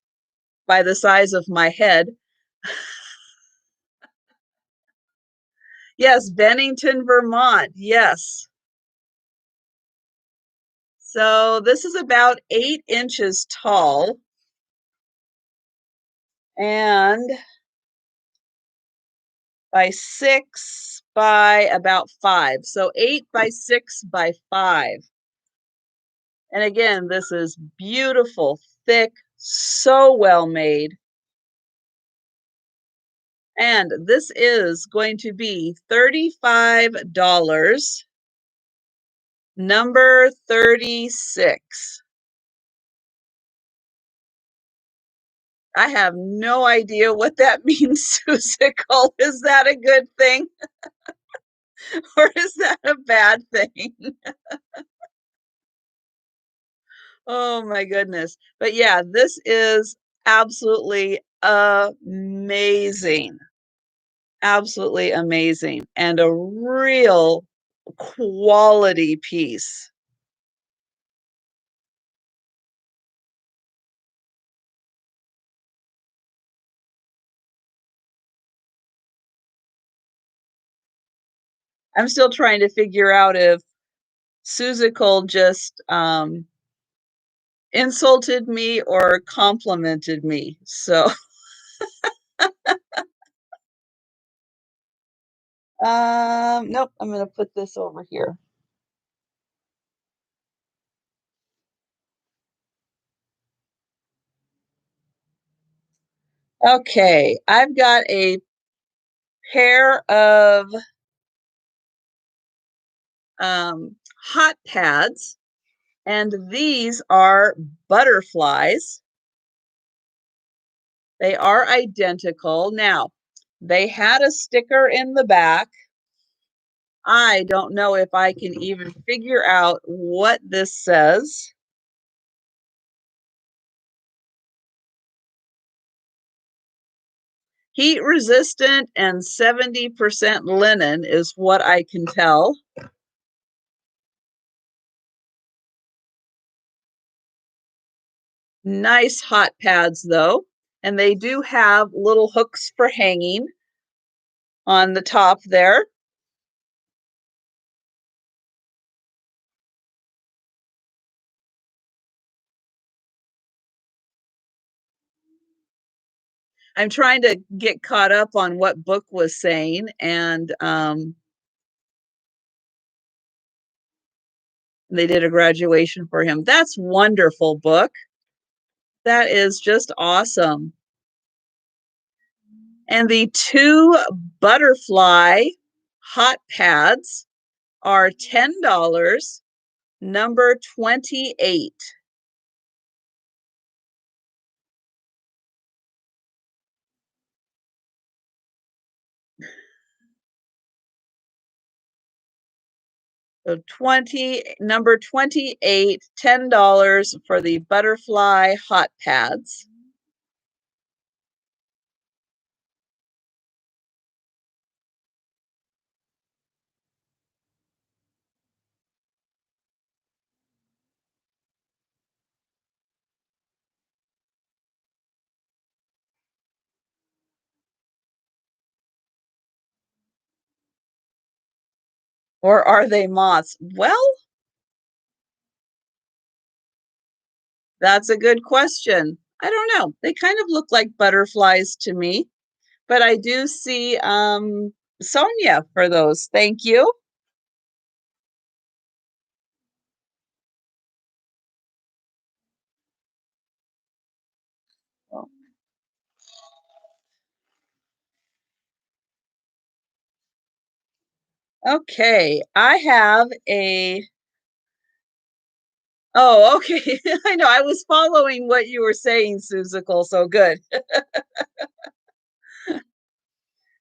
by the size of my head. Yes, Bennington, Vermont. Yes. So this is about 8 inches tall and by 6 by about 5. So 8 by 6 by 5. And again, this is beautiful, thick, so well made. And this is going to be $35, number 36. I have no idea what that means, Susical. Is that a good thing or is that a bad thing? Oh my goodness. But yeah, this is absolutely amazing. Absolutely amazing and a real quality piece. I'm still trying to figure out if Susical just insulted me or complimented me. So, nope, I'm going to put this over here. Okay, I've got a pair of hot pads, and these are butterflies. They are identical. Now, they had a sticker in the back. I don't know if I can even figure out what this says. Heat resistant and 70% linen is what I can tell. Nice hot pads though, and they do have little hooks for hanging on the top there. I'm trying to get caught up on what book was saying, and they did a graduation for him. That's wonderful book. That is just awesome. And the two butterfly hot pads are $10, number 28. So 20, number 28, $10 for the butterfly hot pads. Or are they moths? Well, that's a good question. I don't know. They kind of look like butterflies to me, but I do see Sonia for those. Thank you. Okay, I have a Oh, okay. I know. I was following what you were saying, Susical, so good.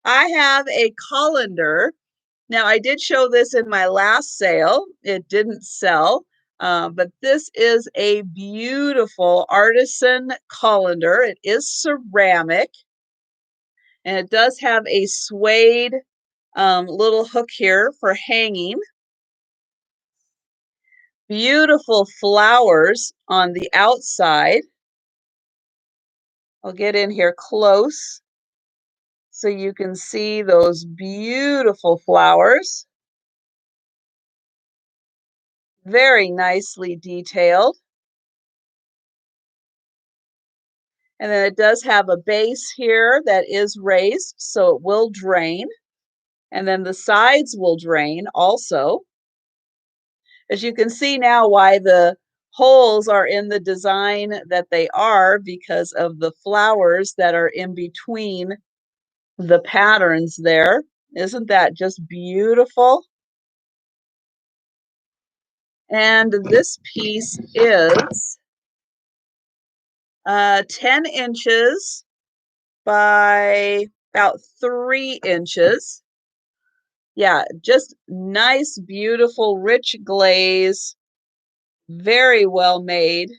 I have a colander. Now, I did show this in my last sale. It didn't sell, but this is a beautiful artisan colander. It is ceramic, and it does have a suede little hook here for hanging. Beautiful flowers on the outside. I'll get in here close so you can see those beautiful flowers. Very nicely detailed. And then it does have a base here that is raised, so it will drain. And then the sides will drain also. As you can see now why the holes are in the design that they are, because of the flowers that are in between the patterns there. Isn't that just beautiful? And this piece is 10 inches by about 3 inches. Yeah, just nice, beautiful, rich glaze, very well made.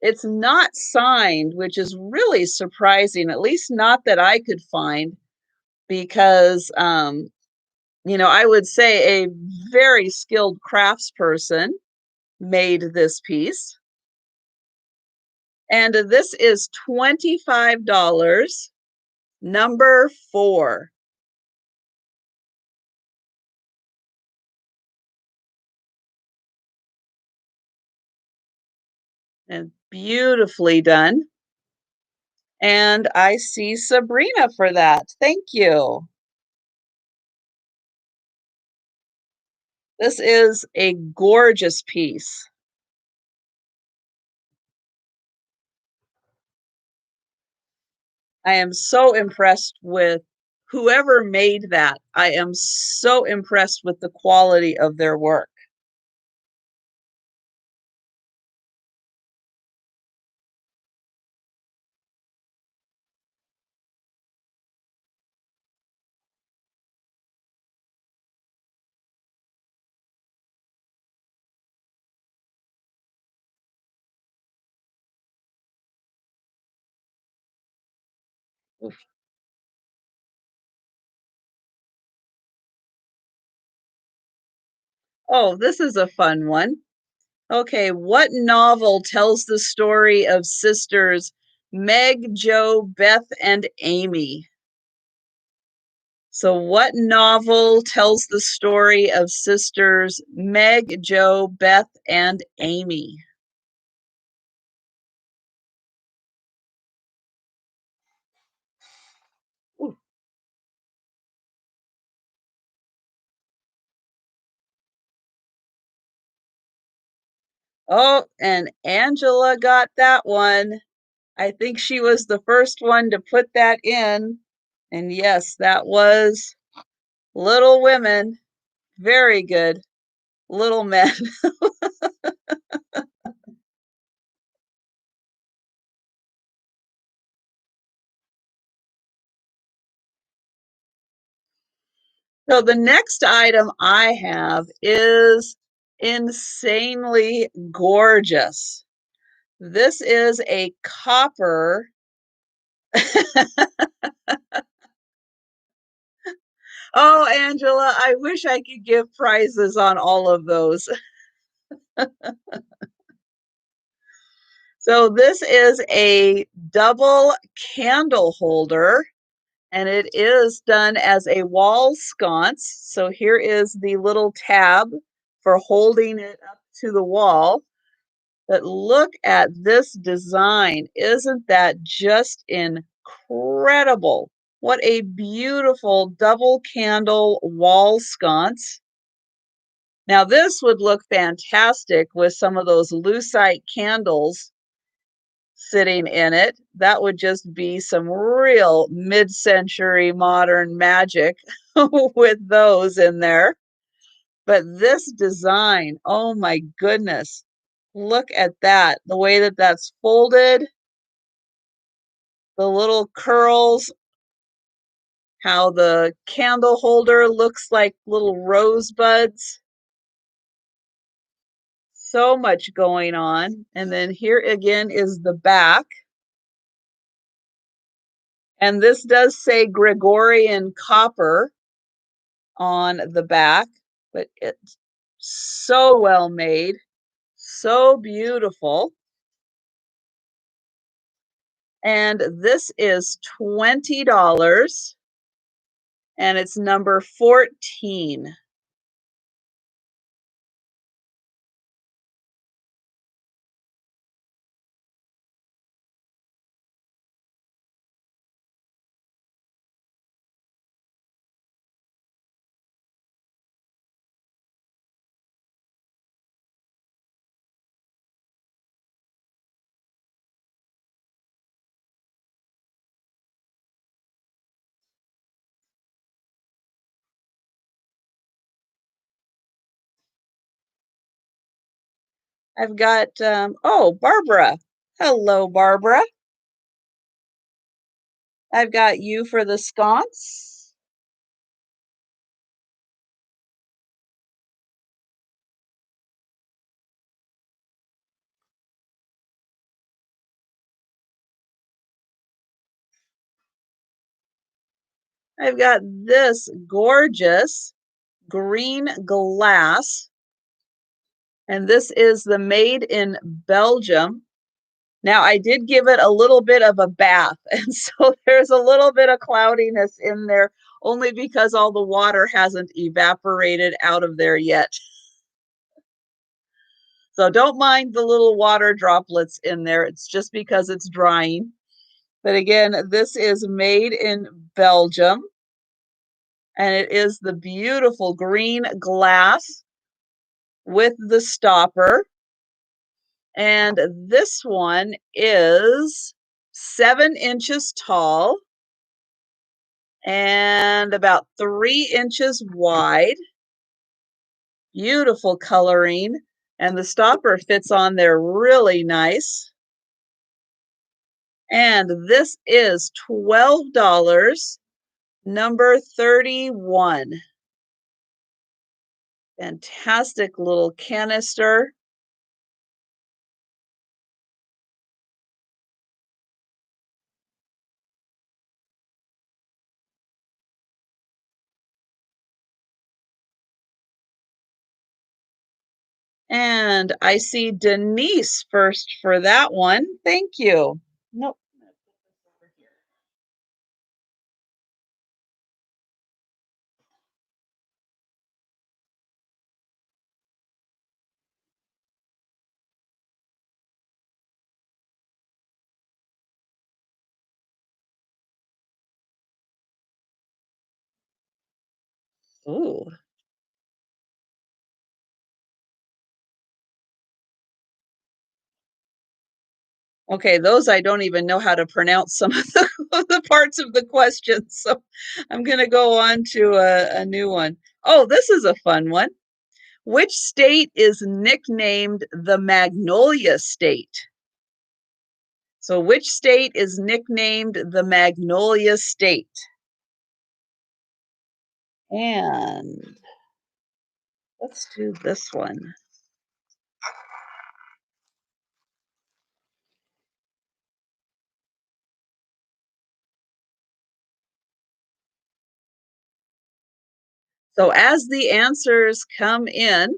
It's not signed, which is really surprising, at least not that I could find, because, I would say a very skilled craftsperson made this piece. And this is $25, number 4. And beautifully done. And I see Sabrina for that. Thank you. This is a gorgeous piece. I am so impressed with whoever made that. I am so impressed with the quality of their work. Oh, this is a fun one. Okay, what novel tells the story of sisters Meg, Jo, Beth, and Amy? So, what novel tells the story of sisters Meg, Jo, Beth, and Amy? Ooh. Oh, and Angela got that one. I think she was the first one to put that in. And yes, that was Little Women. Very good. Little Men. So the next item I have is insanely gorgeous. This is a copper. Oh, Angela, I wish I could give prizes on all of those. So this is a double candle holder, and it is done as a wall sconce. So here is the little tab for holding it up to the wall. But look at this design. Isn't that just incredible? What a beautiful double candle wall sconce. Now, this would look fantastic with some of those lucite candles sitting in it. That would just be some real mid-century modern magic with those in there. But this design, oh my goodness, look at that. The way that that's folded, the little curls, how the candle holder looks like little rosebuds. So much going on. And then here again is the back. And this does say Gregorian copper on the back, but it's so well made, so beautiful. And this is $20 and it's number 14. I've got, oh, Barbara. Hello, Barbara. I've got you for the sconce. I've got this gorgeous green glass, and this is the made in Belgium. Now, I did give it a little bit of a bath, and so there's a little bit of cloudiness in there, only because all the water hasn't evaporated out of there yet. So don't mind the little water droplets in there. It's just because it's drying. But again, this is made in Belgium, and it is the beautiful green glass with the stopper. And this one is 7 inches tall and about 3 inches wide. Beautiful coloring, and the stopper fits on there really nice. And this is $12, number 31. Fantastic little canister. And I see Denise first for that one. Thank you. Nope. Ooh. Okay, those I don't even know how to pronounce some of the parts of the question, so I'm going to go on to a new one. Oh, this is a fun one. Which state is nicknamed the Magnolia State? So, which state is nicknamed the Magnolia State? And let's do this one. So as the answers come in,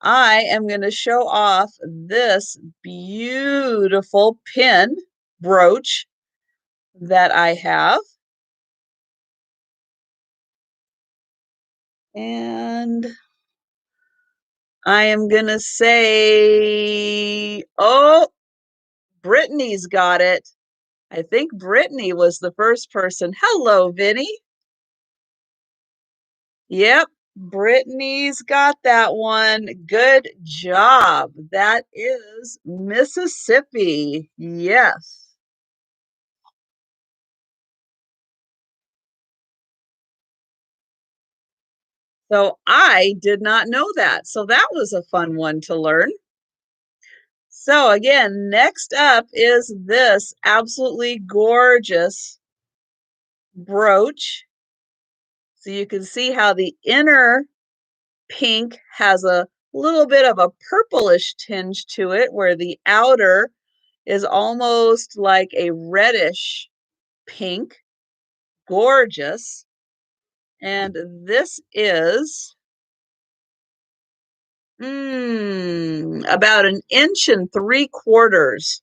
I am going to show off this beautiful pin brooch that I have. And I am going to say, oh, Brittany's got it. I think Brittany was the first person. Hello, Vinny. Yep, Brittany's got that one. Good job. That is Mississippi. Yes. So I did not know that. So that was a fun one to learn. So again, next up is this absolutely gorgeous brooch. So you can see how the inner pink has a little bit of a purplish tinge to it, where the outer is almost like a reddish pink. Gorgeous. And this is about 1.75 inches.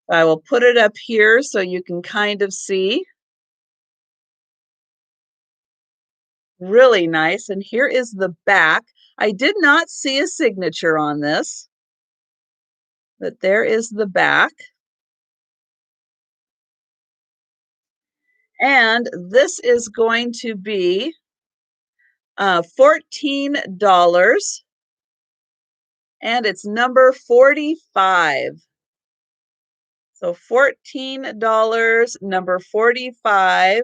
I will put it up here so you can kind of see. Really nice. And here is the back. I did not see a signature on this, but there is the back. And this is going to be $14. And it's number 45. So $14, number 45,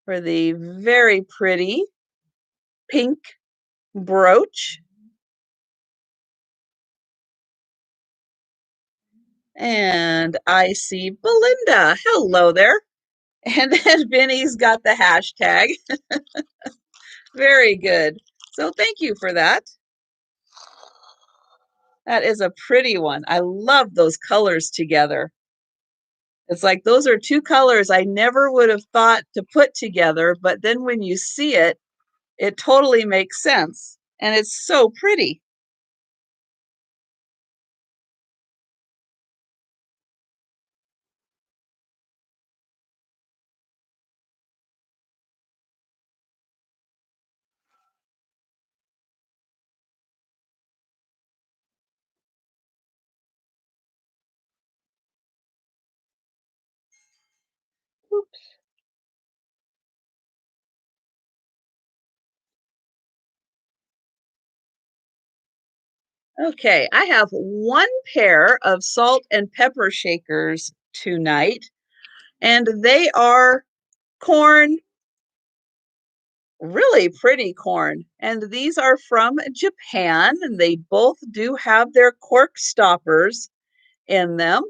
for the very pretty pink brooch. And I see Belinda. Hello there. And then Vinny's got the hashtag. Very good. So thank you for that. That is a pretty one. I love those colors together. It's like those are two colors I never would have thought to put together, but then when you see it, it totally makes sense. And it's so pretty. Okay, I have one pair of salt and pepper shakers tonight, and they are corn, really pretty corn. And these are from Japan, and they both do have their cork stoppers in them,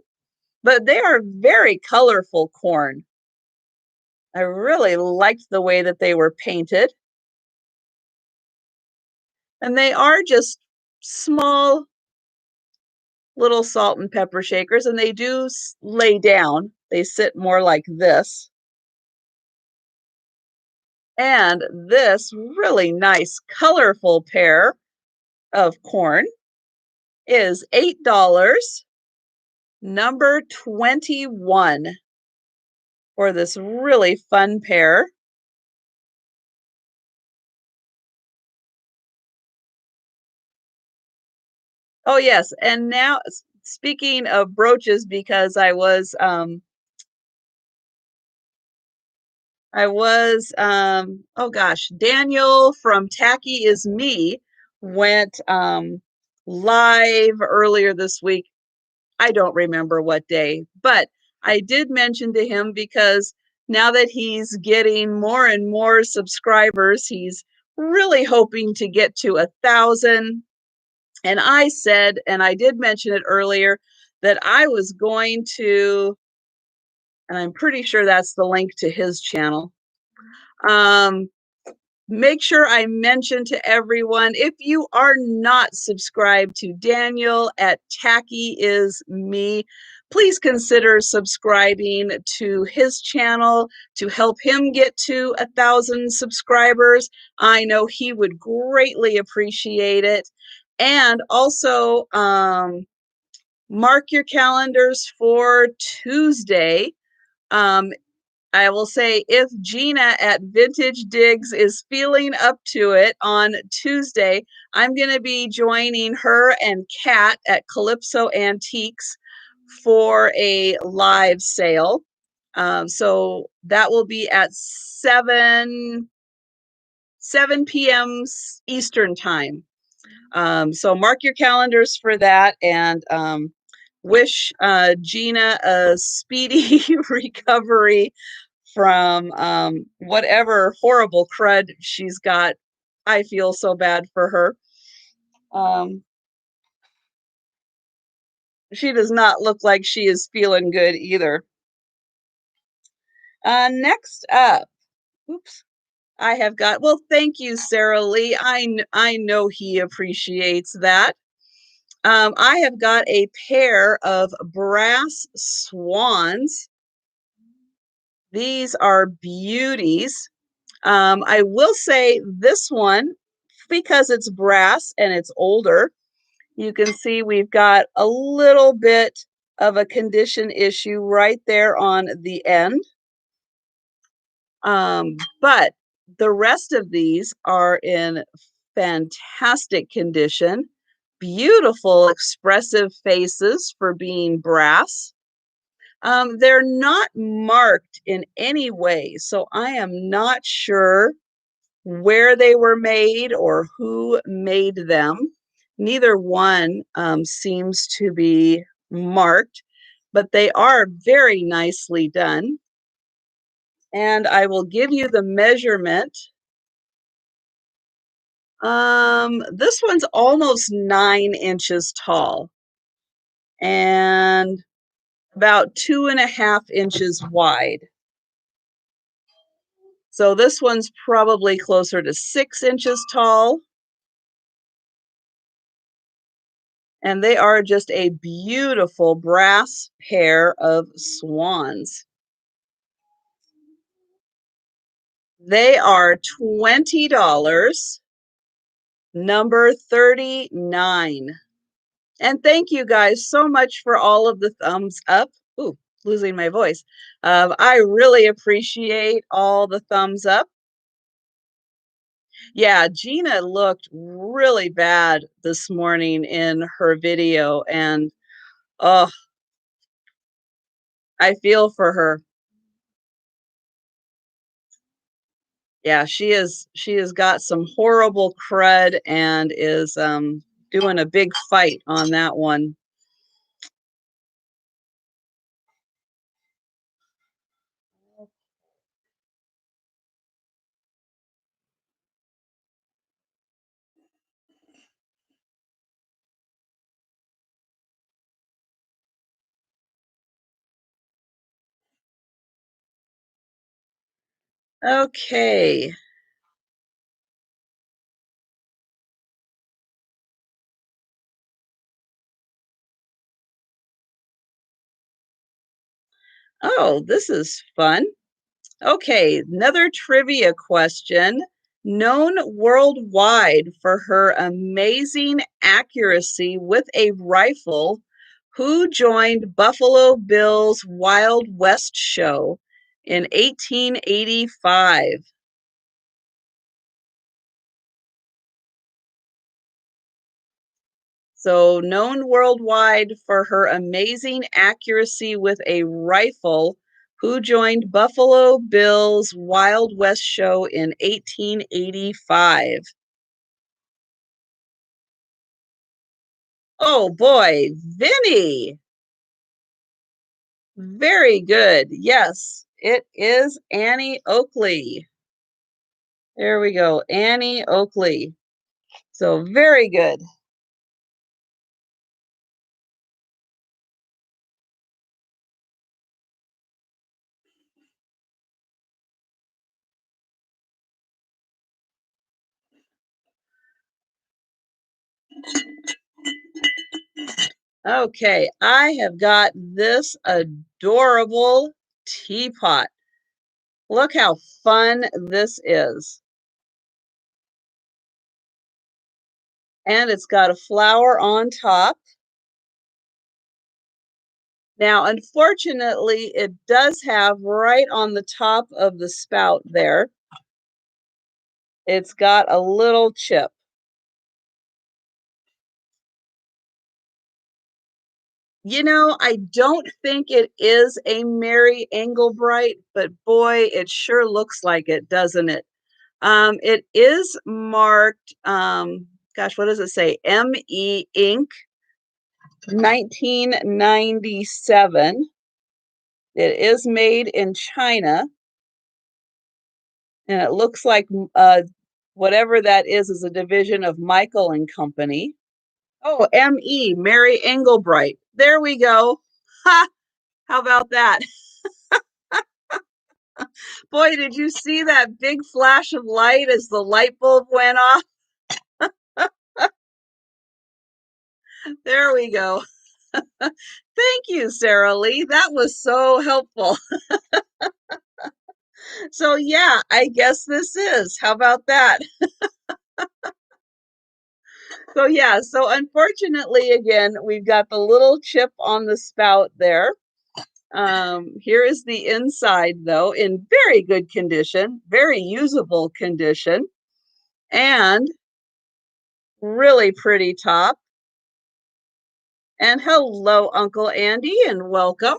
but they are very colorful corn. I really liked the way that they were painted. And they are just small little salt and pepper shakers, and they do lay down. They sit more like this. And this really nice, colorful pair of corn is $8, number 21, for this really fun pair. Oh, yes. And now, speaking of brooches, because oh gosh, Daniel from Tacky Is Me went live earlier this week. I don't remember what day, but I did mention to him because now that he's getting more and more subscribers, he's really hoping to get to 1,000. And I said, and I did mention it earlier, that I was going to, and I'm pretty sure that's the link to his channel. Um, Make sure I mention to everyone, if you are not subscribed to Daniel at Tacky Is Me, please consider subscribing to his channel to help him get to 1,000 subscribers. I know he would greatly appreciate it. And also, mark your calendars for Tuesday. Um, I will say, if Gina at Vintage Digs is feeling up to it on Tuesday, I'm going to be joining her and Kat at Calypso Antiques for a live sale. So that will be at 7 p.m. Eastern time. So mark your calendars for that, and wish Gina a speedy recovery from whatever horrible crud she's got. I feel so bad for her. Um, she does not look like she is feeling good either. Next up, oops, I have got, well, thank you, Sarah Lee. I know he appreciates that. I have got a pair of brass swans. These are beauties. I will say this one, because it's brass and it's older, you can see we've got a little bit of a condition issue right there on the end. But the rest of these are in fantastic condition. Beautiful, expressive faces for being brass. They're not marked in any way, so I am not sure where they were made or who made them. Neither one seems to be marked, but they are very nicely done. And I will give you the measurement. This one's almost 9 inches tall and about 2.5 inches wide. So this one's probably closer to 6 inches tall. And they are just a beautiful brass pair of swans. They are $20, number 39. And thank you guys so much for all of the thumbs up. Ooh, losing my voice. I really appreciate all the thumbs up. Yeah, Gina looked really bad this morning in her video, and oh, I feel for her. Yeah, she has got some horrible crud and is doing a big fight on that one. Okay. Oh, this is fun. Okay, another trivia question. Known worldwide for her amazing accuracy with a rifle, who joined Buffalo Bill's Wild West show in 1885? So, known worldwide for her amazing accuracy with a rifle, who joined Buffalo Bill's Wild West show in 1885? Oh boy, Vinny. Very good. Yes, it is Annie Oakley. There we go, Annie Oakley. So very good. Okay, I have got this adorable teapot. Look how fun this is. And it's got a flower on top. Now, unfortunately, it does have right on the top of the spout there, it's got a little chip. You know, I don't think it is a Mary Engelbreit, but boy, it sure looks like it, doesn't it? It is marked, gosh, what does it say? ME Inc. 1997. It is made in China, and it looks like whatever that is a division of Michael and Company. Oh, ME, Mary Engelbreit. There we go. Ha! How about that? Boy, did you see that big flash of light as the light bulb went off? There we go. Thank you, Sarah Lee. That was so helpful. So yeah, I guess this is. How about that? So yeah, so unfortunately, again, we've got the little chip on the spout there. Here is the inside, though, in very good condition, very usable condition, and really pretty top. And hello, Uncle Andy, and welcome.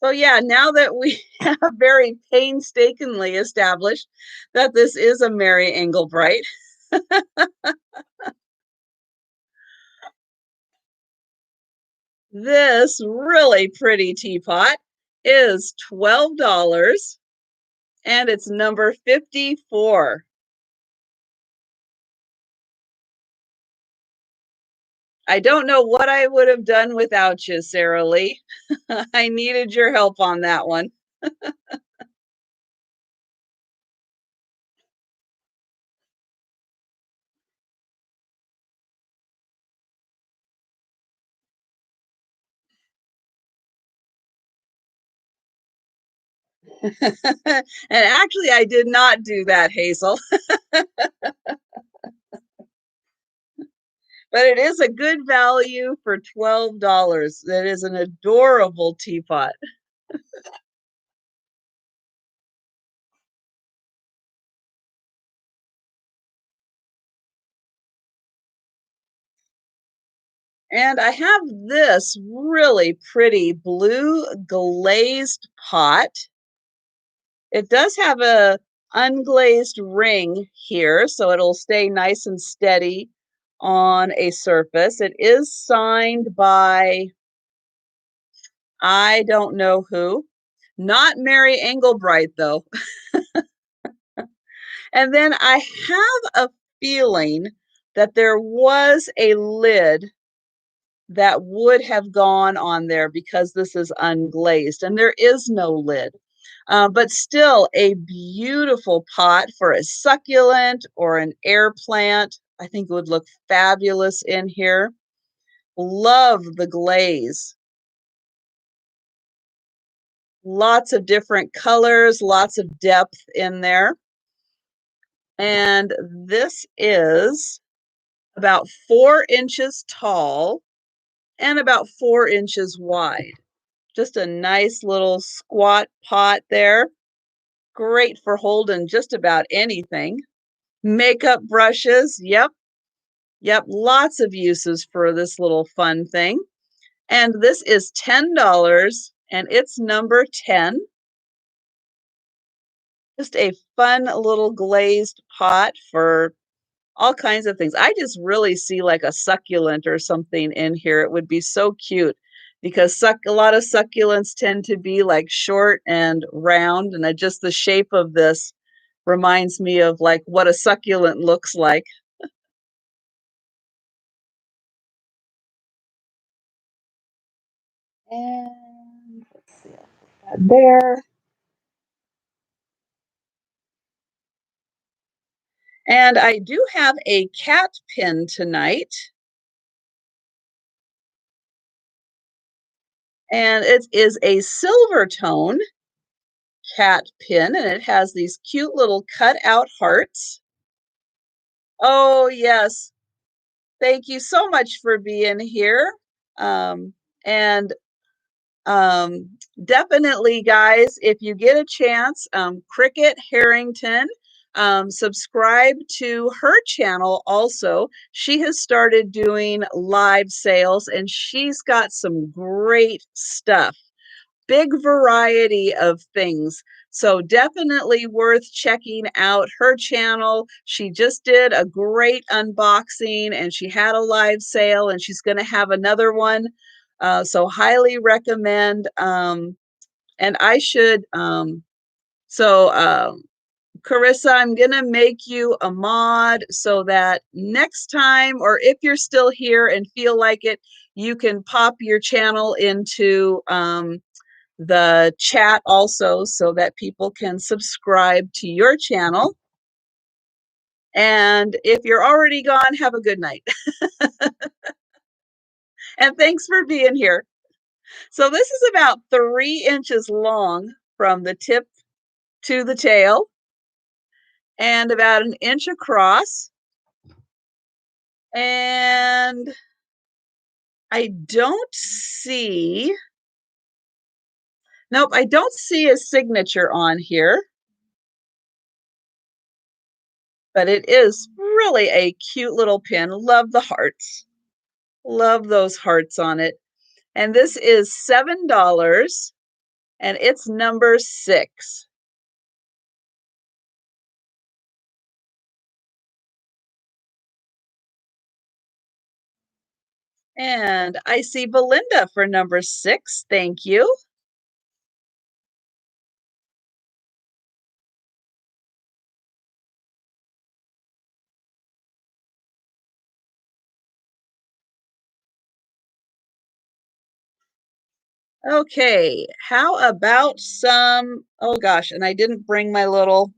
So yeah, now that we have very painstakingly established that this is a Mary Engelbreit, this really pretty teapot is $12 and it's number 54. I don't know what I would have done without you, Sarah Lee. I needed your help on that one. And actually, I did not do that, Hazel, but it is a good value for $12. That is an adorable teapot. And I have this really pretty blue glazed pot. It does have a unglazed ring here, so it'll stay nice and steady on a surface. It is signed by I don't know who. Not Mary Engelbreit, though. And then I have a feeling that there was a lid that would have gone on there because this is unglazed, and there is no lid. But still, a beautiful pot for a succulent or an air plant. I think it would look fabulous in here. Love the glaze. Lots of different colors, lots of depth in there. And this is about 4 inches tall and about 4 inches wide. Just a nice little squat pot there. Great for holding just about anything. Makeup brushes, yep, yep, lots of uses for this little fun thing. And this is $10 and it's number 10. Just a fun little glazed pot for all kinds of things. I just really see like a succulent or something in here. It would be so cute because a lot of succulents tend to be like short and round, and just the shape of this reminds me of like what a succulent looks like. And let's see, I'll put that there. And I do have a cat pin tonight. And it is a silver tone cat pin, and it has these cute little cut out hearts. Oh, yes. Thank you so much for being here. And um, definitely, guys, if you get a chance, Cricket Harrington, subscribe to her channel also. She has started doing live sales, and she's got some great stuff. Big variety of things. So definitely worth checking out her channel. She just did a great unboxing and she had a live sale and she's going to have another one. So highly recommend. And I should, so Carissa, I'm going to make you a mod so that next time, or if you're still here and feel like it, you can pop your channel into the chat also so that people can subscribe to your channel. And if you're already gone, have a good night. And thanks for being here. So this is about 3 inches long from the tip to the tail and about 1 inch across. And I don't see, nope, I don't see a signature on here. But it is really a cute little pin. Love the hearts. Love those hearts on it. And this is $7 and it's number 6. And I see Belinda for number 6. Thank you. Okay, how about some, oh gosh, and I didn't bring my little,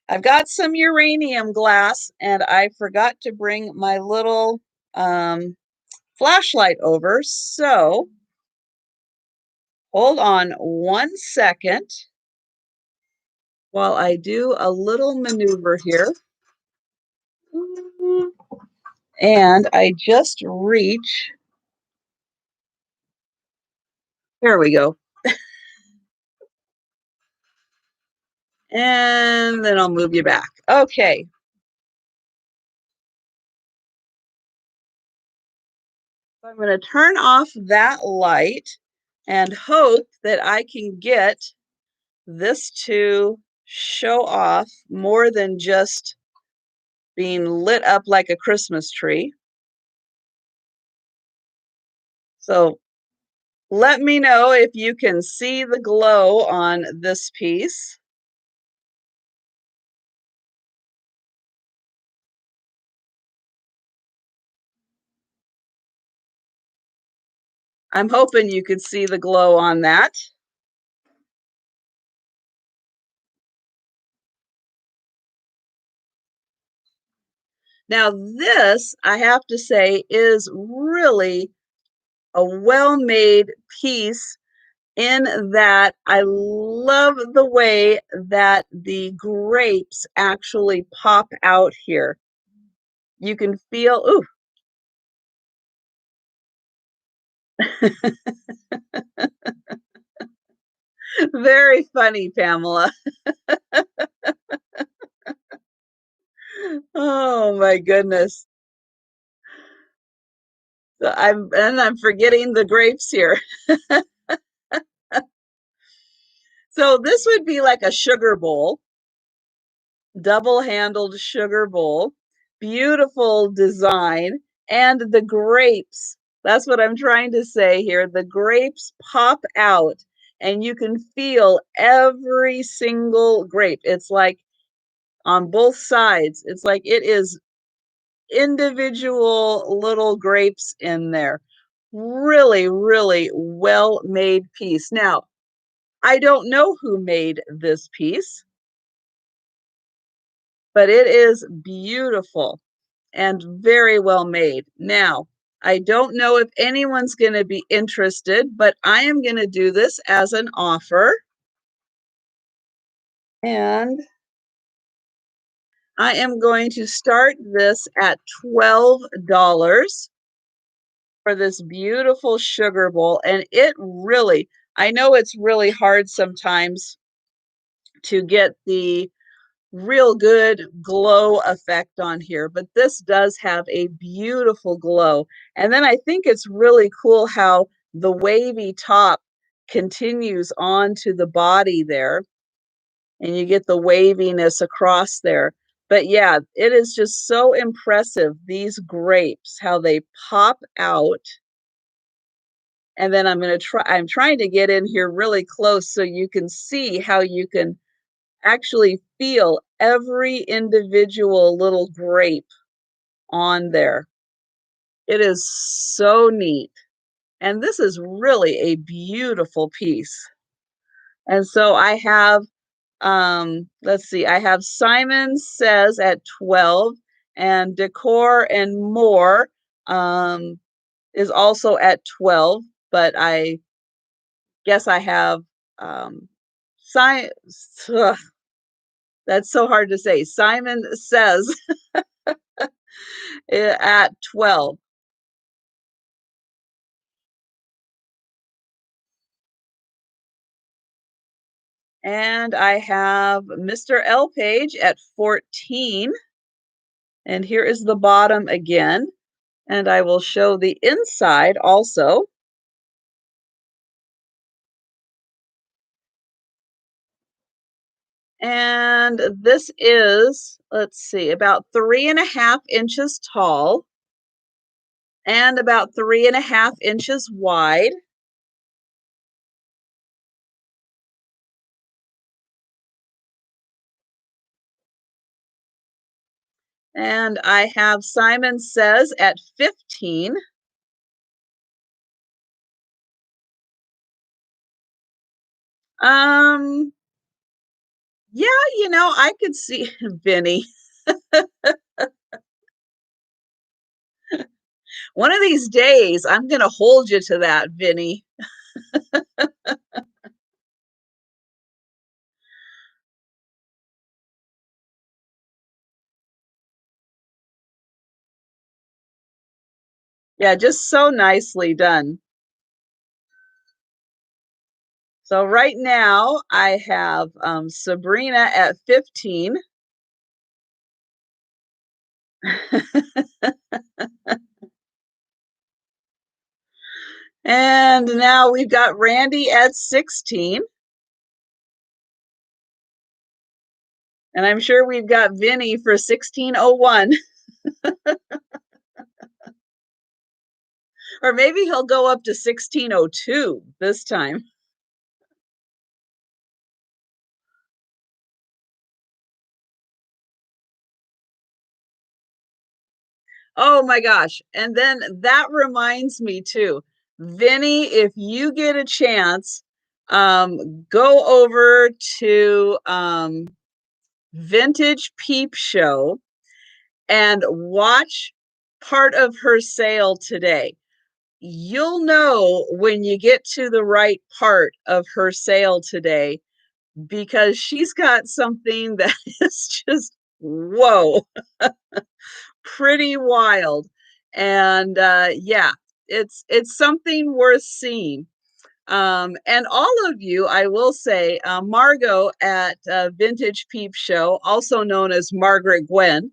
I've got some uranium glass and I forgot to bring my little flashlight over. So hold on 1 second while I do a little maneuver here. And I just reach, there we go. And then I'll move you back. Okay. So I'm going to turn off that light and hope that I can get this to show off more than just being lit up like a Christmas tree. So let me know if you can see the glow on this piece. I'm hoping you could see the glow on that. Now this, I have to say, is really a well-made piece in that I love the way that the grapes actually pop out here. You can feel, ooh. Very funny, Pamela. Oh my goodness. I'm forgetting the grapes here. So this would be like a sugar bowl, double-handled sugar bowl. Beautiful design. And the grapes, that's what I'm trying to say here. The grapes pop out and you can feel every single grape. It's like on both sides. It's like it is individual little grapes in there. Really, really well-made piece. Now, I don't know who made this piece. but it is beautiful and very well made. Now, I don't know if anyone's going to be interested, but I am going to do this as an offer. And I am going to start this at $12 for this beautiful sugar bowl. And it really, I know it's really hard sometimes to get the real good glow effect on here, but this does have a beautiful glow. And then I think it's really cool how the wavy top continues on to the body there, and you get the waviness across there. But yeah, it is just so impressive, these grapes, how they pop out. And then I'm trying to get in here really close so you can see how you can actually feel every individual little grape on there. It is so neat. And this is really a beautiful piece. And so I have, let's see, I have Simon Says at 12, and Decor and More is also at 12, but I guess I have si that's so hard to say. Simon Says at 12. And I have Mr. L Page at 14. And here is the bottom again. And I will show the inside also. And this is, let's see, about 3.5 inches tall and about 3.5 inches wide. And I have Simon Says at 15. Um, yeah, I could see Vinny. One of these days, I'm going to hold you to that, Vinny. Yeah, just so nicely done. So right now, I have Sabrina at 15. And now we've got Randy at 16. And I'm sure we've got Vinny for 1601. Or maybe he'll go up to 1602 this time. Oh my gosh. And then that reminds me too, Vinny, if you get a chance, go over to Vintage Peep Show and watch part of her sale today. You'll know when you get to the right part of her sale today, because she's got something that is just, whoa, pretty wild. And yeah, it's something worth seeing. And all of you, I will say, Margot at Vintage Peep Show, also known as Margaret Gwen,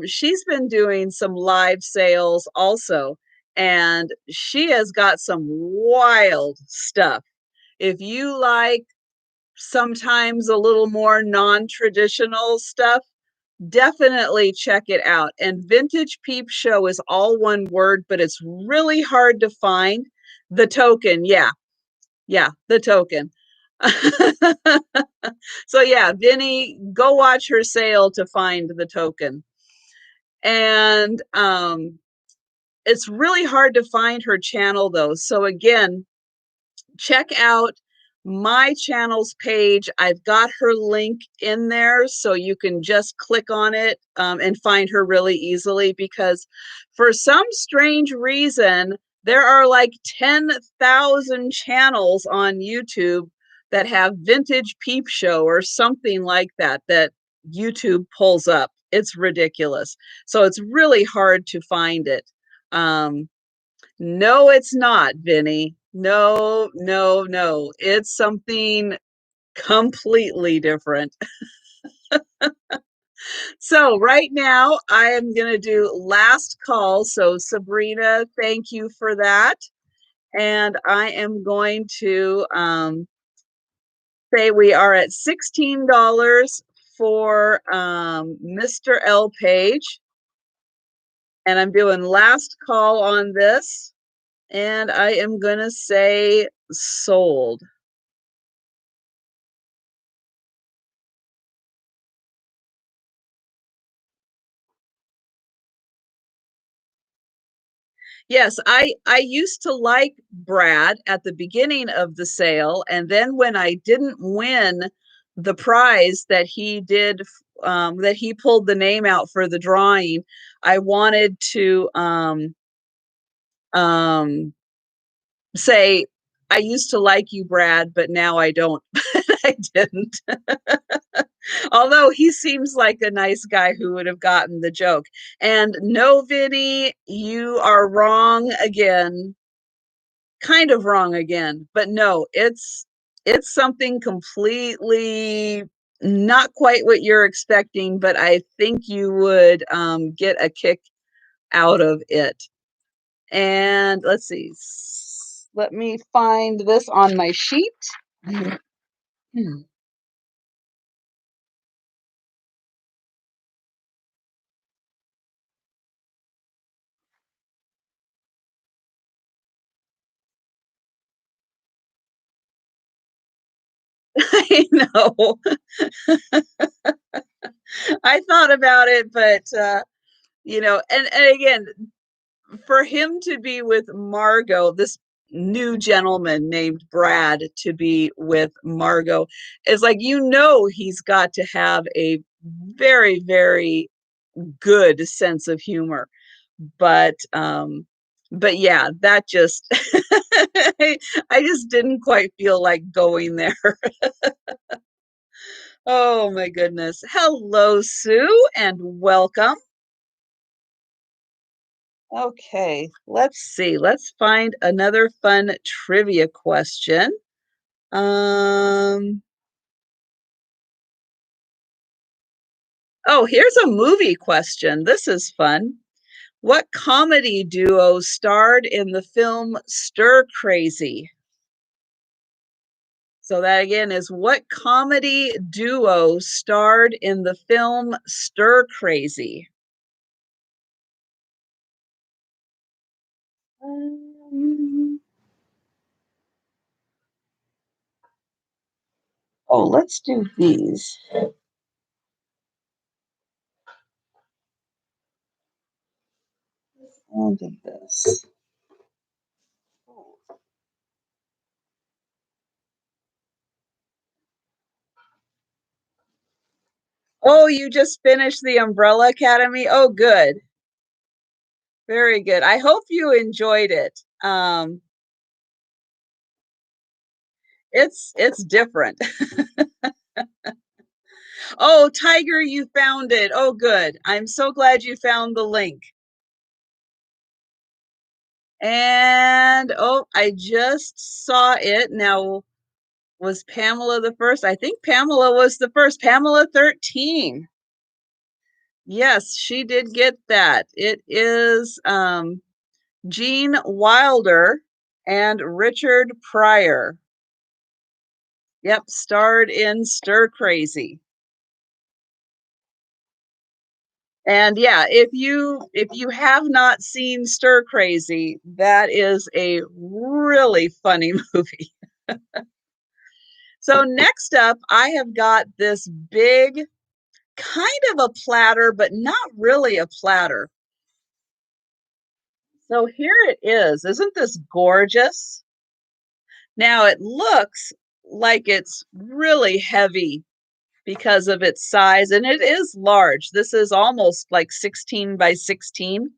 she's been doing some live sales also, and she has got some wild stuff. If you like sometimes a little more non-traditional stuff, definitely check it out. And Vintage Peep Show is all one word, but it's really hard to find. The Token, yeah, the Token. So yeah, Vinny, go watch her sale to find the Token. And it's really hard to find her channel though. So again, check out my channel's page, I've got her link in there, so you can just click on it and find her really easily, because for some strange reason, there are like 10,000 channels on YouTube that have Vintage Peep Show or something like that that YouTube pulls up. It's ridiculous. So it's really hard to find it. No, it's not, Vinny. No, no, no. It's something completely different. So right now I am going to do last call. So Sabrina, thank you for that. And I am going to say we are at $16 for Mr. L Page. And I'm doing last call on this. And I am going to say sold. Yes, I used to like Brad at the beginning of the sale, and then when I didn't win the prize that he did, that he pulled the name out for the drawing, I wanted to um, say, I used to like you, Brad, but now I don't. I didn't. Although he seems like a nice guy who would have gotten the joke. And no, Vinny, you are wrong again. Kind of wrong again, but no, it's something completely not quite what you're expecting, but I think you would get a kick out of it. And let's see, let me find this on my sheet. I know. I thought about it, but and again, for him to be with Margot, this new gentleman named Brad to be with Margot, is like, he's got to have a very, very good sense of humor. But yeah, that just I just didn't quite feel like going there. Oh my goodness. Hello, Sue, and welcome. Okay, let's see. Let's find another fun trivia question. Um, oh, here's a movie question. This is fun. What comedy duo starred in the film Stir Crazy? So that again is, what comedy duo starred in the film Stir Crazy? Um, oh, let's do these. And this. Oh, you just finished the Umbrella Academy? Oh, good. Very good. I hope you enjoyed it. It's different. Oh, Tiger, you found it. Oh, good. I'm so glad you found the link. And oh, I just saw it. Now, was Pamela the first? I think Pamela was the first. Pamela 13. Yes, she did get that. It is Gene Wilder and Richard Pryor. Yep, starred in Stir Crazy. And yeah, if you have not seen Stir Crazy, that is a really funny movie. So next up, I have got this big, kind of a platter, but not really a platter. So here it is. Isn't this gorgeous? Now it looks like it's really heavy because of its size, and it is large. This is almost like 16 by 16.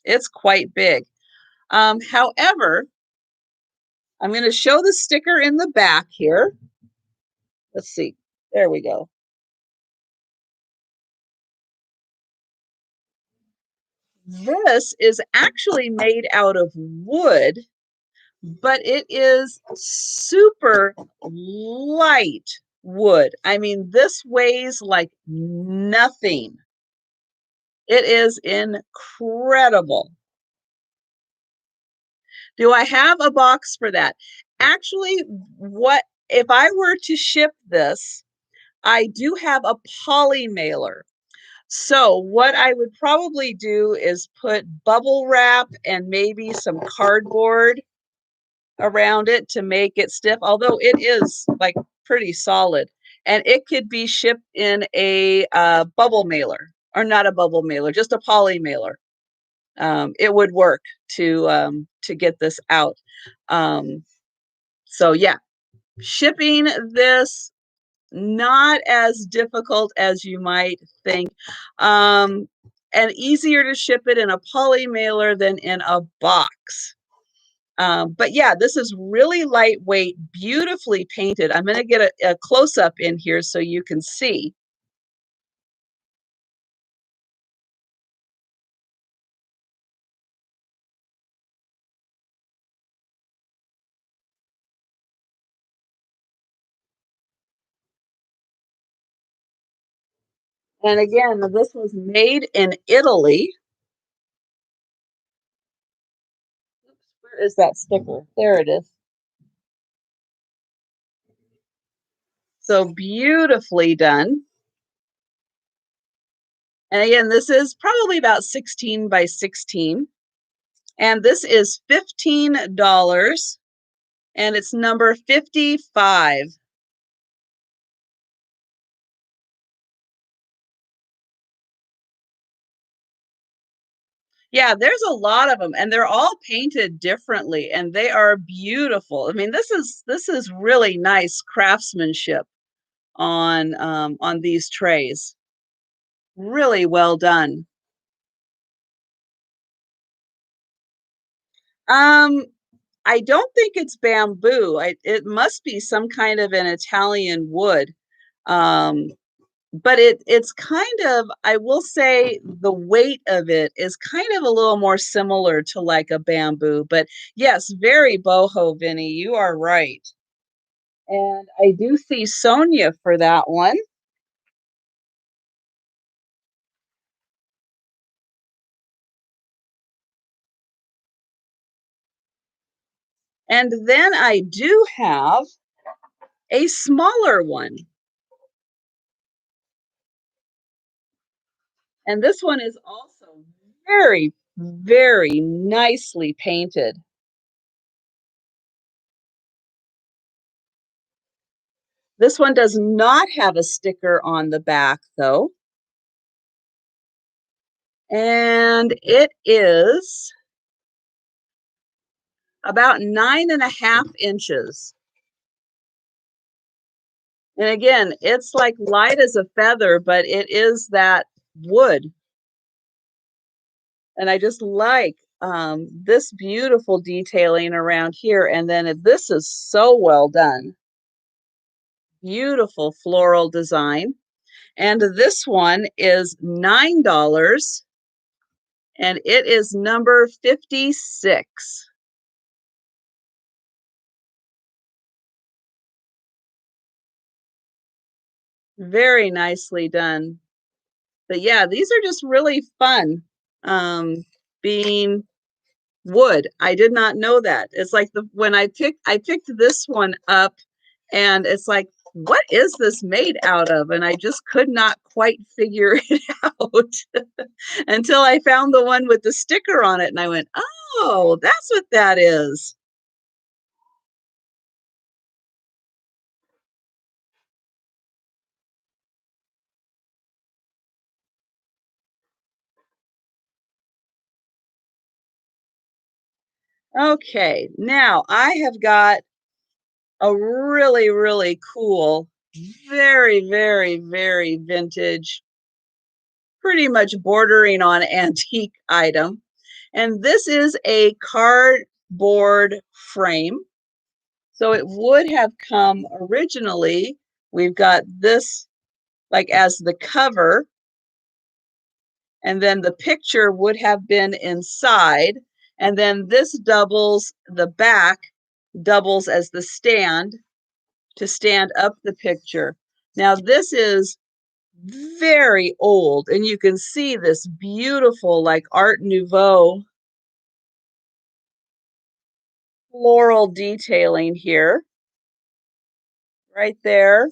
It's quite big. However, I'm going to show the sticker in the back here. Let's see. There we go. This is actually made out of wood, but it is super light wood. I mean, this weighs like nothing. It is incredible. Do I have a box for that? Actually, what if I were to ship this? I do have a poly mailer. So what I would probably do is put bubble wrap and maybe some cardboard around it to make it stiff, although it is like pretty solid. And it could be shipped in a bubble mailer, or not a bubble mailer, just a poly mailer. It would work to get this out. Um, so yeah, shipping this not as difficult as you might think, and easier to ship it in a poly mailer than in a box. But yeah, this is really lightweight, beautifully painted. I'm going to get a close-up in here so you can see. And again, this was made in Italy. Oops, where is that sticker? There it is. So beautifully done. And again, this is probably about 16 by 16. And this is $15. And it's number 55. Yeah, there's a lot of them, and they're all painted differently, and they are beautiful. I mean, this is really nice craftsmanship on these trays. Really well done. Um, I don't think it's bamboo. It must be some kind of an Italian wood. Um, but it's kind of, I will say the weight of it is kind of a little more similar to like a bamboo. But yes, very boho, Vinny. You are right. And I do see Sonia for that one. And then I do have a smaller one. And this one is also very, very nicely painted. This one does not have a sticker on the back, though. And it is about 9.5 inches. And again, it's like light as a feather, but it is that wood. And I just like this beautiful detailing around here. And then this is so well done. Beautiful floral design. And this one is $9, and it is number 56. Very nicely done. But yeah, these are just really fun. Being wood. I did not know that. It's like when I picked this one up, and it's like, what is this made out of? And I just could not quite figure it out until I found the one with the sticker on it, and I went, oh, that's what that is. Okay, now I have got a really, really cool, very, very, very vintage, pretty much bordering on antique item. And this is a cardboard frame. So it would have come originally, we've got this like as the cover, and then the picture would have been inside, and then this doubles, the back doubles as the stand to stand up the picture. Now this is very old, and you can see this beautiful like Art Nouveau floral detailing here, right there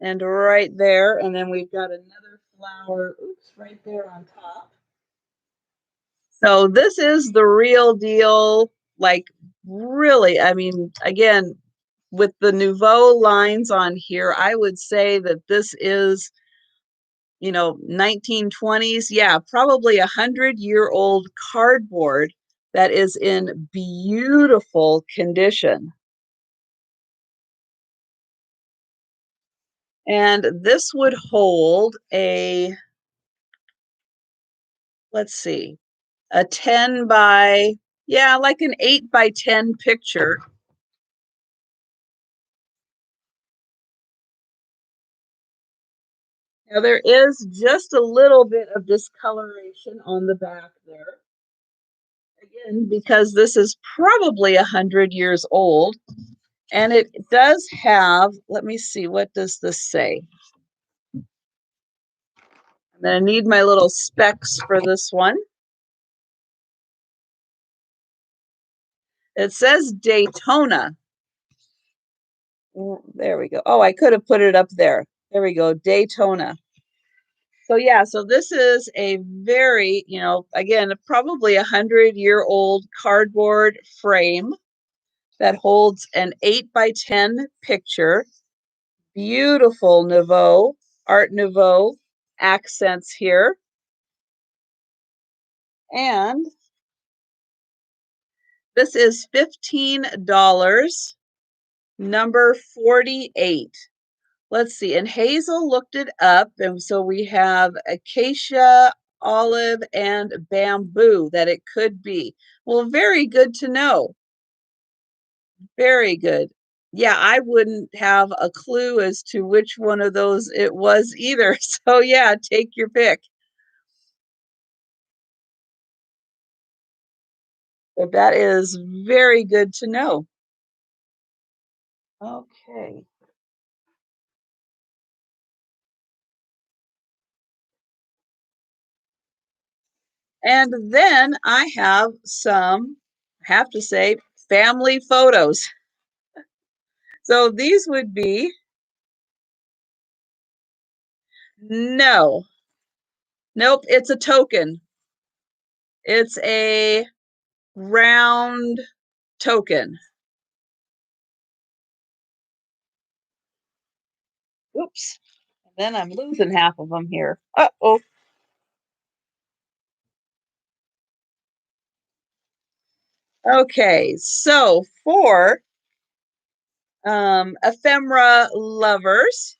and right there, and then we've got another flower, oops, right there on top. So this is the real deal, like really, I mean, again, with the Nouveau lines on here, I would say that this is, 1920s, yeah, probably 100-year-old cardboard that is in beautiful condition. And this would hold a, let's see, a 10 by, yeah, like an 8 by 10 picture. Now there is just a little bit of discoloration on the back there. Again, because this is probably 100 years old. And it does have, let me see, what does this say? I'm gonna need my little specs for this one. It says Daytona. There we go. Oh, I could have put it up there. There we go, Daytona. So yeah, so this is a very, again, probably 100-year-old cardboard frame that holds an 8 by 10 picture. Beautiful Nouveau, Art Nouveau accents here. And this is $15, number 48. Let's see, and Hazel looked it up, and so we have acacia, olive, and bamboo that it could be. Well, very good to know. Very good. Yeah, I wouldn't have a clue as to which one of those it was either. So yeah, take your pick. But that is very good to know. Okay. And then I have some, I have to say, family photos. So these would be, no, nope, it's a token. It's a round token. Oops. And then I'm losing half of them here. Uh-oh. Okay, so for ephemera lovers,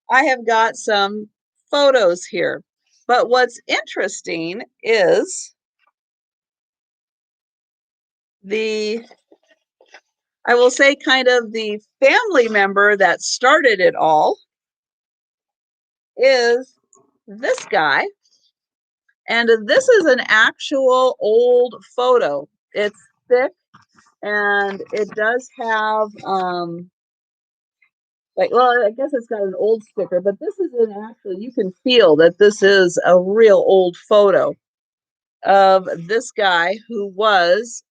I have got some photos here. But what's interesting is the, I will say, kind of the family member that started it all is this guy. And this is an actual old photo. It's thick and it does have like, well, I guess it's got an old sticker, but this is an actual, you can feel that this is a real old photo of this guy who was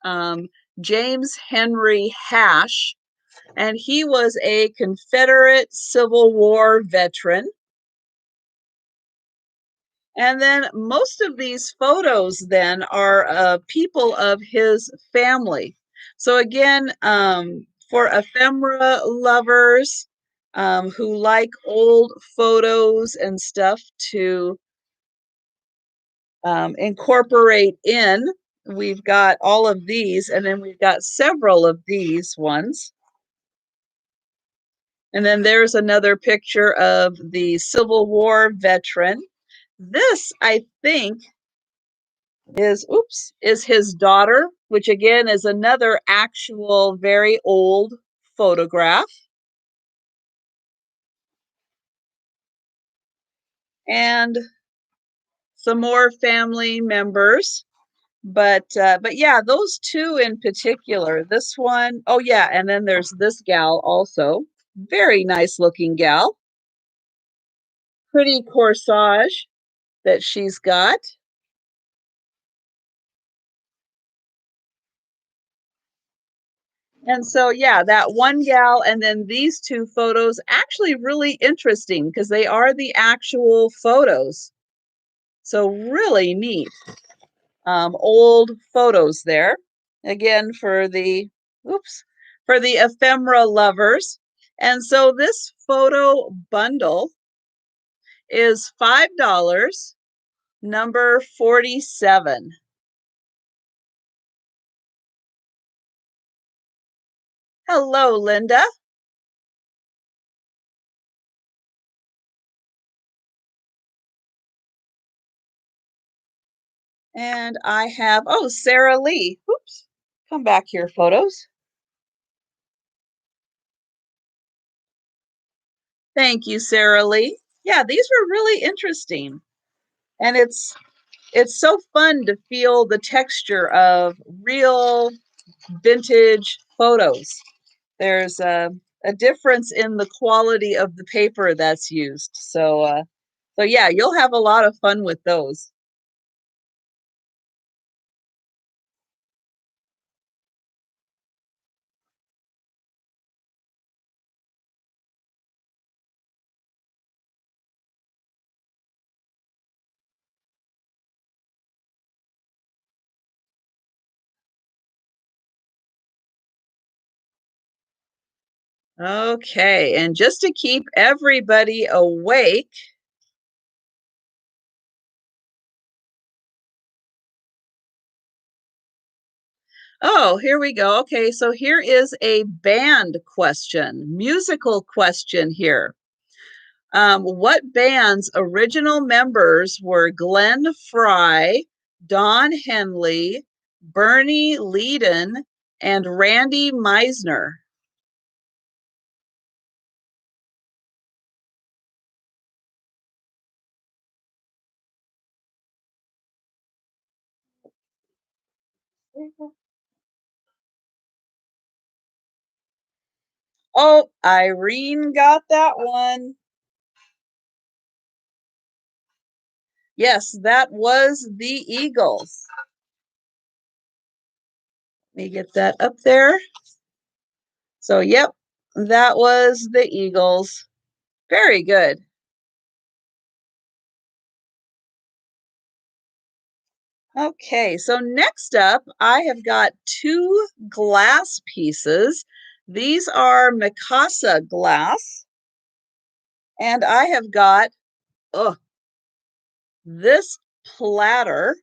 James Henry Hash, and he was a Confederate Civil War veteran. And then most of these photos then are people of his family. So again, for ephemera lovers who like old photos and stuff to incorporate in. We've got all of these, and then we've got several of these ones. And then there's another picture of the Civil War veteran. This, I think, is his daughter, which again is another actual very old photograph. And some more family members. But yeah, those two in particular. This one, oh yeah, and then there's this gal also. Very nice looking gal. Pretty corsage that she's got. And so, yeah, that one gal and then these two photos actually really interesting because they are the actual photos. So really neat. Old photos there. Again, for the ephemera lovers. And so this photo bundle is $5, number 47. Hello, Linda. And I have, oh, Sarah Lee. Oops. Come back here, photos. Thank you, Sarah Lee. Yeah, these were really interesting. And it's so fun to feel the texture of real vintage photos. There's a difference in the quality of the paper that's used. So yeah, you'll have a lot of fun with those. Okay, and just to keep everybody awake, oh, here we go. Okay, so here is a band question, musical question here. What band's original members were Glenn Fry, Don Henley, Bernie Leadon, and Randy Meisner? Oh, Irene got that one. Yes, that was the Eagles. Let me get that up there. So, yep, that was the Eagles. Very good. Okay, so next up, I have got two glass pieces. These are Mikasa glass, and I have got oh, this platter,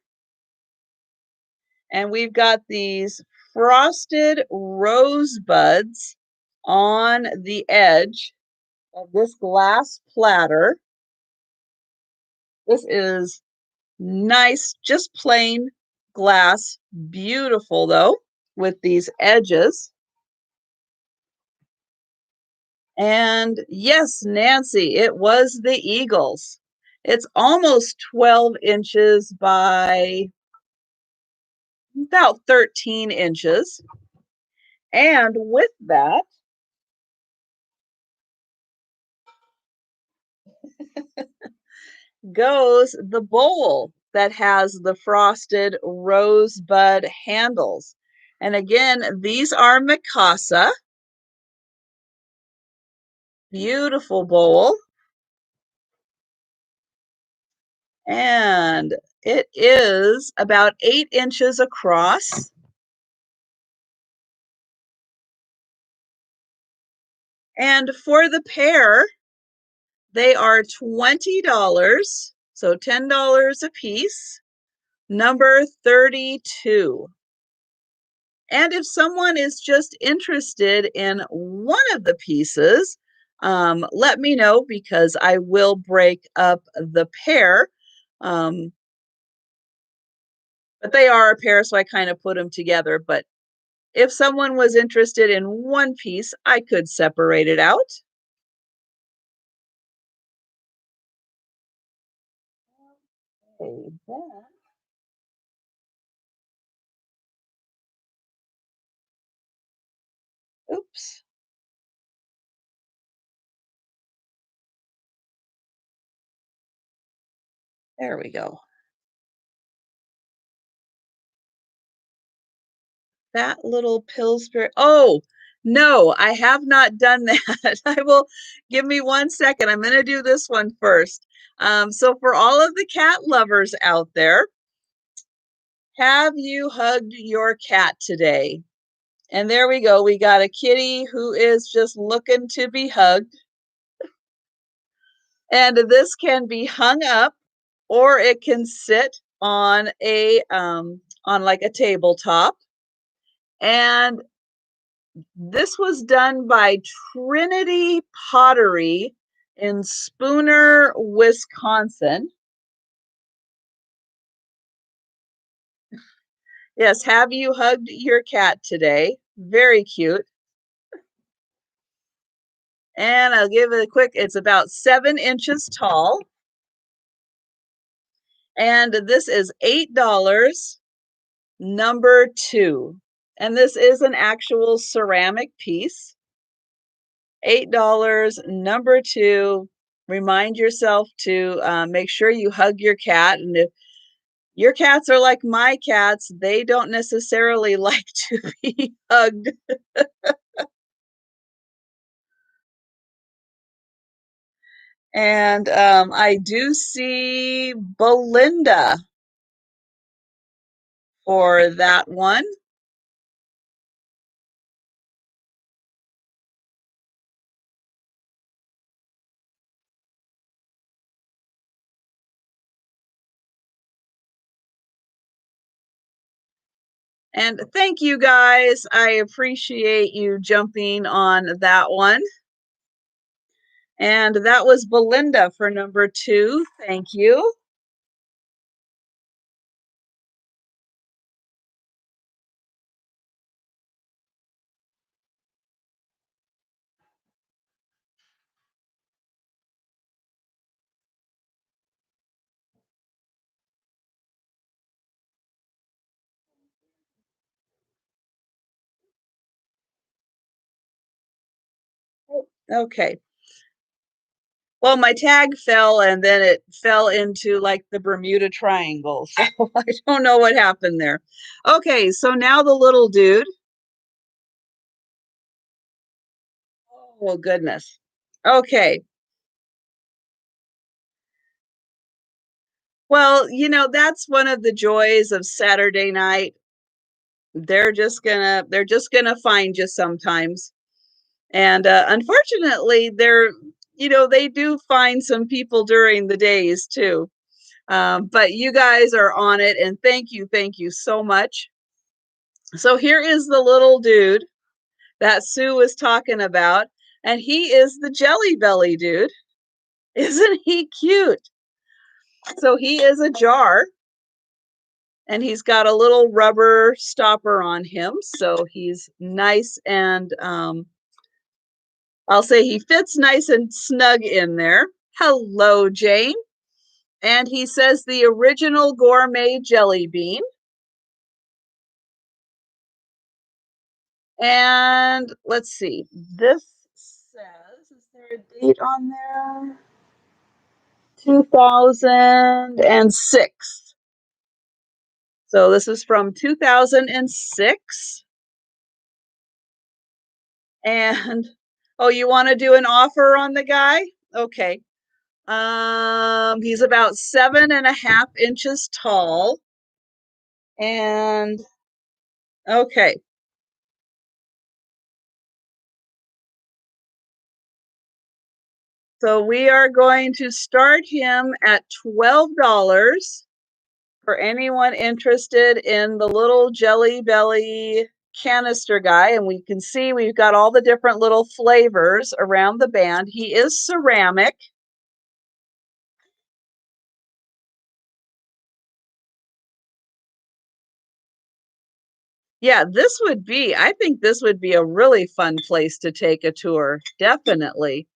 and we've got these frosted rosebuds on the edge of this glass platter. This is nice, just plain glass, beautiful though, with these edges. And yes, Nancy, it was the Eagles. It's almost 12 inches by about 13 inches. And with that goes the bowl that has the frosted rosebud handles. And again, these are Mikasa. Beautiful bowl. And it is about 8 inches across. And for the pair, they are $20, so $10 a piece. number 32. And if someone is just interested in one of the pieces, let me know because I will break up the pair. Um, but they are a pair, so I kind of put them together. But if someone was interested in one piece, I could separate it out. Okay, then. Oops, there we go. That little Pillsbury. Oh, no, I have not done that. I will give me 1 second. I'm going to do this one first. So for all of the cat lovers out there, have you hugged your cat today? And there we go. We got a kitty who is just looking to be hugged. And this can be hung up or it can sit on like a tabletop. And this was done by Trinity Pottery in Spooner, Wisconsin. Yes, have you hugged your cat today? Very cute. And I'll give it a quick, it's about 7 inches tall. And this is $8, number 2. And this is an actual ceramic piece. $8, number 2. Remind yourself to make sure you hug your cat. And if your cats are like my cats, they don't necessarily like to be hugged. And I do see Belinda for that one. And thank you guys. I appreciate you jumping on that one. And that was Belinda for number 2. Thank you. Okay. Well, my tag fell and then it fell into like the Bermuda Triangle. So I don't know what happened there. Okay, so now the little dude. Oh, goodness. Okay. Well, that's one of the joys of Saturday night. They're just gonna find you sometimes. And unfortunately, they do find some people during the days too. But you guys are on it, and thank you so much. So here is the little dude that Sue was talking about, and he is the Jelly Belly dude. Isn't he cute? So he is a jar, and he's got a little rubber stopper on him, so he's nice and I'll say he fits nice and snug in there. Hello, Jane. And he says the original gourmet jelly bean. And let's see, this says, is there a date on there? 2006. So this is from 2006. And oh, you want to do an offer on the guy? Okay. He's about 7.5 inches tall. And okay. So we are going to start him at $12. For anyone interested in the little Jelly Belly canister guy, and we can see we've got all the different little flavors around the band. He is ceramic. Yeah, I think this would be a really fun place to take a tour, definitely.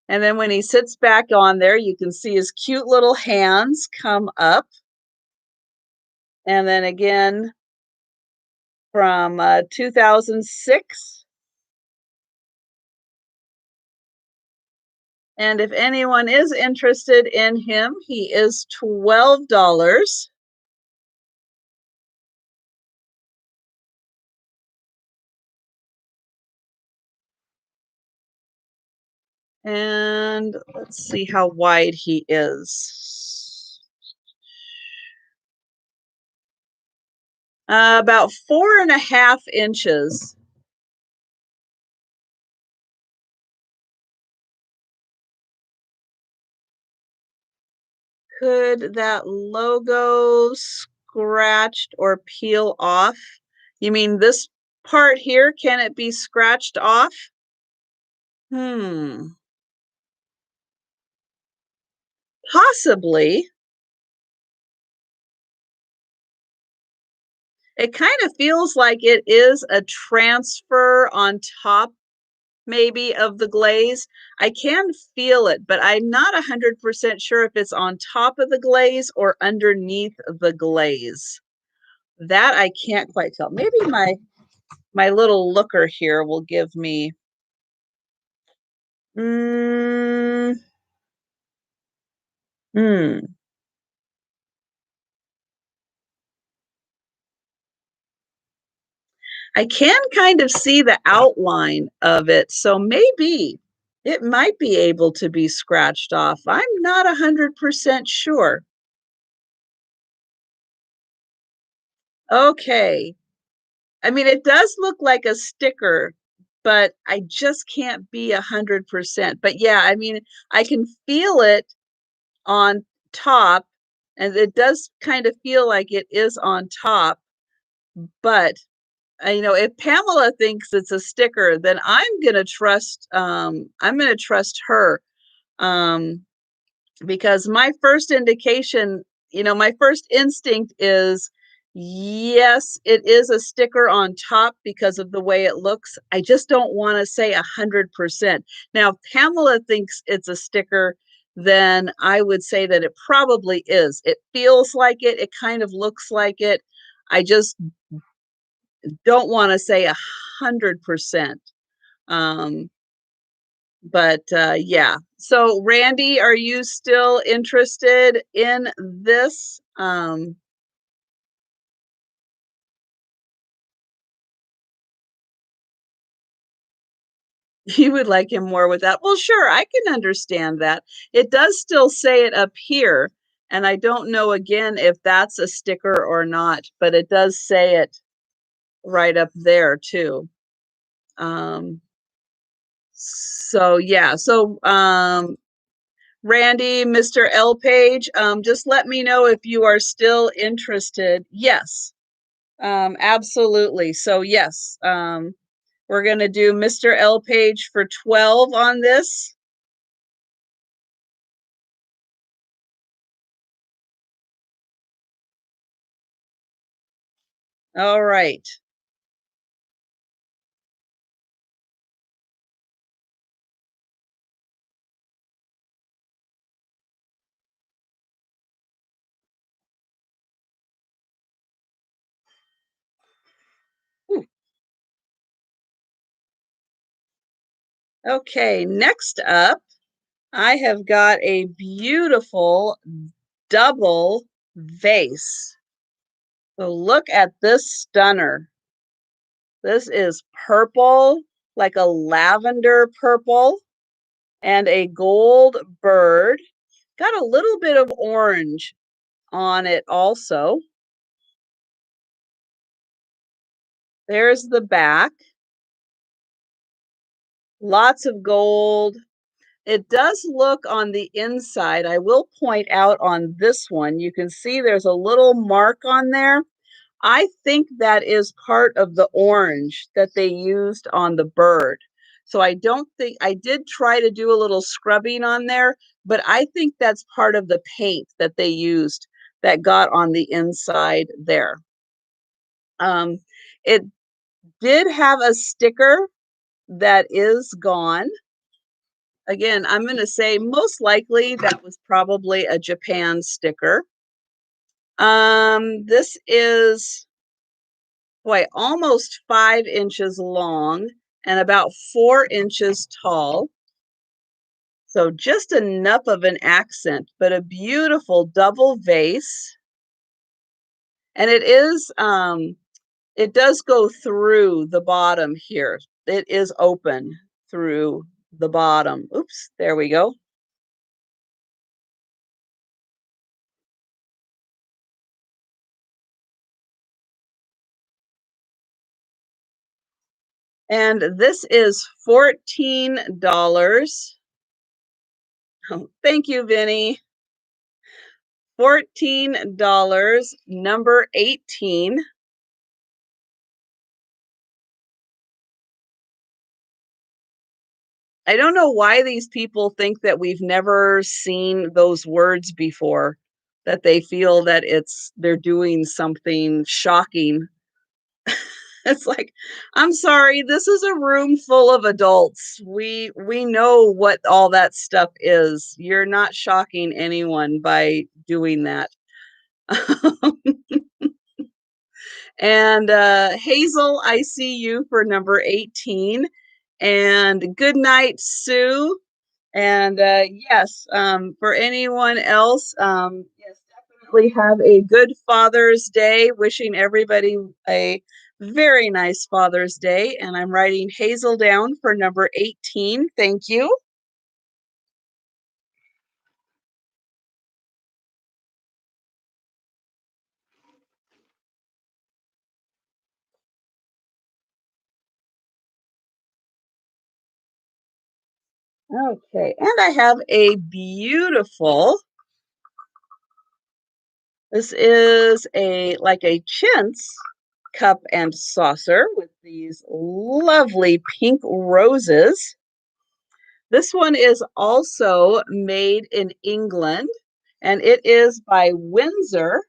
And then when he sits back on there, you can see his cute little hands come up. And then again from 2006. And if anyone is interested in him, he is $12. And let's see how wide he is. About 4.5 inches. Could that logo scratched or peel off? You mean this part here, can it be scratched off? Hmm, possibly. It kind of feels like it is a transfer on top maybe of the glaze. I can feel it, but I'm not 100% sure if it's on top of the glaze or underneath the glaze. That I can't quite tell. Maybe my little looker here will give me. Mm, hmm. I can kind of see the outline of it, so maybe it might be able to be scratched off. I'm not 100% sure. Okay. I mean, it does look like a sticker, but I just can't be 100%. But yeah, I mean, I can feel it on top, and it does kind of feel like it is on top. But if Pamela thinks it's a sticker, then I'm gonna trust her. Um, because my first indication, my first instinct is yes, it is a sticker on top because of the way it looks. I just don't want to say 100%. Now, if Pamela thinks it's a sticker, then I would say that it probably is. It feels like it, it kind of looks like it. I just don't want to say 100%. Um, but yeah. So Randy, are you still interested in this? You would like him more with that. Well, sure, I can understand that. It does still say it up here, and I don't know again if that's a sticker or not, but it does say it right up there too. Um, so yeah, Randy, Mr. L Page, just let me know if you are still interested. Yes, absolutely. So yes, we're gonna do Mr. L Page for 12 on this. All right. Ooh, okay, next up, I have got a beautiful double vase. So look at this stunner. This is purple, like a lavender purple, and a gold bird. Got a little bit of orange on it also. There's the back. Lots of gold. It does look on the inside. I will point out on this one, you can see there's a little mark on there. I think that is part of the orange that they used on the bird. So I don't think, I did try to do a little scrubbing on there, but I think that's part of the paint that they used that got on the inside there. It did have a sticker that is gone. Again, I'm going to say most likely that was probably a Japan sticker. This is, boy, almost 5 inches long and about 4 inches tall. So just enough of an accent, but a beautiful double vase. And it does go through the bottom here. It is open through the bottom. Oops, there we go. And this is $14. Oh, thank you, Vinny. $14, number 18. I don't know why these people think that we've never seen those words before, that they feel that they're doing something shocking. It's like, I'm sorry, this is a room full of adults. We know what all that stuff is. You're not shocking anyone by doing that. And Hazel, I see you for number 18. And good night, Sue. And yes, for anyone else, yes, definitely have a good Father's Day. Wishing everybody a very nice Father's Day. And I'm writing Hazel down for number 18. Thank you. Okay, and I have a beautiful, this is like a chintz cup and saucer with these lovely pink roses. This one is also made in England, and it is by Windsor.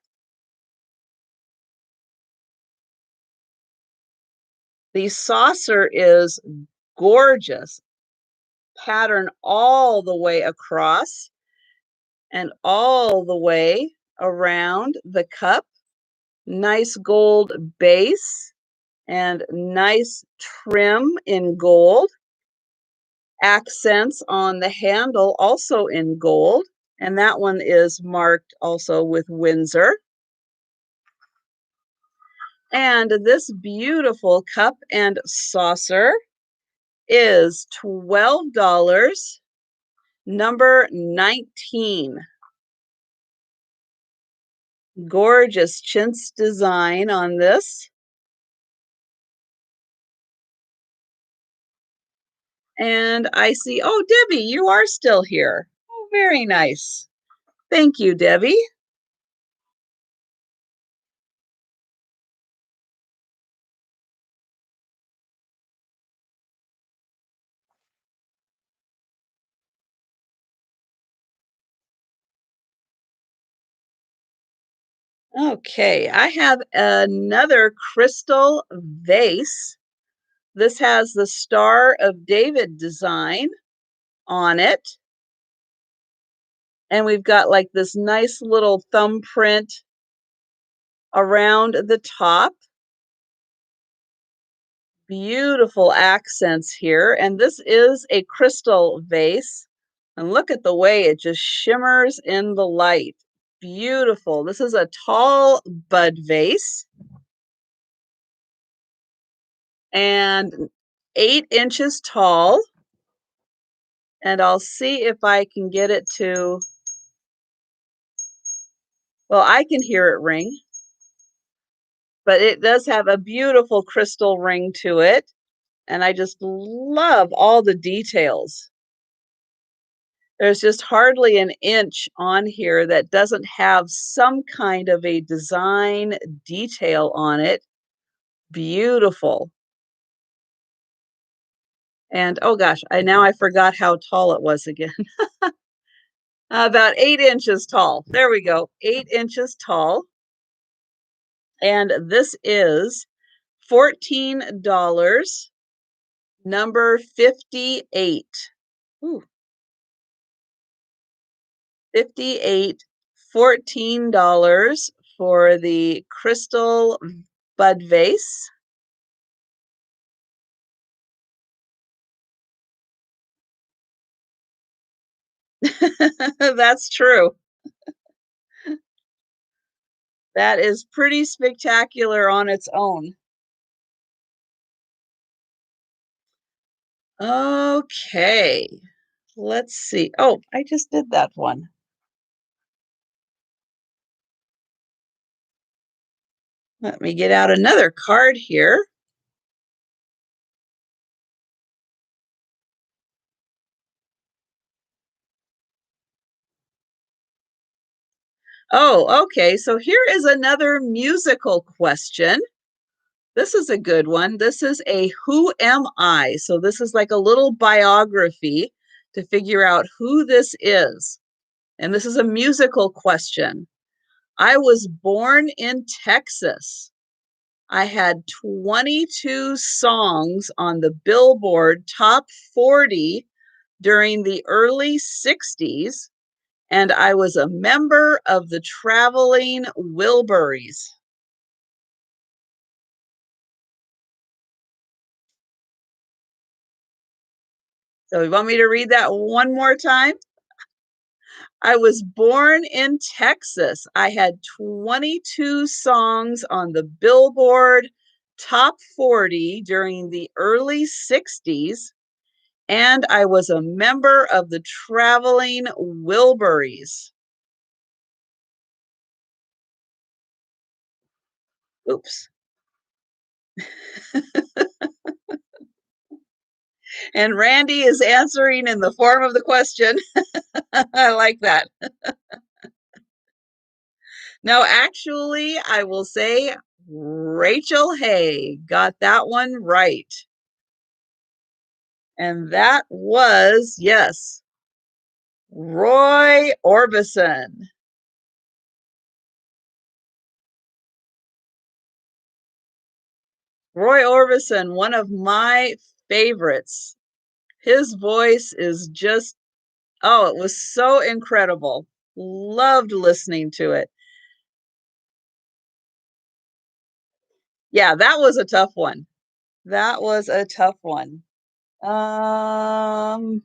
The saucer is gorgeous, pattern all the way across and all the way around the cup. Nice gold base and nice trim in gold. Accents on the handle also in gold, and that one is marked also with Windsor. And this beautiful cup and saucer is $12, number 19. Gorgeous chintz design on this. And I see, oh, Debbie, you are still here. Oh, very nice. Thank you, Debbie. Okay, I have another crystal vase. This has the Star of David design on it. And we've got like this nice little thumbprint around the top. Beautiful accents here. And this is a crystal vase. And look at the way it just shimmers in the light. Beautiful. This is a tall bud vase and 8 inches tall. And I'll see if I can get it to, well, I can hear it ring, but it does have a beautiful crystal ring to it. And I just love all the details. There's just hardly an inch on here that doesn't have some kind of a design detail on it. Beautiful. And oh gosh, I forgot how tall it was again. About 8 inches tall. There we go, 8 inches tall. And this is $14, number 58. Ooh, 58, $14 for the crystal bud vase. That's true. That is pretty spectacular on its own. Okay, let's see. Oh, I just did that one. Let me get out another card here. Oh, okay. So here is another musical question. This is a good one. This is a Who Am I? So this is like a little biography to figure out who this is. And this is a musical question. I was born in Texas. I had 22 songs on the Billboard Top 40 during the early 60s, and I was a member of the Traveling Wilburys. So you want me to read that one more time? I was born in Texas. I had 22 songs on the Billboard Top 40 during the early 60s, and I was a member of the Traveling Wilburys. Oops. And Randy is answering in the form of the question. I like that. No, actually, I will say Rachel Hay got that one right. And that was, yes, Roy Orbison. Roy Orbison, one of my favorites. His voice is just, oh, it was so incredible. Loved listening to it. Yeah, that was a tough one. That was a tough one. Um,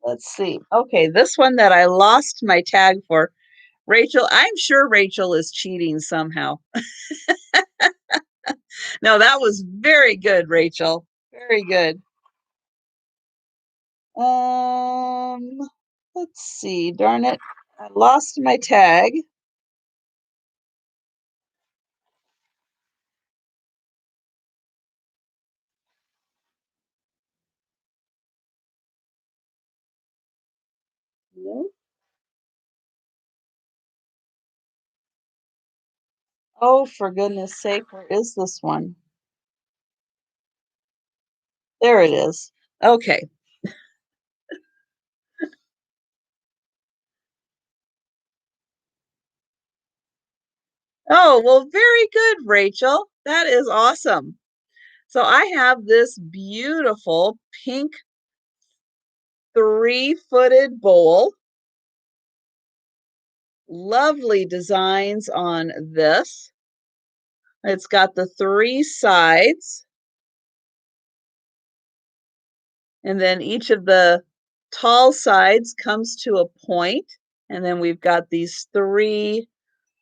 let's see. Okay, this one that I lost my tag for. Rachel, I'm sure Rachel is cheating somehow. No, that was very good, Rachel. Very good. Um, let's see. Darn it. I lost my tag. No. Oh, for goodness sake, where is this one? There it is. Okay. Oh, well, very good, Rachel. That is awesome. So I have this beautiful pink three-footed bowl. Lovely designs on this. It's got the three sides, and then each of the tall sides comes to a point, and then we've got these three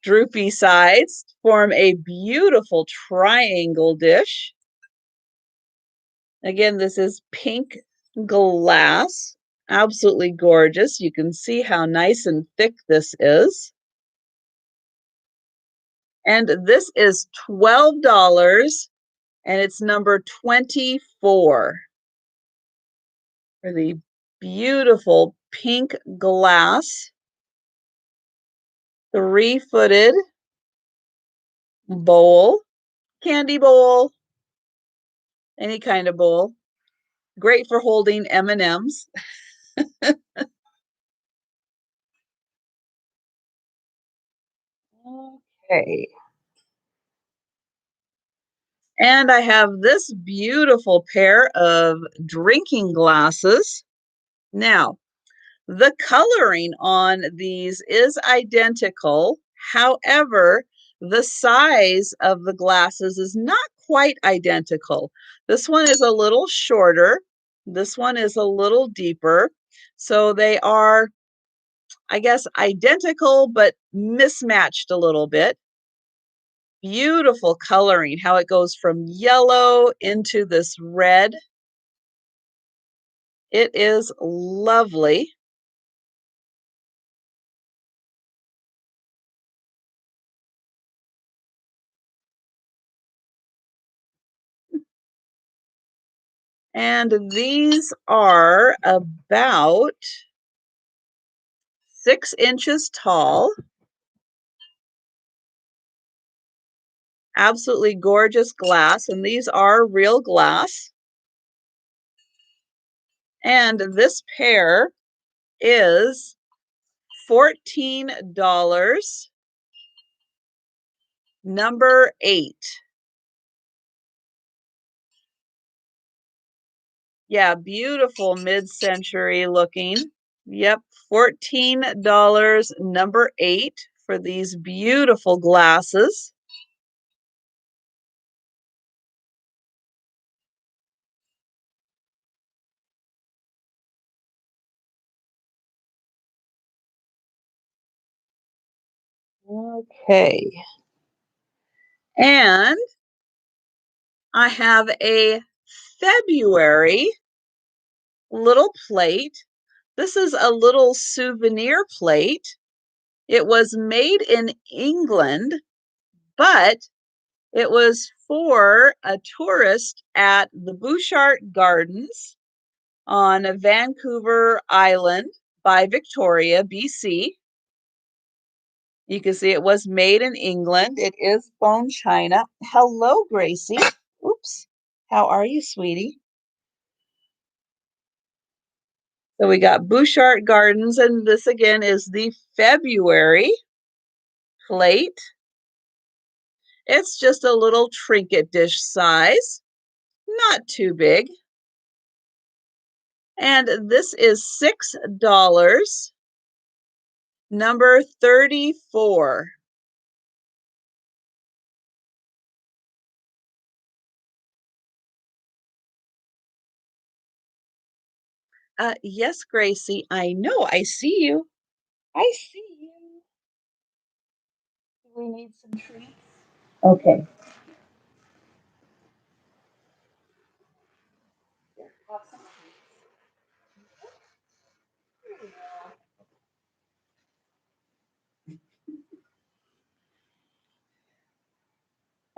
droopy sides form a beautiful triangle dish. Again, this is pink glass, absolutely gorgeous. You can see how nice and thick this is. And this is $12, and it's number 24 for the beautiful pink glass, three-footed bowl, candy bowl, any kind of bowl. Great for holding M&Ms. Okay. And I have this beautiful pair of drinking glasses. Now, the coloring on these is identical. However, the size of the glasses is not quite identical. This one is a little shorter. This one is a little deeper. So they are, I guess, identical, but mismatched a little bit. Beautiful coloring, how it goes from yellow into this red. It is lovely. And these are about 6 inches tall. Absolutely gorgeous glass. And these are real glass. And this pair is $14, number 8. Yeah, beautiful mid-century looking. Yep, $14, number 8 for these beautiful glasses. Okay. And I have a February little plate. This is a little souvenir plate. It was made in England, but it was for a tourist at the Bouchard Gardens on Vancouver Island by Victoria, BC. You can see it was made in England. It is bone china. Hello, Gracie. Oops. How are you, sweetie? So we got Bouchard Gardens, and this again is the February plate. It's just a little trinket dish size, not too big. And this is $6, number 34. Yes, Gracie, I know. I see you. I see you. Do we need some treats? Okay. Have some treats.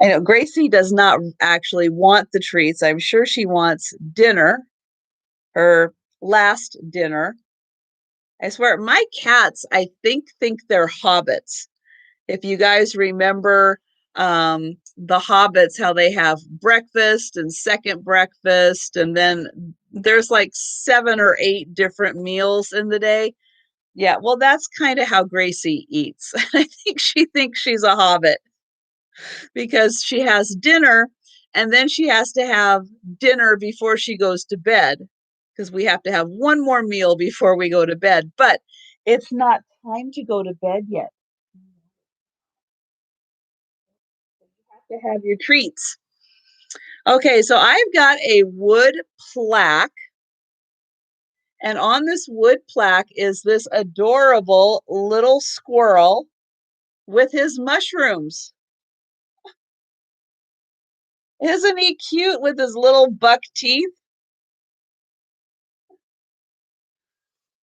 I know Gracie does not actually want the treats. I'm sure she wants dinner, her last dinner. I swear, my cats, I think they're hobbits. If you guys remember the hobbits, how they have breakfast and second breakfast, and then there's like 7 or 8 different meals in the day. Yeah, well, that's kind of how Gracie eats. I think she thinks she's a hobbit because she has dinner and then she has to have dinner before she goes to bed because we have to have one more meal before we go to bed. But it's not time to go to bed yet. You have to have your treats. Okay, so I've got a wood plaque, and on this wood plaque is this adorable little squirrel with his mushrooms. Isn't he cute with his little buck teeth?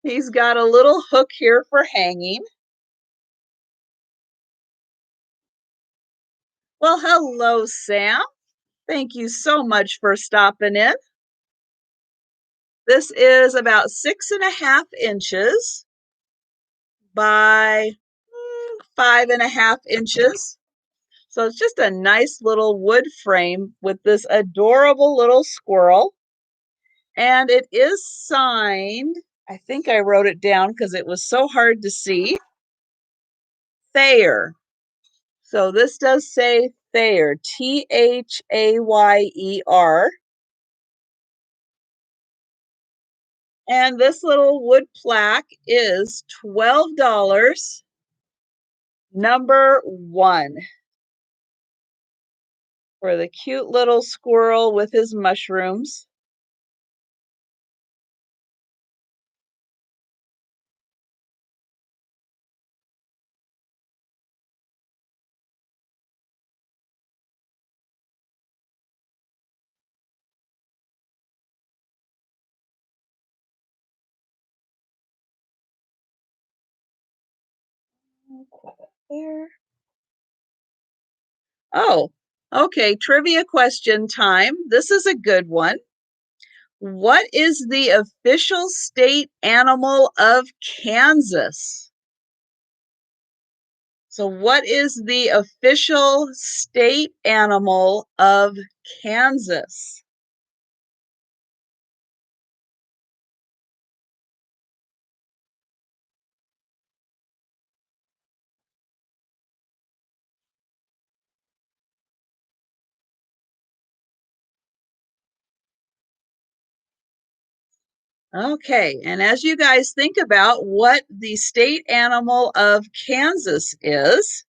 He's got a little hook here for hanging. Well, hello, Sam. Thank you so much for stopping in. This is about 6.5 inches by 5.5 inches. So it's just a nice little wood frame with this adorable little squirrel. And it is signed, I think I wrote it down because it was so hard to see, Thayer. So this does say Thayer, Thayer. And this little wood plaque is $12, number 1, for the cute little squirrel with his mushrooms. There. Oh, okay. Trivia question time. This is a good one. What is the official state animal of Kansas? So, what is the official state animal of Kansas? Okay, and as you guys think about what the state animal of Kansas is,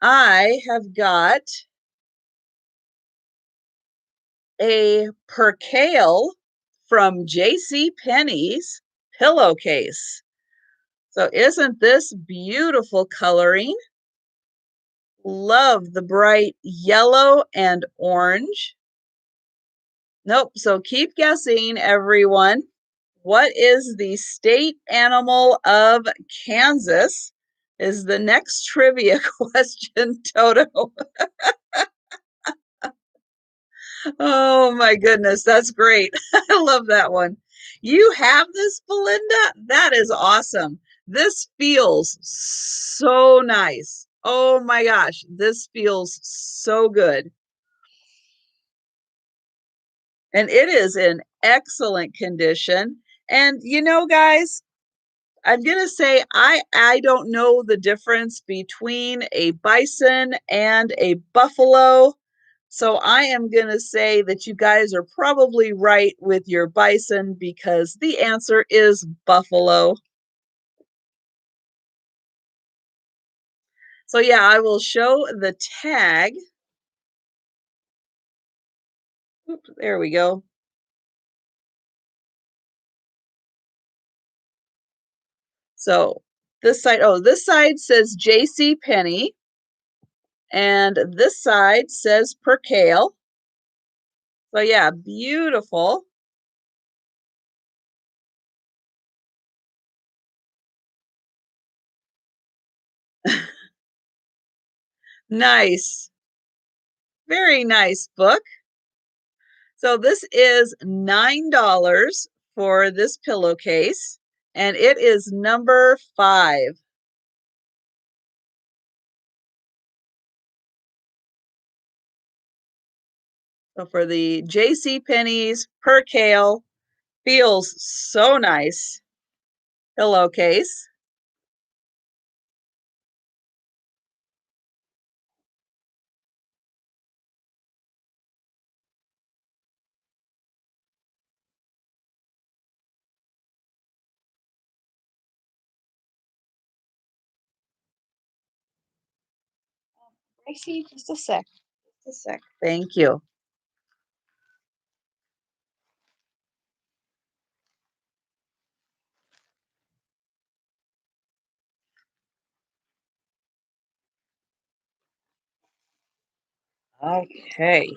I have got a percale from J.C. Penney's pillowcase. So isn't this beautiful coloring? Love the bright yellow and orange. Nope, so keep guessing, everyone. What is the state animal of Kansas? Is the next trivia question, Toto. Oh my goodness, that's great. I love that one. You have this, Belinda? That is awesome. This feels so nice. Oh my gosh, this feels so good. And it is in excellent condition. And you know, guys, I'm gonna say I don't know the difference between a bison and a buffalo. So I am gonna say that you guys are probably right with your bison because the answer is buffalo. So yeah, I will show the tag. Oops, there we go. So this side says J.C. Penney, and this side says Percale. So yeah, beautiful. Nice. Very nice book. So this is $9 for this pillowcase, and it is number 5. So for the J.C. Penney's Percale, feels so nice pillowcase. Gracie, just a sec. Just a sec. Thank you. Okay.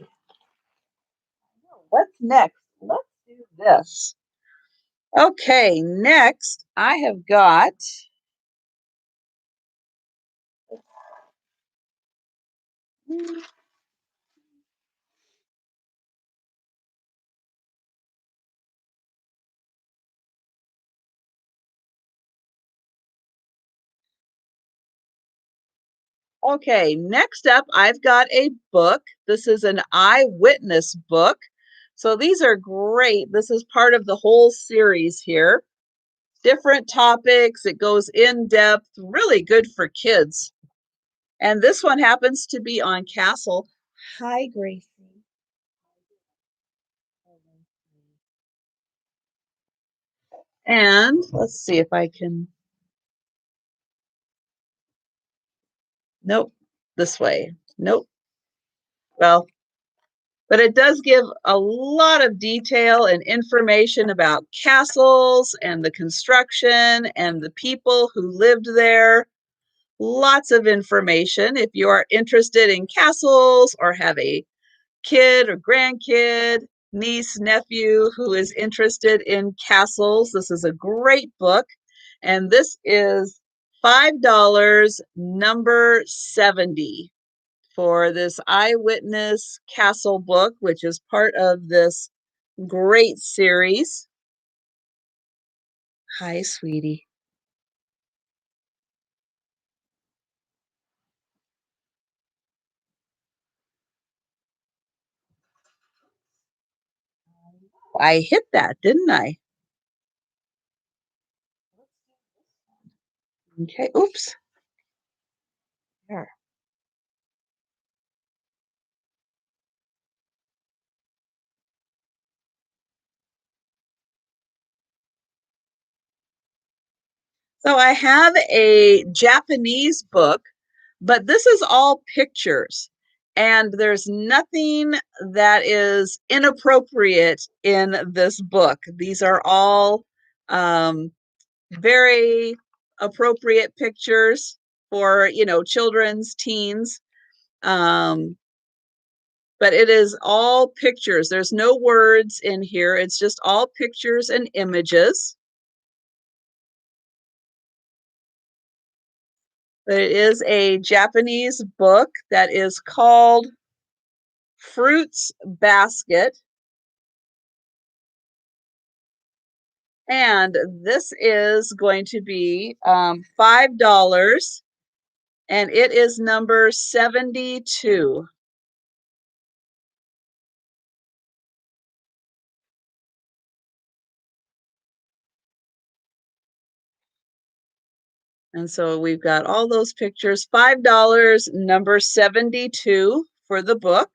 What's next? Let's do this. Okay, next I have got, Okay, next up, I've got a book. This is an eyewitness book. So these are great. This is part of the whole series here. Different topics. It goes in depth, really good for kids. And this one happens to be on Castle. Hi, Gracie. And let's see if I can. Nope, this way. Nope. Well, but it does give a lot of detail and information about castles and the construction and the people who lived there. Lots of information. If you are interested in castles or have a kid or grandkid, niece, nephew who is interested in castles, this is a great book. And this is $5, number 70, for this eyewitness castle book, which is part of this great series. Hi, sweetie. I hit that, didn't I? Okay, oops. There. So I have a Japanese book, but this is all pictures. And there's nothing that is inappropriate in this book. These are all very appropriate pictures for, children's, teens. Um, but it is all pictures. There's no words in here. It's just all pictures and images. But it is a Japanese book that is called Fruits Basket. And this is going to be $5, and it is number 72. And so we've got all those pictures, $5, number 72 for the book.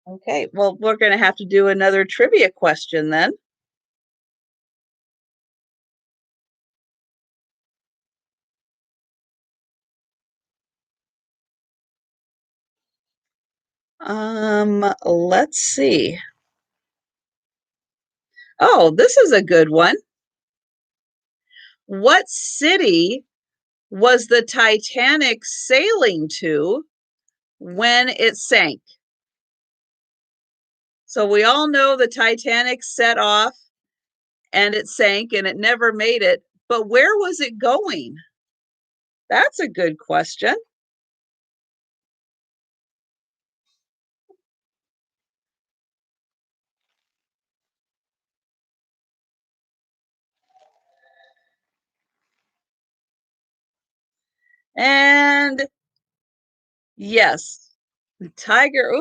Okay, well, we're going to have to do another trivia question then. Let's see. Oh, this is a good one. What city was the Titanic sailing to when it sank? So we all know the Titanic set off and it sank and it never made it, but where was it going? That's a good question. And yes, Tiger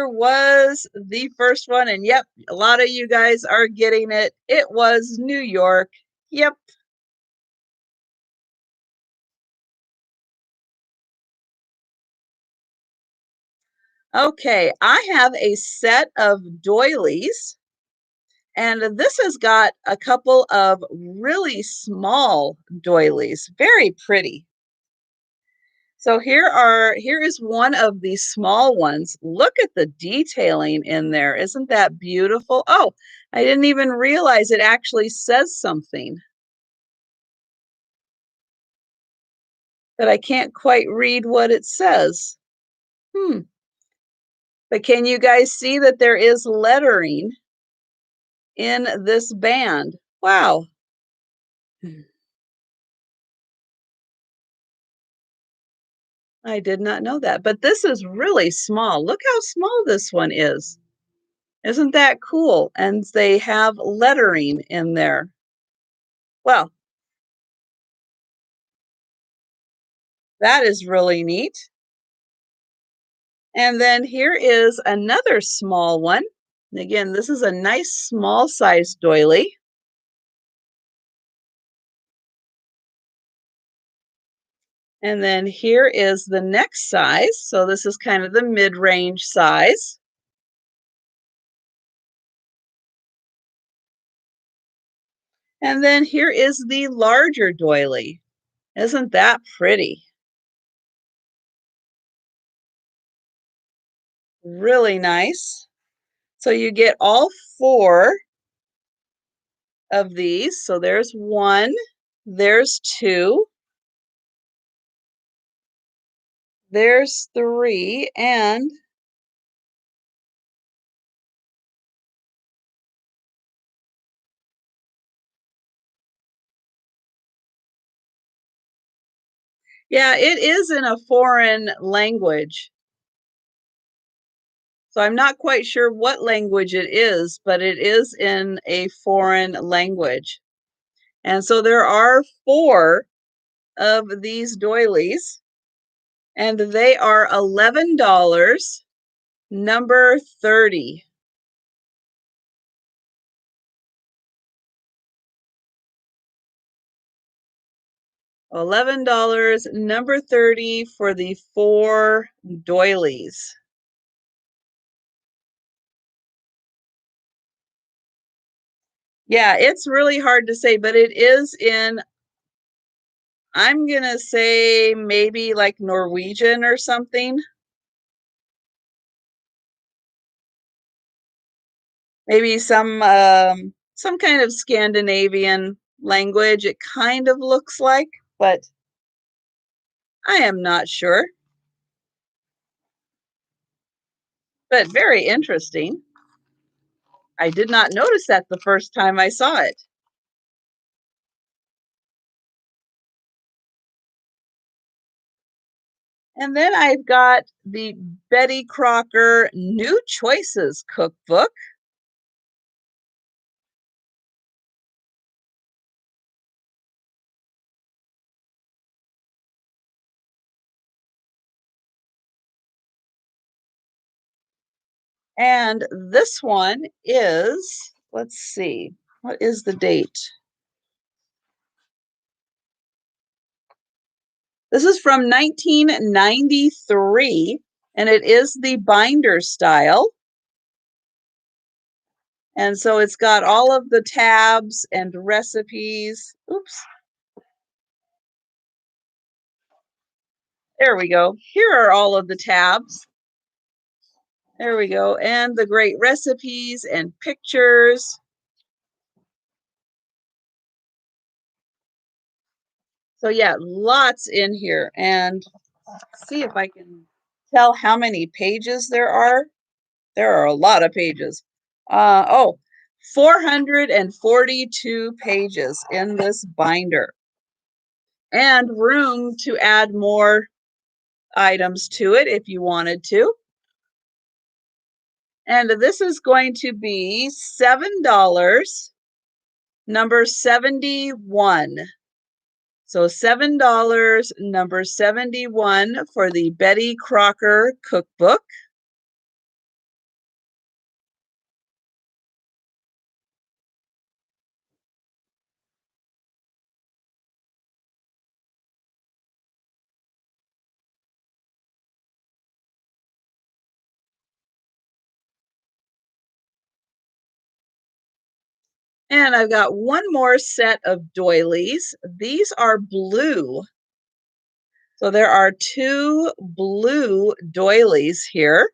was the first one. And yep, a lot of you guys are getting it. It was New York. Yep. Okay, I have a set of doilies, and this has got a couple of really small doilies, very pretty. So here is one of these small ones. Look at the detailing in there. Isn't that beautiful? Oh, I didn't even realize it actually says something, but I can't quite read what it says. Hmm. But can you guys see that there is lettering in this band? Wow. I did not know that. But this is really small. Look how small this one is. Isn't that cool? And they have lettering in there. Well, that is really neat. And then here is another small one. And again, this is a nice small size doily. And then here is the next size. So this is kind of the mid-range size. And then here is the larger doily. Isn't that pretty? Really nice. So you get all four of these. So there's one, there's two, there's three, and yeah, it is in a foreign language. So I'm not quite sure what language it is, but it is in a foreign language. And so there are four of these doilies, and they are $11, number 30. $11, number 30 for the four doilies. Yeah, it's really hard to say, but it is in, I'm gonna say maybe like Norwegian or something. Maybe some kind of Scandinavian language it kind of looks like, but I am not sure. But very interesting. I did not notice that the first time I saw it. And then I've got the Betty Crocker New Choices cookbook. And this one is, let's see, what is the date? This is from 1993, and it is the binder style. And so it's got all of the tabs and recipes. Oops. There we go. Here are all of the tabs. There we go. And the great recipes and pictures. So yeah, lots in here. And see if I can tell how many pages there are. There are a lot of pages. 442 pages in this binder. And room to add more items to it if you wanted to. And this is going to be $7, number 71. So $7, number 71 for the Betty Crocker cookbook. And I've got one more set of doilies. These are blue. So there are two blue doilies here.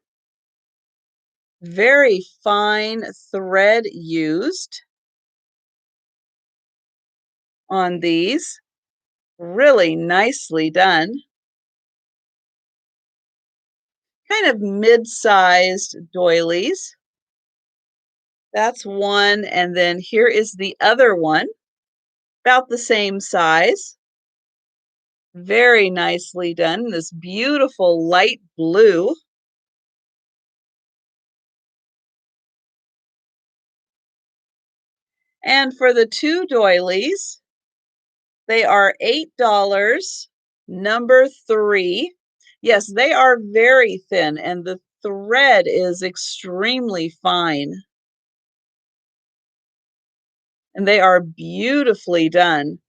Very fine thread used on these. Really nicely done. Kind of mid-sized doilies. That's one, and then here is the other one, about the same size. Very nicely done. This beautiful light blue. And for the 2 doilies, they are $8, number 3. Yes, they are very thin, and the thread is extremely fine. And they are beautifully done.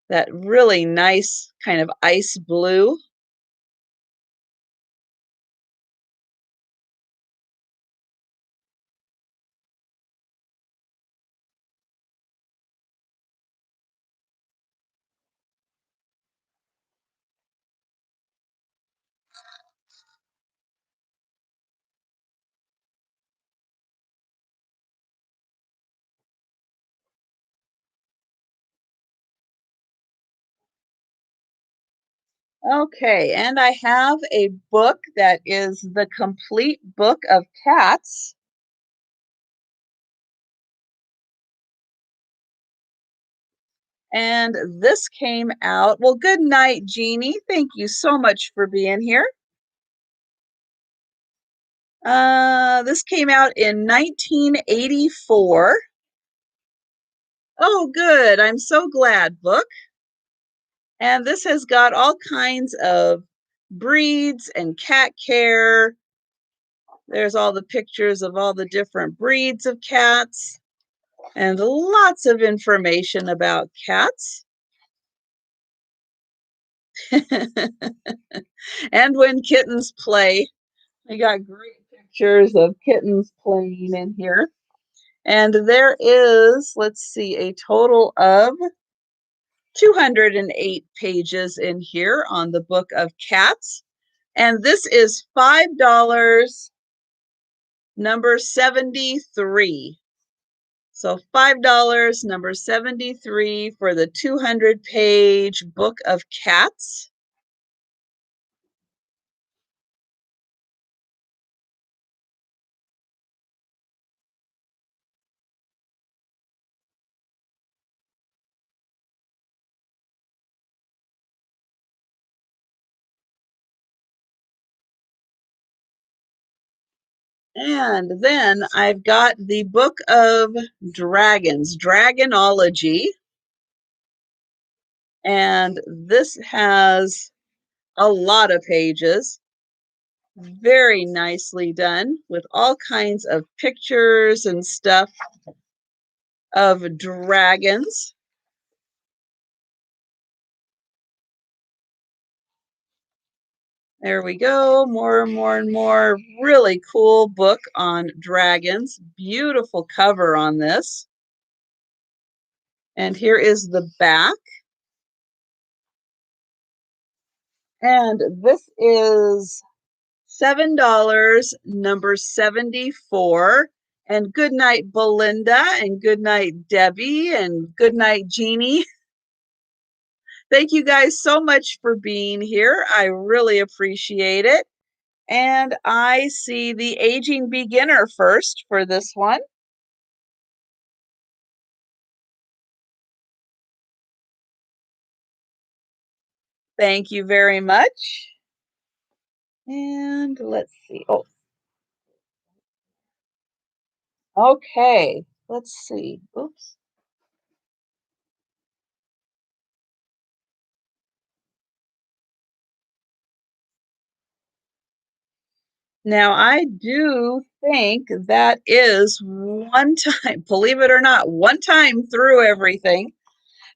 That really nice kind of ice blue. Okay, and I have a book that is the complete book of cats. And this came out. Well, good night, Jeannie. Thank you so much for being here. This came out in 1984. Oh, good. I'm so glad, book. And this has got all kinds of breeds and cat care. There's all the pictures of all the different breeds of cats and lots of information about cats. And when kittens play, we got great pictures of kittens playing in here. And there is, let's see, a total of 208 pages in here on the Book of Cats. And this is $5, number 73. So $5, number 73 for the 200-page Book of Cats. And then I've got the Book of Dragons, Dragonology. And this has a lot of pages, very nicely done with all kinds of pictures and stuff of dragons. There we go, more and more and more. Really cool book on dragons. Beautiful cover on this. And here is the back. And this is $7, number 74. And good night, Belinda, and good night, Debbie, and good night, Jeannie. Thank you guys so much for being here. I really appreciate it. And I see the aging beginner first for this one. Thank you very much. And let's see. Oh, okay. Let's see. Oops. Now, I do think that is one time, believe it or not, one time through everything.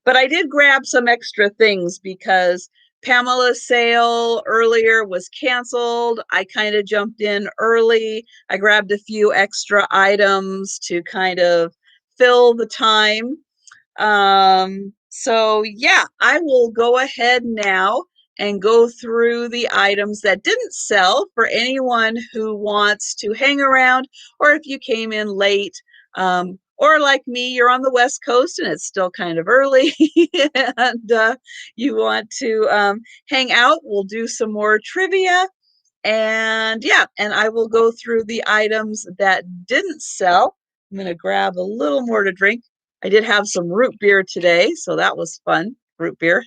But I did grab some extra things because Pamela's sale earlier was canceled. I kind of jumped in early. I grabbed a few extra items to kind of fill the time. So yeah, I will go ahead now and go through the items that didn't sell for anyone who wants to hang around, or if you came in late, or like me, you're on the West Coast and it's still kind of early and you want to hang out, we'll do some more trivia. And yeah, and I will go through the items that didn't sell. I'm going to grab a little more to drink. I did have some root beer today, so that was fun. Root beer.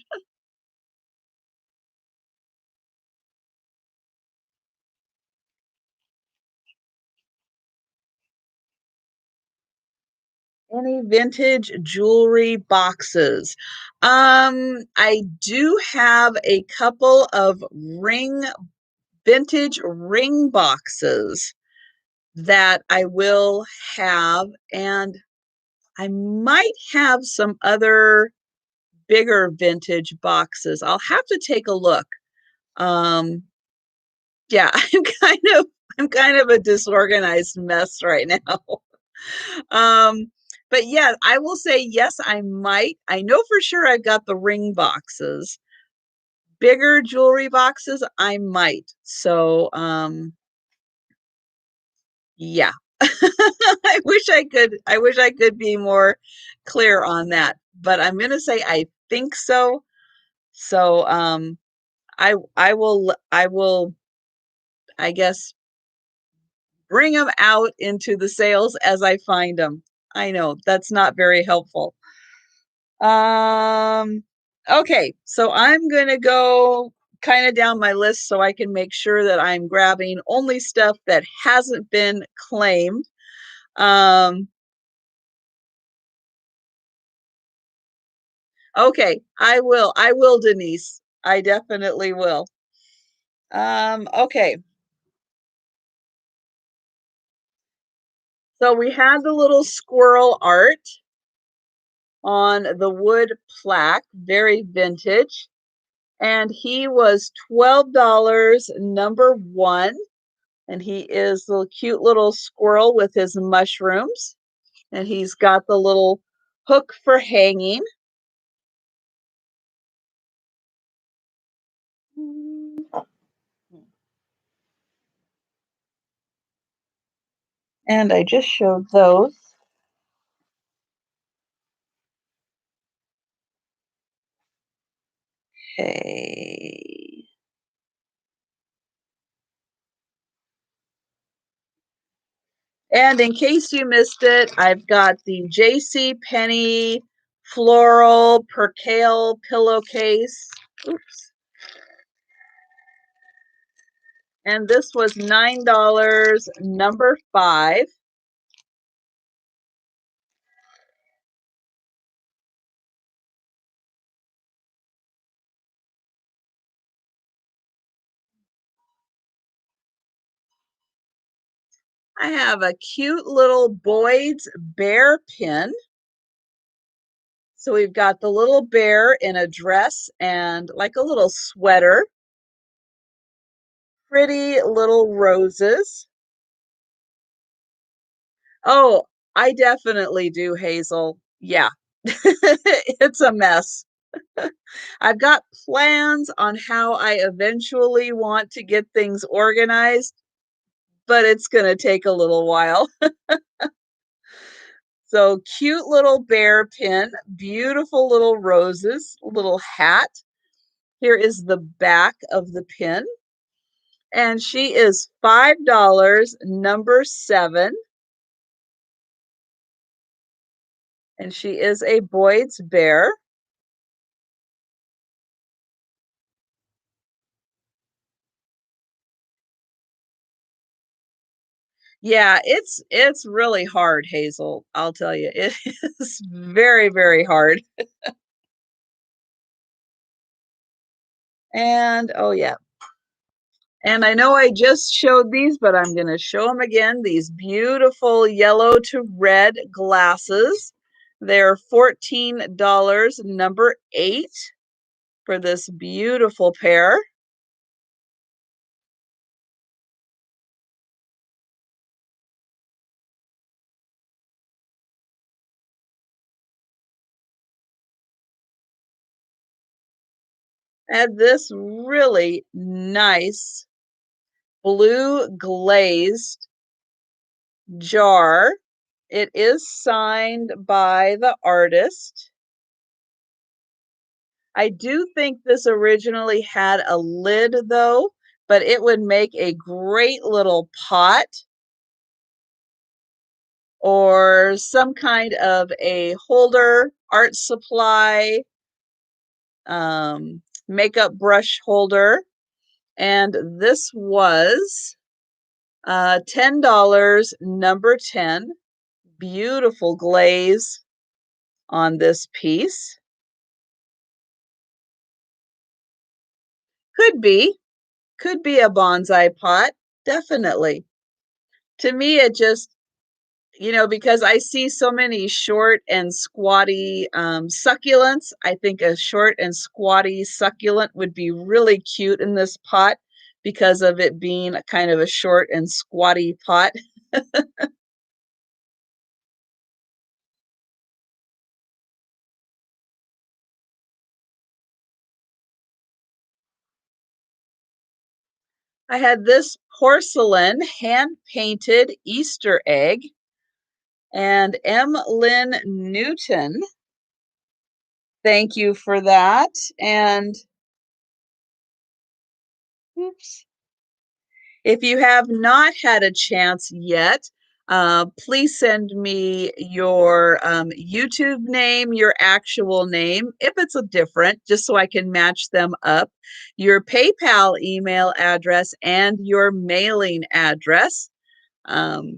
Any vintage jewelry boxes? I do have a couple of vintage ring boxes that I will have, and I might have some other bigger vintage boxes. I'll have to take a look. Um, yeah, I'm kind of a disorganized mess right now. Um, but yeah, I will say yes, I might. I know for sure I've got the ring boxes. Bigger jewelry boxes, I might. So, yeah. I wish I could be more clear on that, but I'm gonna say I think so. So, I will, I guess, bring them out into the sales as I find them. I know that's not very helpful. Um, okay, so I'm gonna go kind of down my list so I can make sure that I'm grabbing only stuff that hasn't been claimed. Um, okay, I will, Denise. I definitely will. Okay, so we had the little squirrel art on the wood plaque, very vintage, and he was $12, number one. And he is the cute little squirrel with his mushrooms. And he's got the little hook for hanging. And I just showed those. Okay. And in case you missed it, I've got the J.C. Penney floral percale pillowcase. Oops. And this was $9, number five. I have a cute little Boyd's bear pin. So we've got the little bear in a dress and like a little sweater. Pretty little roses. Oh, I definitely do, Hazel. Yeah, it's a mess. I've got plans on how I eventually want to get things organized, but it's going to take a little while. So cute little bear pin, beautiful little roses, little hat. Here is the back of the pin. And she is $5, number seven. And she is a Boyd's bear. Yeah, it's really hard, Hazel. I'll tell you. It is very, very hard. And oh yeah. And I know I just showed these, but I'm going to show them again. These beautiful yellow to red glasses. They're $14, number eight, for this beautiful pair. And this really nice blue glazed jar. It is signed by the artist. I do think this originally had a lid though, but it would make a great little pot or some kind of a holder, art supply, makeup brush holder. And this was $10, number 10. beautiful glaze on this piece. Could be, could be a bonsai pot, definitely. To me, it just, because I see so many short and squatty succulents, I think a short and squatty succulent would be really cute in this pot because of it being a kind of a short and squatty pot. I had this porcelain hand-painted Easter egg, and M. Lynn Newton, thank you for that. And oops. If you have not had a chance yet, please send me your YouTube name, your actual name, if it's a different, just so I can match them up, your PayPal email address, and your mailing address.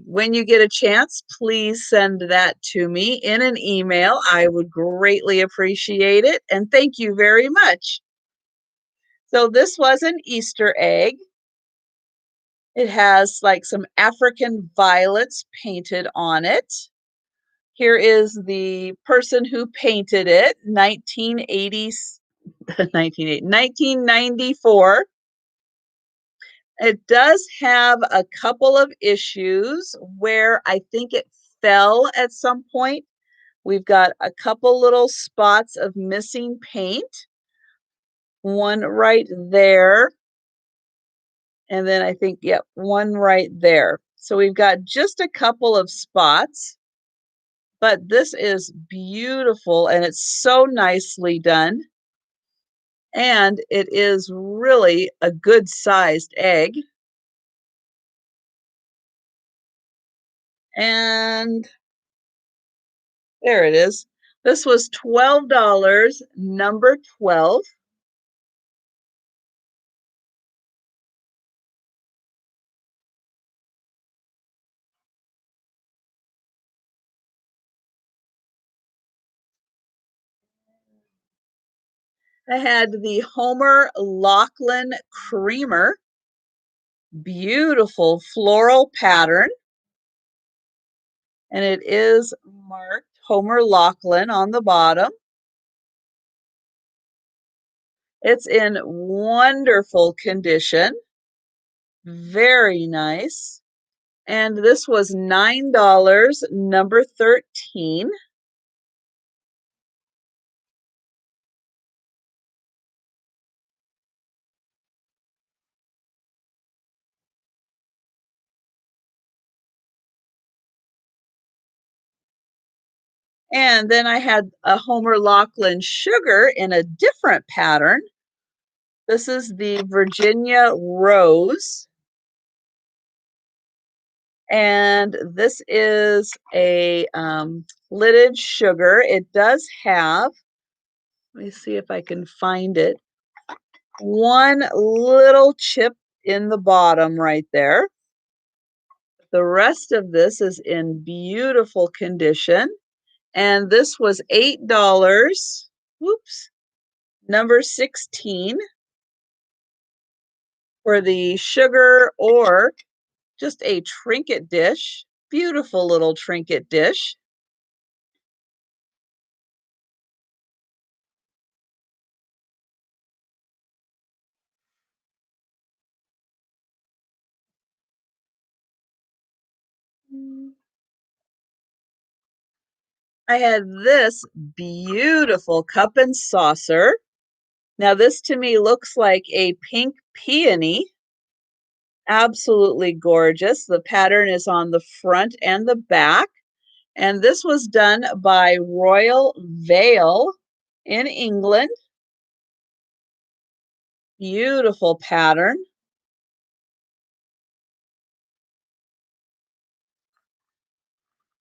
When you get a chance, please send that to me in an email. I would greatly appreciate it. And thank you very much. So this was an Easter egg. It has like some African violets painted on it. Here is the person who painted it, 1980, 1994. It does have a couple of issues where I think it fell at some point. We've got a couple little spots of missing paint, one right there, and then I think, yep, one right there. So we've got just a couple of spots, but this is beautiful and it's so nicely done. And it is really a good sized egg. And there it is. This was $12, number 12. I had the Homer Lachlan Creamer, beautiful floral pattern, and it is marked Homer Lachlan on the bottom. It's in wonderful condition, very nice. And this was $9, number 13. And then I had a Homer Lachlan sugar in a different pattern. This is the Virginia Rose. And this is a lidded sugar. It does have, let me see if I can find it, one little chip in the bottom right there. The rest of this is in beautiful condition. And this was $8. Oops, number 16 for the sugar or just a trinket dish. Beautiful little trinket dish. I had this beautiful cup and saucer. Now, this to me looks like a pink peony. Absolutely gorgeous. The pattern is on the front and the back. And this was done by Royal Vale in England. Beautiful pattern.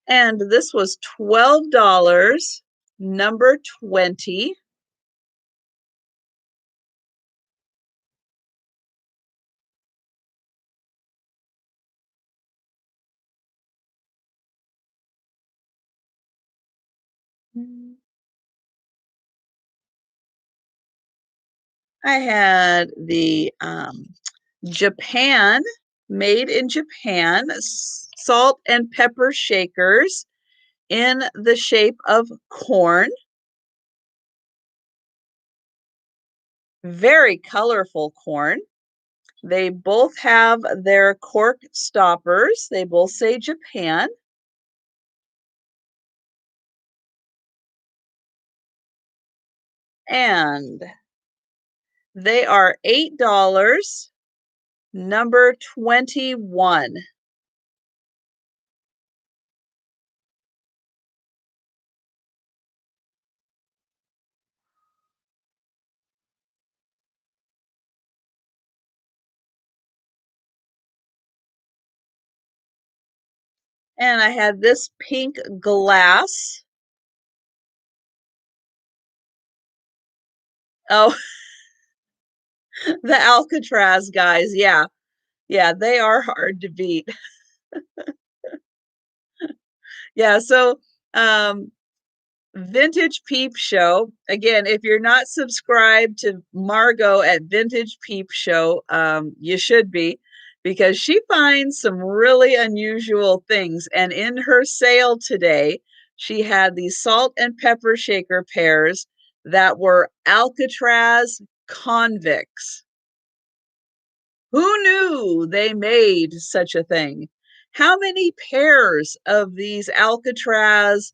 And this was $12, number 20. Mm. I had the Japan, made in Japan, salt and pepper shakers in the shape of corn. Very colorful corn. They both have their cork stoppers. They both say Japan. And they are $8, number 21. And I had this pink glass. Oh, the Alcatraz guys. Yeah. Yeah, they are hard to beat. Yeah, so um Vintage Peep Show. Again, if you're not subscribed to Margot at Vintage Peep Show, you should be, because she finds some really unusual things. And in her sale today, she had these salt and pepper shaker pairs that were Alcatraz convicts. Who knew they made such a thing? How many pairs of these Alcatraz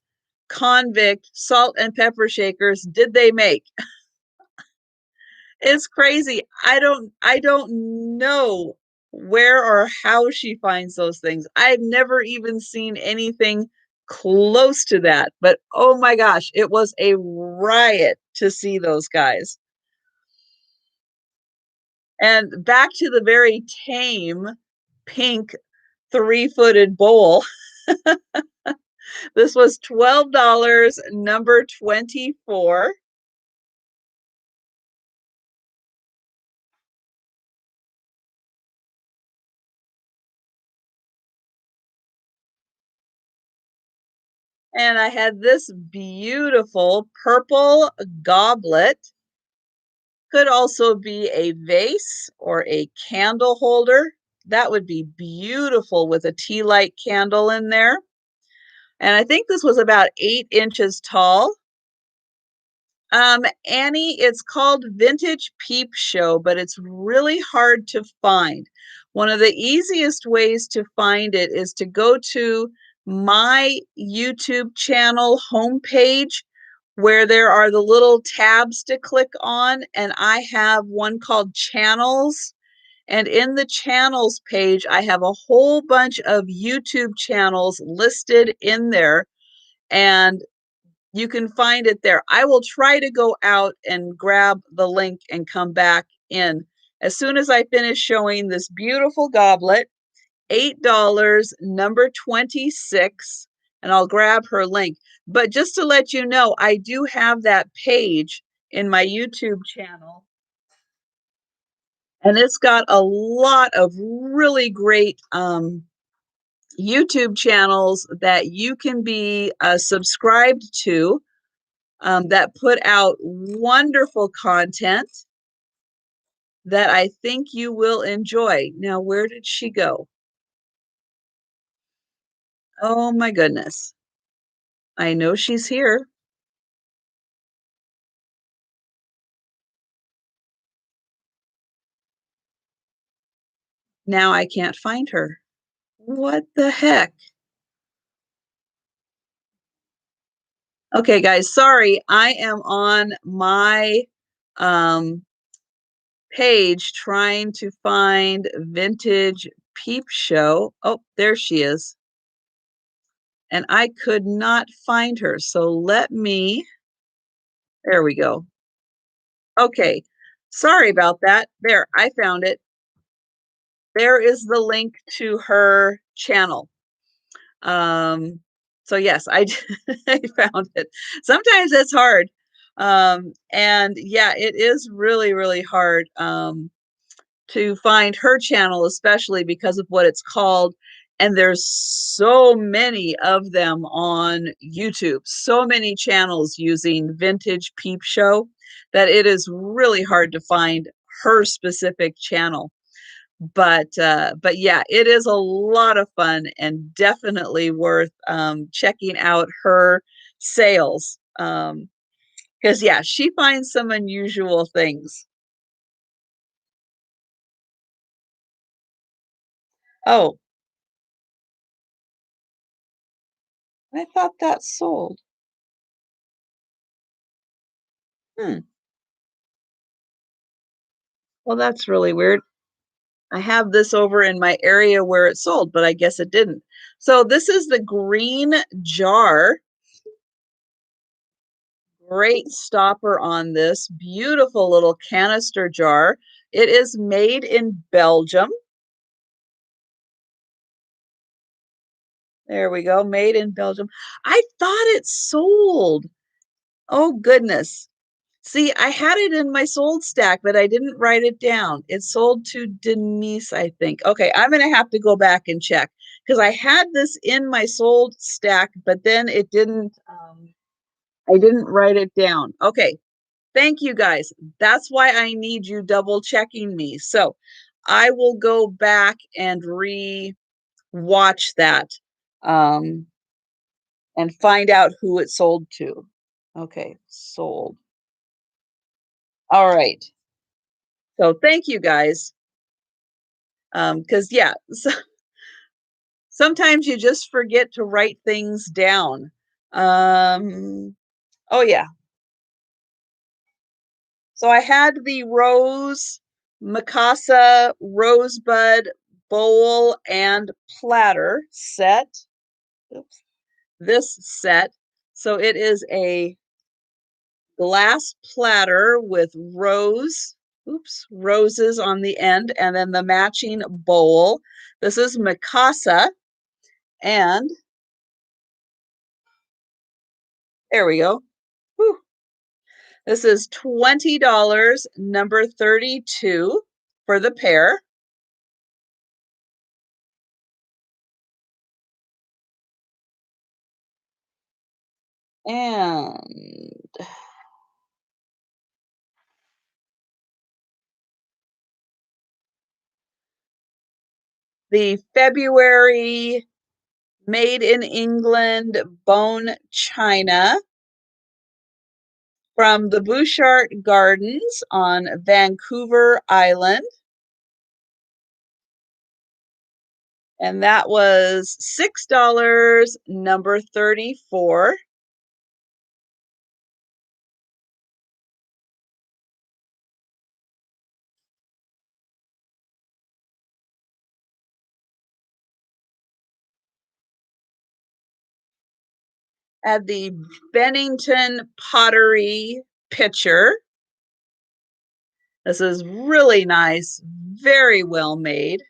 convict salt and pepper shakers did they make? It's crazy. I don't know where or how she finds those things. I've never even seen anything close to that. But oh my gosh, it was a riot to see those guys. And back to the very tame pink three-footed bowl. This was $12, number 24. And I had this beautiful purple goblet. Could also be a vase or a candle holder. That would be beautiful with a tea light candle in there. And I think this was about 8 inches tall. Annie, it's called Vintage Peep Show, but it's really hard to find. One of the easiest ways to find it is to go to my YouTube channel homepage, where there are the little tabs to click on, and I have one called Channels. And in the channels page, I have a whole bunch of YouTube channels listed in there. And you can find it there. I will try to go out and grab the link and come back in. As soon as I finish showing this beautiful goblet, $8, number 26, and I'll grab her link. But just to let you know, I do have that page in my YouTube channel, and it's got a lot of really great YouTube channels that you can be subscribed to, that put out wonderful content that I think you will enjoy. Now, where did she go? Oh my goodness. I know she's here. Now I can't find her. What the heck? Okay, guys, sorry. I am on my um, page trying to find Vintage Peep Show. Oh, there she is. And I could not find her. So let me, there we go. Okay, sorry about that. There, I found it. There is the link to her channel. Um, so yes, I found it. Sometimes it's hard. And yeah, it is really, really hard to find her channel, especially because of what it's called. And there's so many of them on YouTube, so many channels using Vintage Peep Show that it is really hard to find her specific channel. But yeah, it is a lot of fun and definitely worth checking out her sales. Because yeah, she finds some unusual things. Oh, I thought that sold. Hmm. Well, that's really weird. I have this over in my area where it sold, but I guess it didn't. So this is the green jar. Great stopper on this. Beautiful little canister jar. It is made in Belgium. There we go. Made in Belgium. I thought it sold. Oh, goodness. See, I had it in my sold stack, but I didn't write it down. It sold to Denise, I think. Okay, I'm going to have to go back and check because I had this in my sold stack, but then it didn't, I didn't write it down. Okay, thank you guys. That's why I need you double checking me. So I will go back and re-watch that um, and find out who it sold to. Okay, sold. All right. So thank you guys. Because yeah, sometimes you just forget to write things down. Oh yeah. So I had the rose, Mikasa, rosebud, bowl, and platter set. Oops. This set. So it is a glass platter with roses on the end, and then the matching bowl. This is Mikasa, and there we go. Whew. This is $20, number 32 for the pair. And the February Made in England bone china from the Bouchard Gardens on Vancouver Island. And that was $6, number 34. At the Bennington Pottery pitcher. This is really nice, very well made.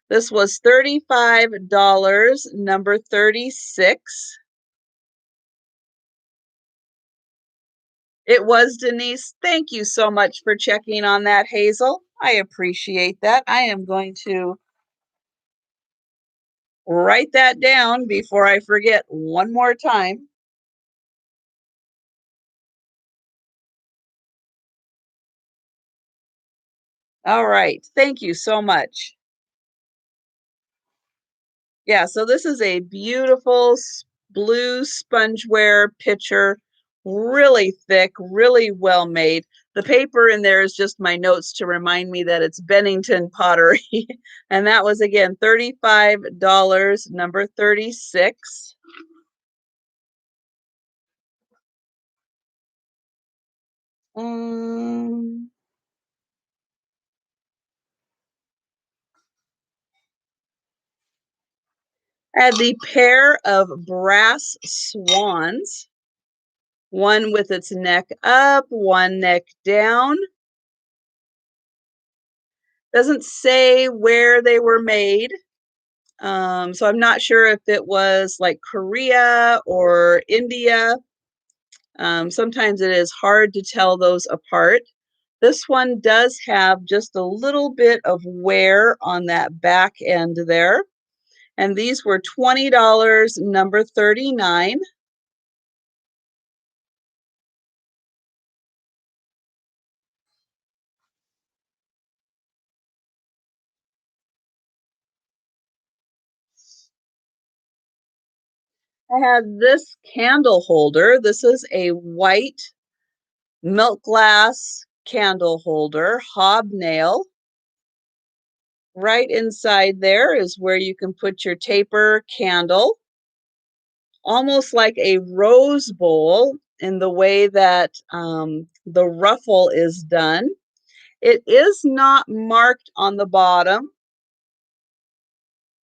This was $35, number 36. It was Denise. Thank you so much for checking on that, Hazel. I appreciate that. I am going to write that down before I forget one more time. All right. Thank you so much. Yeah, so this is a beautiful blue spongeware pitcher, really thick, really well made. The paper in there is just my notes to remind me that it's Bennington Pottery. And that was again $35, number 36. Um, Had the pair of brass swans, one with its neck up, one neck down. Doesn't say where they were made. So I'm not sure if it was like Korea or India. Sometimes it is hard to tell those apart. This one does have just a little bit of wear on that back end there. And these were $20, number 39. I had this candle holder. This is a white milk glass candle holder, hobnail. Right inside there is where you can put your taper candle, almost like a rose bowl in the way that the ruffle is done. It is not marked on the bottom,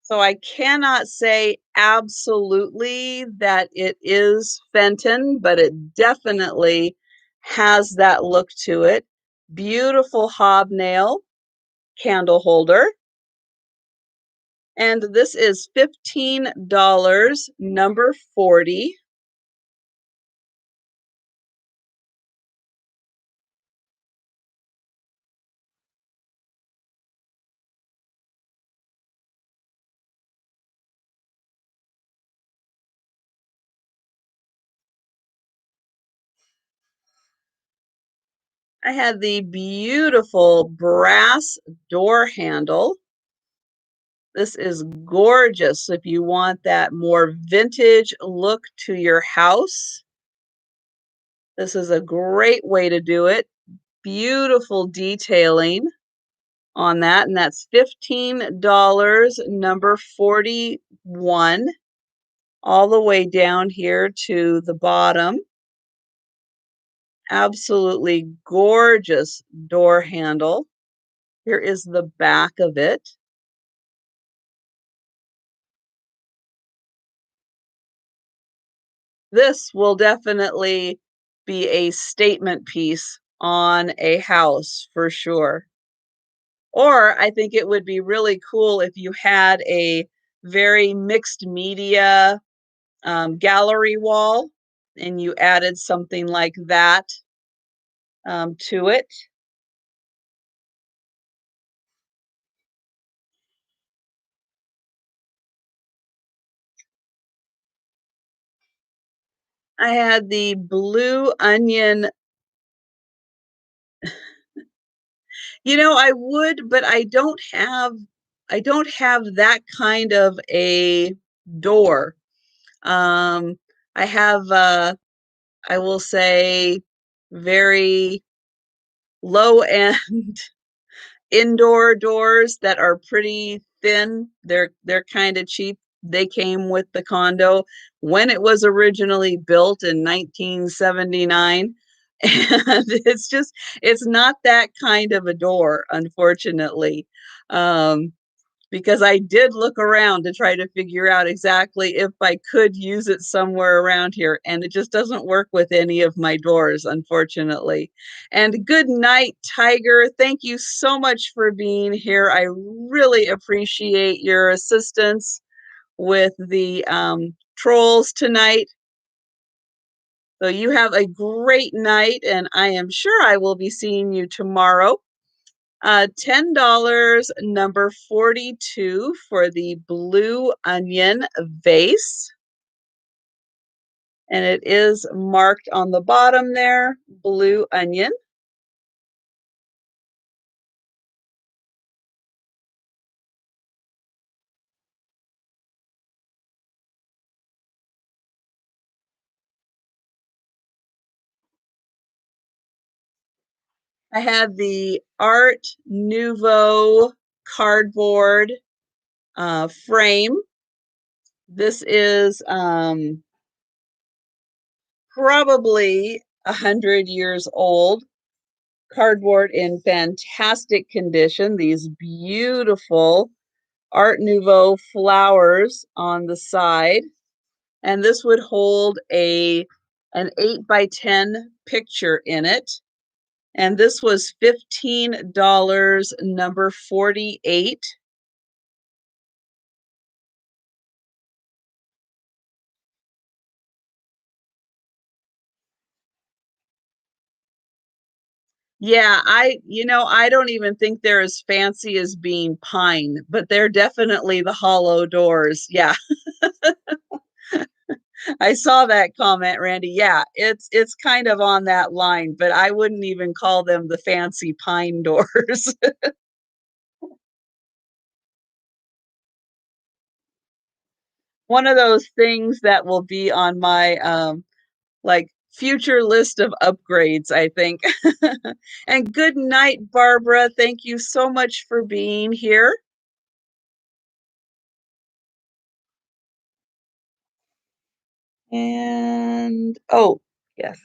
so I cannot say absolutely that it is Fenton, but it definitely has that look to it. Beautiful hobnail candle holder. And this is $15, number 40. I had the beautiful brass door handle. This is gorgeous if you want that more vintage look to your house. This is a great way to do it. Beautiful detailing on that, and that's $15, number 41, all the way down here to the bottom. Absolutely gorgeous door handle. Here is the back of it. This will definitely be a statement piece on a house for sure. Or I think it would be really cool if you had a very mixed media gallery wall and you added something like that to it. I had the blue onion. I would, but I don't have that kind of a door. I have I will say very low end indoor doors that are pretty thin. They're kind of cheap. They came with the condo when it was originally built in 1979. And it's not that kind of a door, unfortunately. Um, because I did look around to try to figure out exactly if I could use it somewhere around here, and it just doesn't work with any of my doors, unfortunately. And good night, Tiger. Thank you so much for being here. I really appreciate your assistance with the trolls tonight. So you have a great night, and I am sure I will be seeing you tomorrow. $10, number 42 for the blue onion vase. And it is marked on the bottom there, blue onion. I have the Art Nouveau cardboard frame. This is probably 100 years old. Cardboard in fantastic condition. These beautiful Art Nouveau flowers on the side. And this would hold an 8x10 picture in it. And this was $15, number 48. Yeah, I don't even think they're as fancy as being pine, but they're definitely the hollow doors. Yeah, I saw that comment, Randy. Yeah, it's kind of on that line, but I wouldn't even call them the fancy pine doors. One of those things that will be on my like future list of upgrades, I think. And good night, Barbara. Thank you so much for being here. And oh, yes.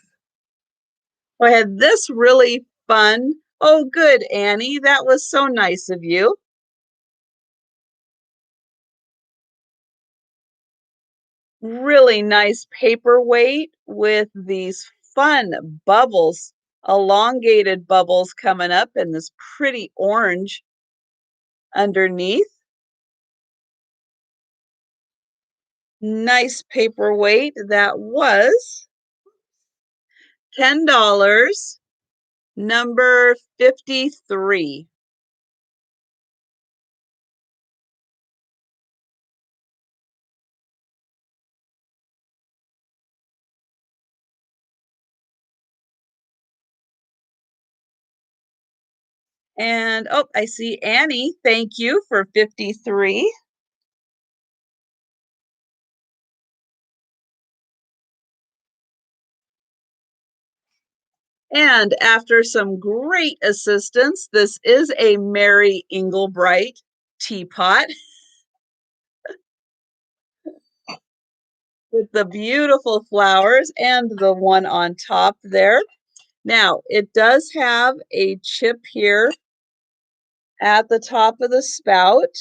I had this really fun. Oh, good, Annie. That was so nice of you. Really nice paperweight with these fun bubbles, elongated bubbles coming up and this pretty orange underneath. Nice paperweight. That was $10, number 53. And oh, I see Annie. Thank you for 53. And after some great assistance, this is a Mary Englebright teapot with the beautiful flowers and the one on top there. Now, it does have a chip here at the top of the spout,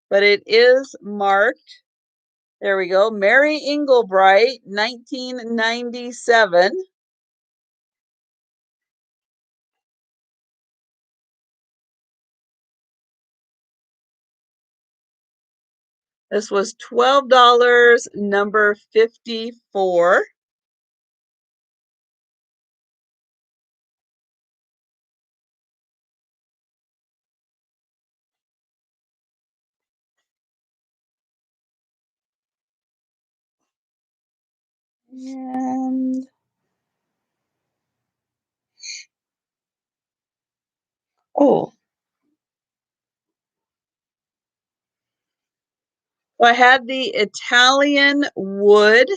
but it is marked. There we go. Mary Englebright, 1997. This was $12, number 54. And oh, well, I had the Italian wood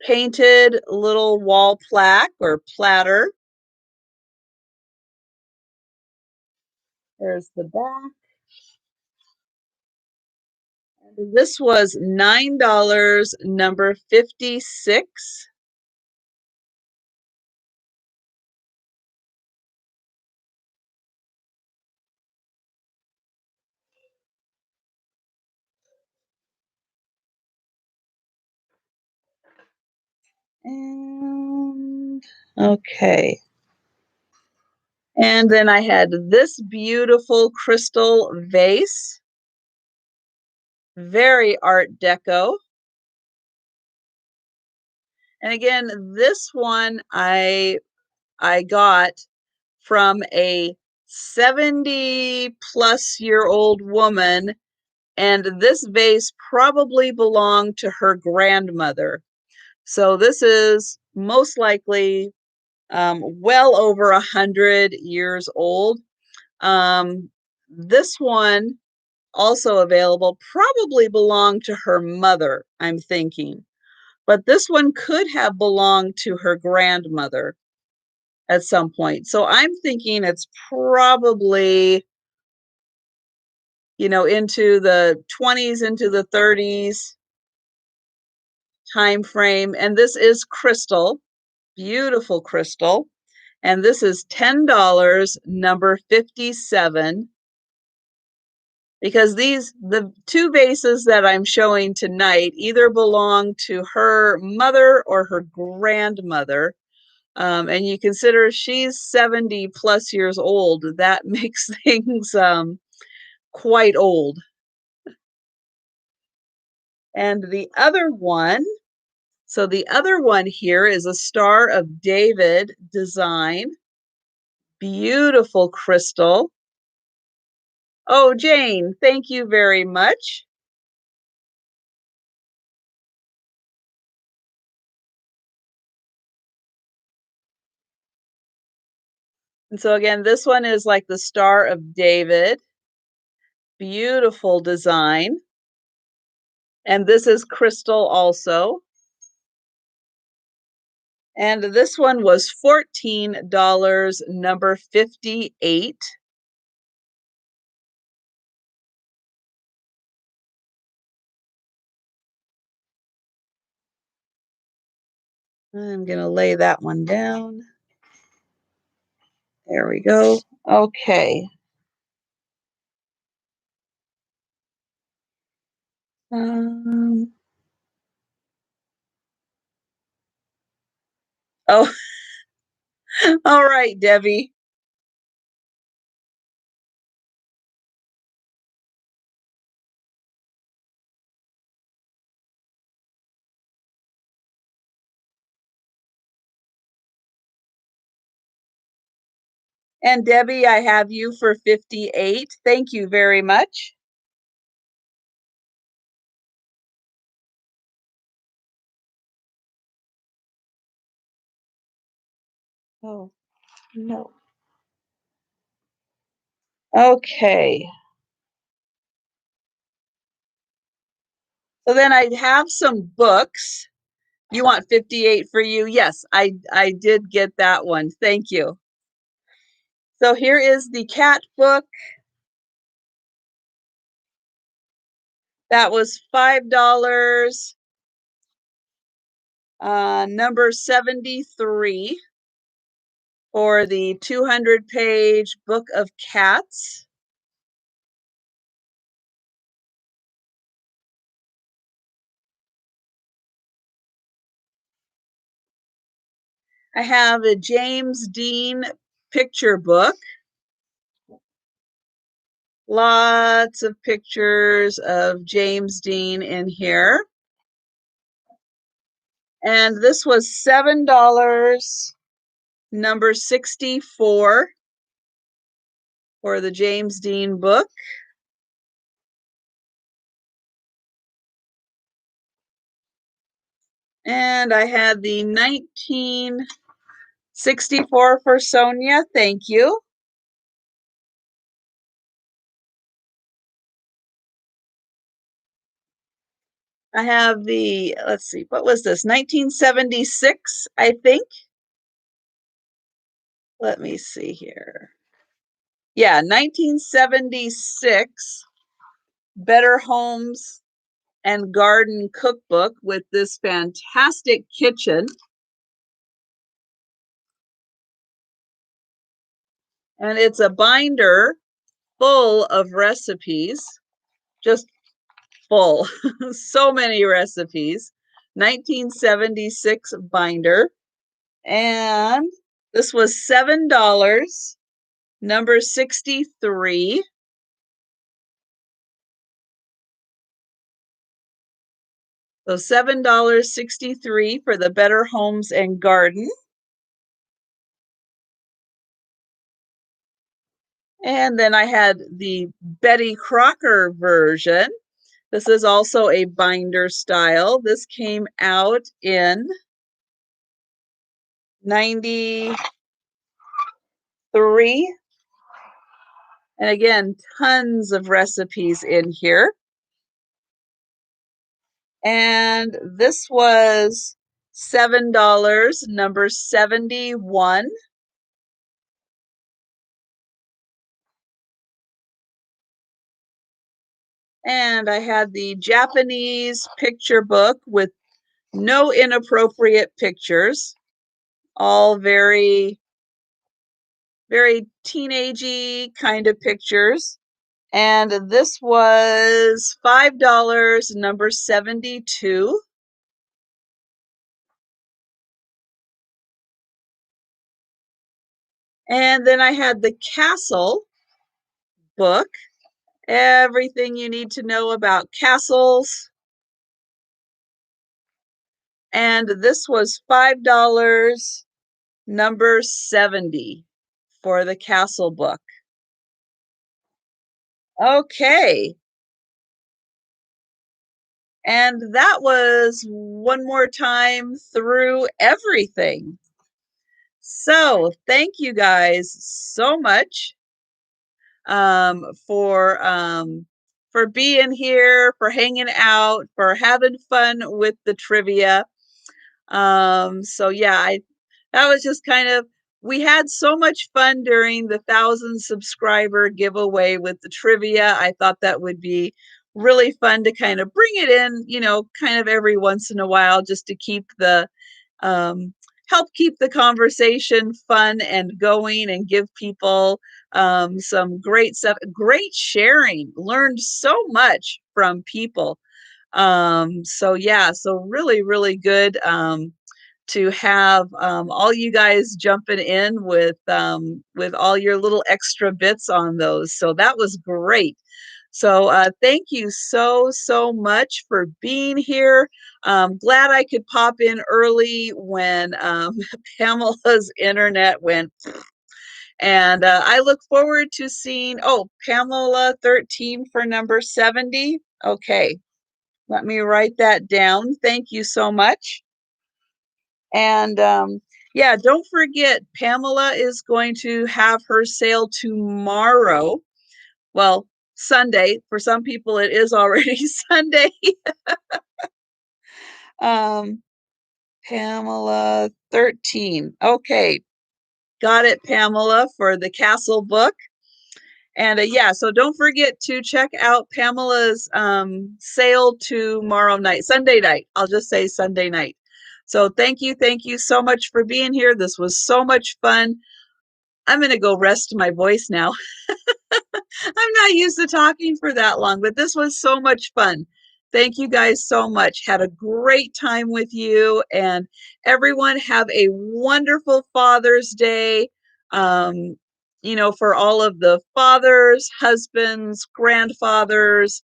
painted little wall plaque or platter. There's the back. This was $9, number 56. And okay. And then I had this beautiful crystal vase, very Art Deco. And again, this one I got from a 70 plus year old woman, and this vase probably belonged to her grandmother. So this is most likely well over 100 years old. This one, also available, probably belonged to her mother, I'm thinking. But this one could have belonged to her grandmother at some point. So I'm thinking it's probably, into the 20s, into the 30s time frame. And this is crystal, beautiful crystal. And this is $10, number 57. Because the two vases that I'm showing tonight either belong to her mother or her grandmother. And you consider she's 70 plus years old, that makes things quite old. And the other one, so the other one here is a Star of David design. Beautiful crystal. Oh, Jane, thank you very much. And so again, this one is like the Star of David. Beautiful design. And this is crystal also. And this one was $14, number 58. I'm going to lay that one down. There we go. Okay. Um, oh, all right, Debbie. And Debbie, I have you for 58. Thank you very much. Oh, no. Okay. So then I have some books. You want 58 for you? Yes, I did get that one. Thank you. So here is the cat book. That was $5. Number 73 for the 200-page book of cats. I have a James Dean picture book. Lots of pictures of James Dean in here. And this was $7, number 64 for the James Dean book. And I had the 1964 for Sonia. Thank you. I have the, let's see, what was this? 1976, I think. Let me see here. Yeah, 1976 Better Homes and Garden Cookbook with this fantastic kitchen. And it's a binder full of recipes, just full. So many recipes. 1976 binder. And this was $7, number 63. So $7.63 for the Better Homes and Garden. And then I had the Betty Crocker version. This is also a binder style. This came out in 93. And again, tons of recipes in here. And this was $7, number 71. And I had the Japanese picture book with no inappropriate pictures, all very, very teenagey kind of pictures. And this was $5, number 72. And then I had the Castle book, everything you need to know about castles. And this was $5, number 70. for the Castle book. Okay. And that was one more time through everything. So thank you guys so much for being here, for hanging out, for having fun with the trivia. So yeah, I that was just kind of we had so much fun during the 1,000 subscriber giveaway with the trivia. I thought that would be really fun to kind of bring it in, kind of every once in a while just to keep the um, help keep the conversation fun and going and give people some great stuff, great sharing. Learned so much from people. So yeah, so really, really good to have all you guys jumping in with all your little extra bits on those. So that was great. So thank you so much for being here. Glad I could pop in early when Pamela's internet went. And I look forward to seeing, Pamela 13 for number 70. Okay, let me write that down. Thank you so much. And yeah, don't forget, Pamela is going to have her sale tomorrow. Well, Sunday. For some people, it is already Sunday. um, Pamela 13. Okay, got it, Pamela, for the Castle book. And yeah, so don't forget to check out Pamela's sale tomorrow night, Sunday night. I'll just say Sunday night. So thank you so much for being here. This was so much fun. I'm going to go rest my voice now. I'm not used to talking for that long, but this was so much fun. Thank you guys so much. Had a great time with you, and everyone have a wonderful Father's Day. For all of the fathers, husbands, grandfathers,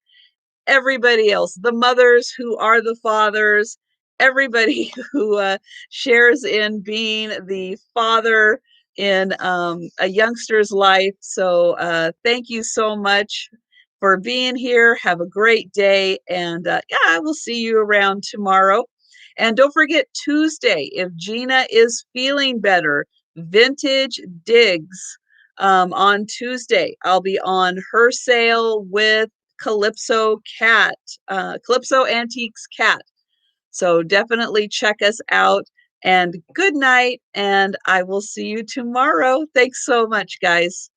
everybody else, the mothers who are the fathers, everybody who shares in being the father in a youngster's life. So thank you so much for being here. Have a great day. And yeah, I will see you around tomorrow. And don't forget Tuesday, if Gina is feeling better, Vintage Digs on Tuesday. I'll be on her sale with Calypso Antiques Cat. So definitely check us out. And good night. And I will see you tomorrow. Thanks so much, guys.